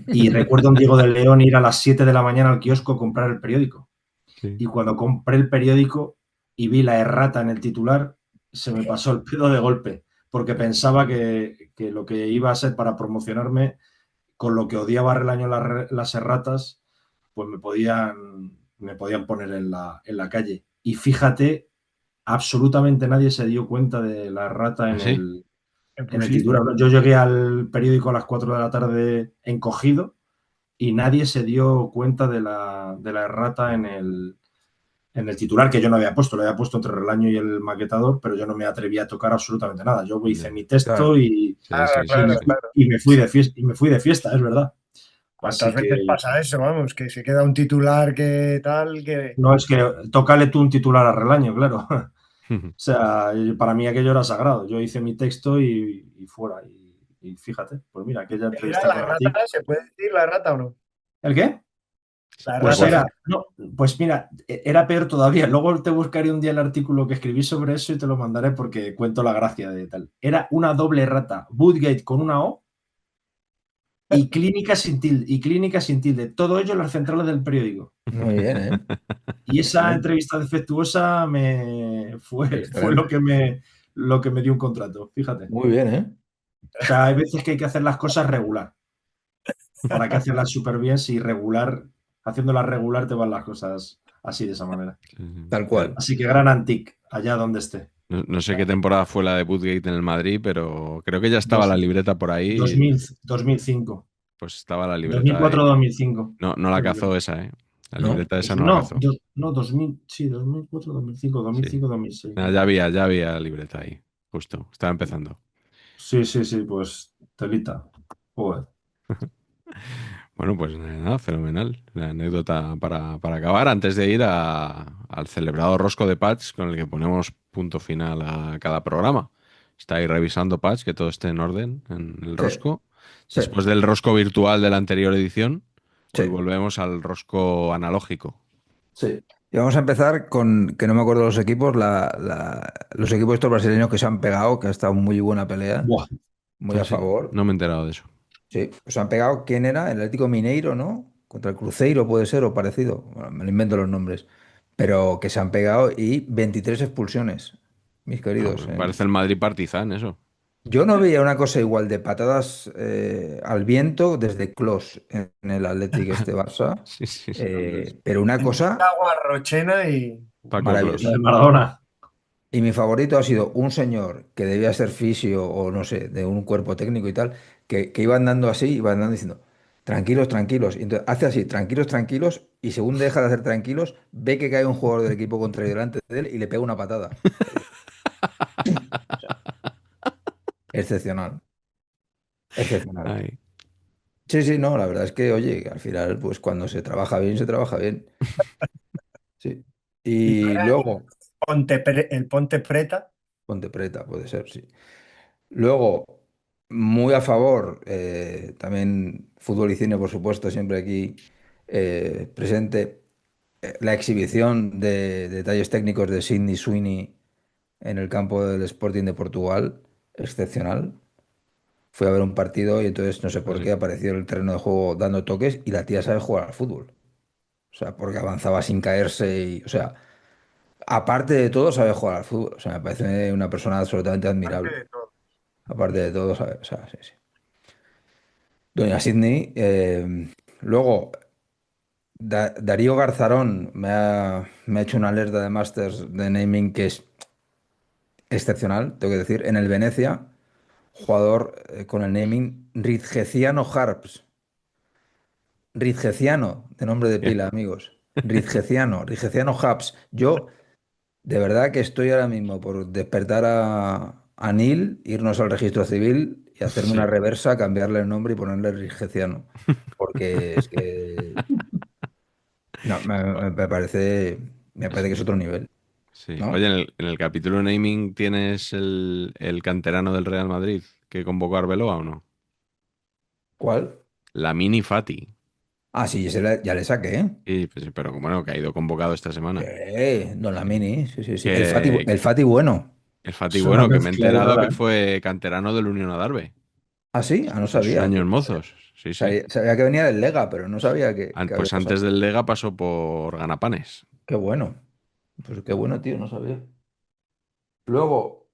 Y recuerdo a un Diego de León ir a las 7 de la mañana al kiosco a comprar el periódico. Sí. Y cuando compré el periódico y vi la errata en el titular, se me pasó el pedo de golpe, porque pensaba que lo que iba a ser para promocionarme, con lo que odiaba Relaño las erratas, pues me podían poner en la calle. Y fíjate, absolutamente nadie se dio cuenta de la errata ¿Ah, sí? en Pues el sí, titular. Yo llegué al periódico a las 4 de la tarde encogido y nadie se dio cuenta de la errata en el titular, que yo no había puesto, lo había puesto entre Relaño y el maquetador, pero yo no me atreví a tocar absolutamente nada. Yo hice Ya. mi texto Claro. Sí, sí, claro, sí, sí. claro. y me fui de fiesta, es verdad. ¿Cuántas Así que veces pasa eso? Vamos, que se queda un titular que tal, que... no es que tócale tú un titular a Relaño, claro. O sea, para mí aquello era sagrado. Yo hice mi texto y fuera. Y fíjate, pues mira, aquella ¿Era entrevista la con Antic. errata? ¿Se puede decir la errata o no? ¿El qué? La Pues Pues errata bueno, se era, puede... no, pues mira, era peor todavía. Luego te buscaré un día el artículo que escribí sobre eso y te lo mandaré porque cuento la gracia de tal. Era una doble rata, Woodgate con una O y clínica sin tilde. Todo ello en las centrales del periódico. Muy bien, ¿eh? Y esa Excelente. entrevista defectuosa fue Excelente. lo que me dio un contrato, fíjate. Muy bien, ¿eh? O sea, hay veces que hay que hacer las cosas regular. ¿Para qué hacerlas súper bien si regular, haciéndolas regular te van las cosas así, de esa manera? Tal cual. Así que gran Antic, allá donde esté. No sé qué temporada fue la de Woodgate en el Madrid, pero creo que ya estaba la Dos- libreta por ahí. 2000, 2005. Pues estaba la libreta ahí. 2004-2005. No la cazó esa, ¿eh? La ¿No? libreta esa no la No, cazó. no, 2000, sí, 2004, 2005, Sí. 2005, 2006. Ya había libreta ahí. Justo. Estaba empezando. Sí, sí, sí, pues telita. Joder. Bueno, pues nada, fenomenal. La anécdota para acabar antes de ir al celebrado rosco de Patch con el que ponemos punto final a cada programa. Está ahí revisando Patch, que todo esté en orden en el Sí, rosco. sí, Después del rosco virtual de la anterior edición, hoy sí, volvemos al rosco analógico. sí. Y vamos a empezar con, que no me acuerdo los equipos, los equipos estos brasileños que se han pegado, que ha estado muy buena pelea, Buah. muy a Sí, favor. no me he enterado de eso. Sí, se han pegado, ¿quién era? El Atlético Mineiro, ¿no? Contra el Cruzeiro puede ser o parecido. Bueno, me lo invento los nombres. Pero que se han pegado y 23 expulsiones, mis Ah, queridos. pues parece el Madrid Partizan, eso. Yo no veía una cosa igual de patadas al viento desde Klos en el Athletic este Barça, Sí, sí. pero una cosa Agua Rochena y Paco maravillosa. La Clos. de Maradona. Y mi favorito ha sido un señor que debía ser fisio o no sé, de un cuerpo técnico y tal, que iba andando así, iba andando diciendo, tranquilos, tranquilos. Y entonces hace así, tranquilos, tranquilos, y según deja de hacer tranquilos, ve que cae un jugador del equipo contrario delante de él y le pega una patada. Excepcional, excepcional. Ay. Sí, sí, no, la verdad es que, oye, al final, pues cuando se trabaja bien, se trabaja bien. Sí. y no Y era luego, El Ponte Preta. Ponte Preta, puede ser, sí. Luego, muy a favor, también fútbol y cine, por supuesto, siempre aquí presente, la exhibición de detalles técnicos de Sidney Sweeney en el campo del Sporting de Portugal, excepcional. Fui a ver un partido y entonces no sé Pues por sí. qué apareció en el terreno de juego dando toques y la tía sabe jugar al fútbol. O sea, porque avanzaba sin caerse y, o sea, aparte de todo, sabe jugar al fútbol. O sea, me parece una persona absolutamente Parte admirable. de todo. Aparte de todo, sabe, o sea, sí, sí. Doña Sidney. Luego, Darío Garzarón me ha hecho una alerta de Masters de naming que es excepcional, tengo que decir. En el Venecia, jugador con el naming Ridgeciano Harps. Ridgeciano, de nombre de ¿Qué? pila, amigos. Ridgeciano Harps. Yo, de verdad que estoy ahora mismo por despertar a Neil, irnos al registro civil y hacerme una Sí. reversa, cambiarle el nombre y ponerle Ridgeciano. Porque es que no, me parece que es otro nivel, Sí. Oye, ¿no? en el capítulo naming tienes el canterano del Real Madrid que convocó a Arbeloa o no? ¿Cuál? La Mini Fati. Ah, sí, ya le saqué, ¿eh? Y, pues, sí, pero bueno, que ha ido convocado esta semana. Don Lamini, sí, sí, sí. Que El Fati bueno. el Fati, Es una bueno, que me he mezcla ahí enterado rara, que ¿eh? fue canterano del Unión Adarve Ah, sí, ah, no en sus sabía. años mozos. Sí, sí. Sabía que venía del Lega, pero no sabía que había Pues pasado. antes del Lega pasó por Ganapanes. Qué bueno. Pues qué bueno, tío, no sabía. Luego,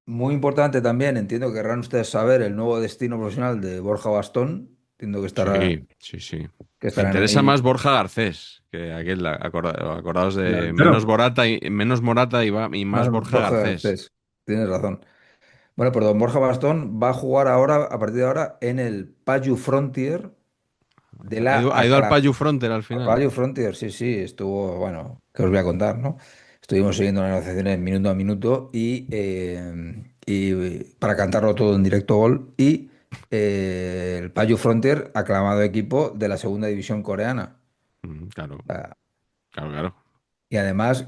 muy importante también, entiendo que querrán ustedes saber el nuevo destino profesional de Borja Bastón. Entiendo Sí, sí, sí. que Me estarán interesa ahí. más Borja Garcés, que aquel, acordaos El de delantero. Menos Morata y más Más Borja Borja Garcés. Garcés. Tienes razón. Bueno, pues don Borja Bastón va a jugar ahora, a partir de ahora, en el Payu Frontier de la Ha ido al Payu Fronter al final. Payu Frontier, sí, sí, estuvo, bueno, ¿qué os voy a contar, no? Estuvimos siguiendo las negociaciones minuto a minuto y para cantarlo todo en directo gol. Y el Payu Frontier, aclamado equipo de la segunda división coreana. Claro, O sea, claro, claro. y además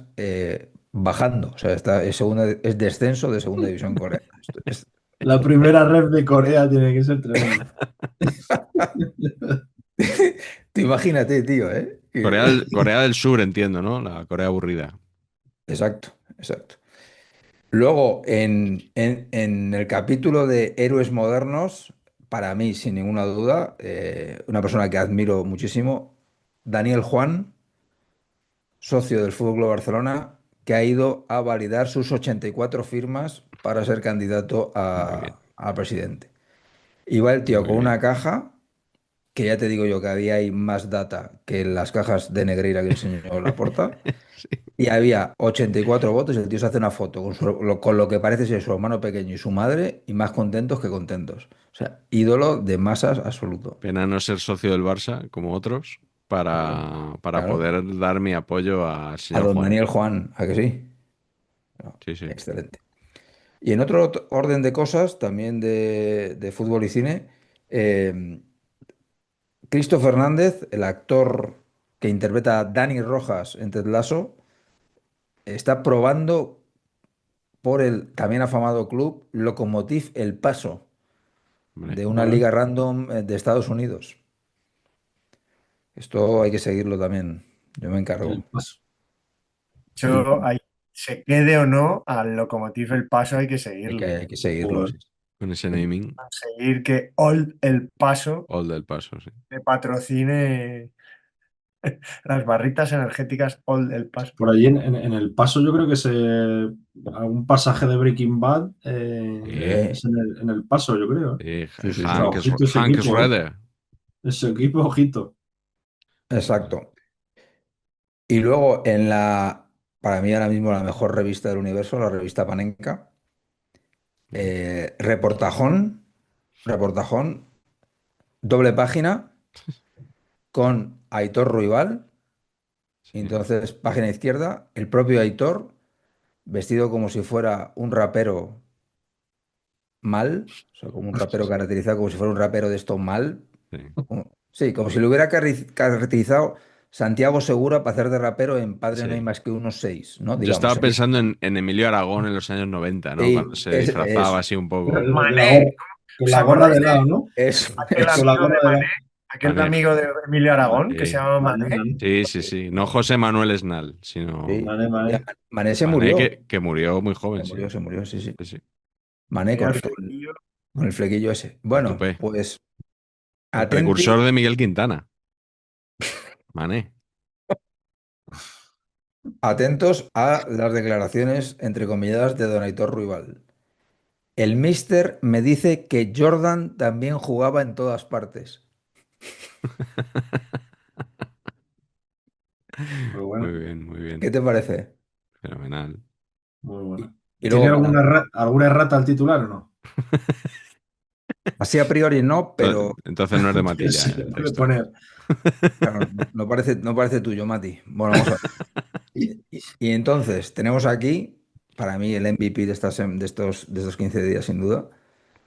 bajando, o sea, es descenso de segunda división coreana. La primera red de Corea tiene que ser tremenda. Tú imagínate, tío, ¿eh? Corea del Sur, entiendo, ¿no? La Corea aburrida. Exacto, exacto. Luego, en el capítulo de Héroes Modernos, para mí, sin ninguna duda, una persona que admiro muchísimo, Daniel Juan, socio del Fútbol Club Barcelona, que ha ido a validar sus 84 firmas para ser candidato Muy bien, a presidente. Iba el tío muy con bien. una caja, que ya te digo yo que había ahí más data que en las cajas de Negreira que enseñó Laporta, Sí. y había 84 votos y el tío se hace una foto con lo que parece ser su hermano pequeño y su madre, y más contentos que contentos. O sea, ídolo de masas absoluto. Pena no ser socio del Barça, como otros, Claro. para Claro. poder dar mi apoyo al A señor don Juan. Daniel Juan, ¿a que sí? No, Sí, sí. excelente. Y en otro orden de cosas, también de fútbol y cine, eh, Cristo Fernández, el actor que interpreta a Dani Rojas en Ted Lasso, está probando por el también afamado club Lokomotiv El Paso, Hombre, de una Vale. liga random de Estados Unidos. Esto hay que seguirlo también. Yo me El encargo. paso. Eso se quede o no al Lokomotiv El Paso, hay que seguirlo. Hay que seguirlo. Joder. Sí. con ese naming, Conseguir que Old El Paso all del paso, sí. le patrocine las barritas energéticas Old El Paso. Por allí en el paso, yo creo que algún pasaje de Breaking Bad Sí, Hombre, es en el paso, yo creo. sí. sí, sí, O sea, sí. ojito ese Hank equipo, ¿eh? Schroeder. Ese equipo, ojito. Exacto. Y luego para mí ahora mismo la mejor revista del universo, la revista Panenka, reportajón, reportajón, doble página con Aitor Ruibal. Y Sí. entonces, página izquierda, el propio Aitor, vestido como si fuera un rapero mal, o sea, como un rapero caracterizado como si fuera un rapero de esto mal. Sí. Sí, como si lo hubiera caracterizado Santiago Segura para hacer de rapero en Padre no hay Sí. más que unos seis, ¿no? Yo Digamos. estaba pensando en Emilio Aragón en los años 90, ¿no? Cuando Sí, se disfrazaba así un poco. Mané, Con ¿os la gorra de acordáis de lado, ¿no? aquel Con la amigo de gorra de Mané? lado. Aquel Mané. amigo de Emilio Aragón que se Sí. llama Mané, Mané. Mané. Sí, sí, sí. No José Manuel Esnal, sino Sí. Mané, Ya, Mané. Mané se Mané, murió. que murió muy joven, sí. Se murió, sí, sí. Sí, sí. Mané Tenía con el el, flequillo. con el flequillo ese. A Bueno, tope. pues El precursor atenti, de Miguel Quintana. Mané. atentos a las declaraciones entrecomilladas de Don Aitor Ruibal. El míster me dice que Jordan también jugaba en todas partes. Muy Muy bueno, bien, muy ¿Qué bien. te parece? Fenomenal. muy Y, bueno. y ¿Tiene luego, para, alguna errata al titular o no? así a priori no, pero Entonces no es de Matilla Se le el puede texto. poner. claro, no parece tuyo, Mati. Bueno, vamos a ver. Y entonces, tenemos aquí, para mí, el MVP de estos 15 días, sin duda,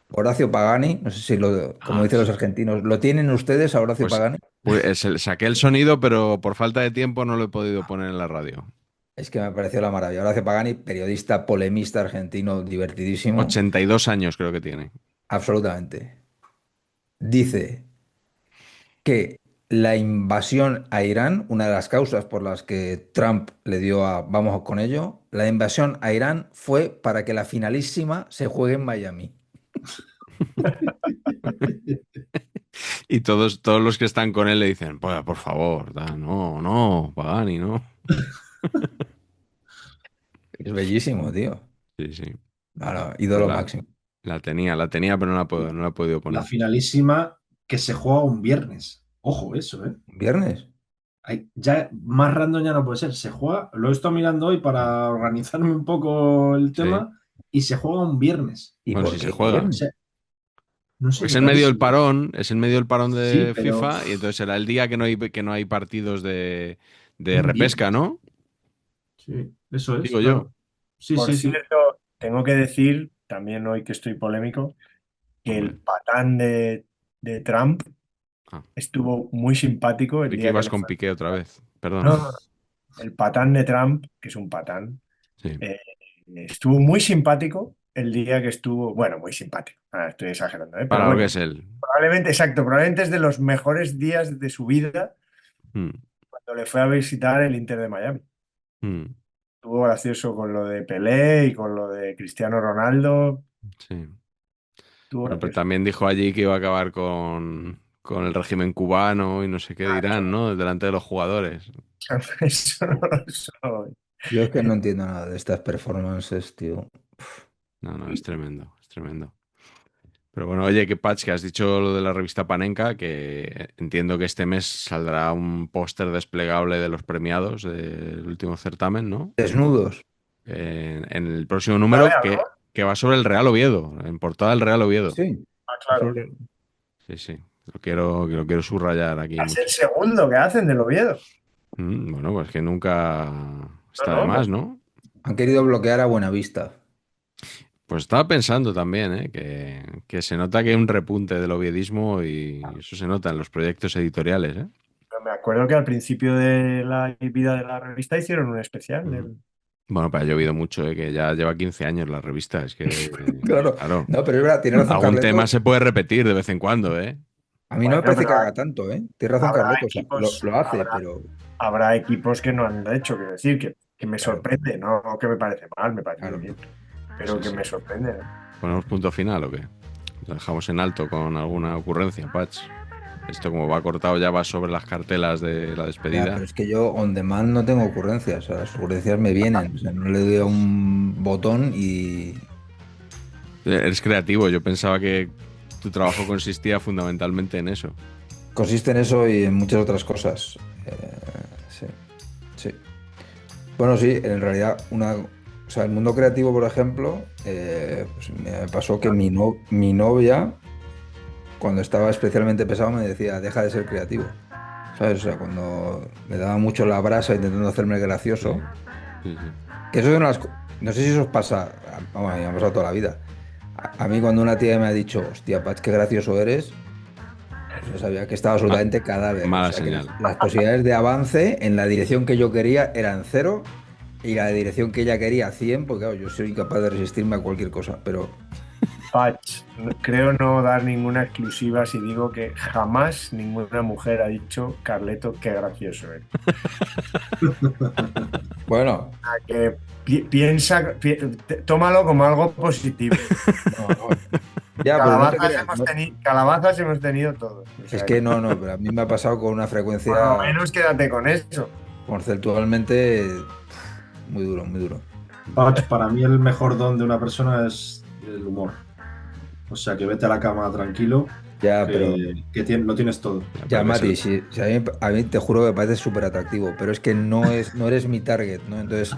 Horacio Pagani. No sé si como Ah, dicen los argentinos, ¿lo tienen ustedes a Horacio pues, Pagani? saqué el sonido, pero por falta de tiempo no lo he podido poner en la radio. Es que me pareció la maravilla. Horacio Pagani, periodista, polemista argentino, divertidísimo. 82 años creo que tiene. Absolutamente. Dice que la invasión a Irán, una de las causas por las que Trump le dio a vamos con ello, la invasión a Irán fue para que la finalísima se juegue en Miami. Y todos los que están con él le dicen, pues, por favor, no, no, Pagani, no. Es bellísimo, tío. Sí, sí. Claro, Pues ídolo máximo. la tenía, pero no la he podido La poner. finalísima que se juega un viernes. Ojo, eso, ¿eh? ¿Viernes? Ya más random ya no puede ser. Se juega, lo he estado mirando hoy para organizarme un poco el Sí. tema y se juega un viernes. ¿Y Bueno, por si se qué juega. O viernes? sea, no sé, Es me en medio del parece. parón, es en medio del parón Sí, de pero FIFA y entonces será el día que no hay partidos de un repesca, viernes. ¿no? Sí, eso es, Digo yo. claro. Sí, Por sí, sí. cierto, tengo que decir, también hoy que estoy polémico, que Hombre. el patán de Trump Ah, estuvo muy simpático el creí que día que ibas le con fue. Piqué otra vez. Perdona. No, no, no, el patán de Trump, que es un patán, Sí. eh, estuvo muy simpático el día que estuvo, bueno, muy simpático, estoy exagerando, pero Para lo que bueno, es él. probablemente, exacto, probablemente es de los mejores días de su vida Mm, cuando le fue a visitar el Inter de Miami. mm, Estuvo gracioso con lo de Pelé y con lo de Cristiano Ronaldo, sí. estuvo Bueno, pero gracioso. también dijo allí que iba a acabar con el régimen cubano y no sé qué Ah, dirán, ¿no? Delante de los jugadores. eso no lo soy. Yo es que no entiendo nada de estas performances, tío. No, es tremendo, es tremendo. Pero bueno, oye, que Patch, que has dicho lo de la revista Panenka, que entiendo que este mes saldrá un póster desplegable de los premiados del último certamen, ¿no? Desnudos. En el próximo A número ver, ¿no? que va sobre el Real Oviedo, en portada del Real Oviedo. Sí. Ah, claro. Sí. Lo quiero subrayar aquí Es mucho. el segundo que hacen del Oviedo. Bueno, pues que nunca está de No, más, ¿no? Han querido bloquear a Buenavista. Pues estaba pensando también, que se nota que hay un repunte del oviedismo y eso se nota en los proyectos editoriales, ¿eh? Pero me acuerdo que al principio de la vida de la revista hicieron un especial. Bueno, pero ha llovido mucho, que ya lleva 15 años la revista. Es que, Claro. claro, No, pero es verdad, tiene razón algún tema Carleto. se puede repetir de vez en cuando, ¿eh? A mí no me Bueno, parece pero que haga tanto, ¿eh? Tiene razón habrá Carleto, o sea, equipos, lo hace, pero habrá equipos que no han hecho, quiero decir, que me claro, sorprende, no que me parece mal, me parece claro. bien, pero que Sí. me sorprende. ¿Ponemos punto final o qué? ¿Lo dejamos en alto con alguna ocurrencia, Patch? Esto como va cortado ya va sobre las cartelas de la Ya, despedida. pero es que yo on demand no tengo ocurrencias, o sea, las ocurrencias me vienen, o sea, no le doy a un botón y Eres creativo, yo pensaba que tu trabajo consistía fundamentalmente en eso. consiste en eso y en muchas otras cosas. Sí, sí. Bueno, sí, en realidad, o sea, el mundo creativo, por ejemplo, pues me pasó que mi novia, cuando estaba especialmente pesado, me decía, deja de ser creativo. ¿Sabes? O sea, cuando me daba mucho la brasa intentando hacerme el gracioso, Sí. que eso es una de las no sé si eso os pasa, vamos, a mí me ha pasado toda la vida. A mí cuando una tía me ha dicho, hostia, Pach, qué gracioso eres, pues yo sabía que estaba Ma- absolutamente cadáver. O Mala sea, que señal. las posibilidades de avance en la dirección que yo quería eran cero y la dirección que ella quería 100, porque claro, yo soy incapaz de resistirme a cualquier cosa, pero Patch, creo no dar ninguna exclusiva si digo que jamás ninguna mujer ha dicho, Carleto, qué gracioso eres. bueno, Que tómalo como algo positivo. no, no. Ya, pero no te creas, Calabazas hemos tenido todos. O es sea, que no, pero a mí me ha pasado con una por lo frecuencia menos quédate con eso. conceptualmente muy duro, muy duro. Pach, para mí el mejor don de una persona es el humor. O sea, que vete a la cama tranquilo, Ya, pero lo tienes todo. ya, Pero que Mati, se- si a mí te juro que me parece súper atractivo, pero es que no eres mi target, ¿no? Entonces,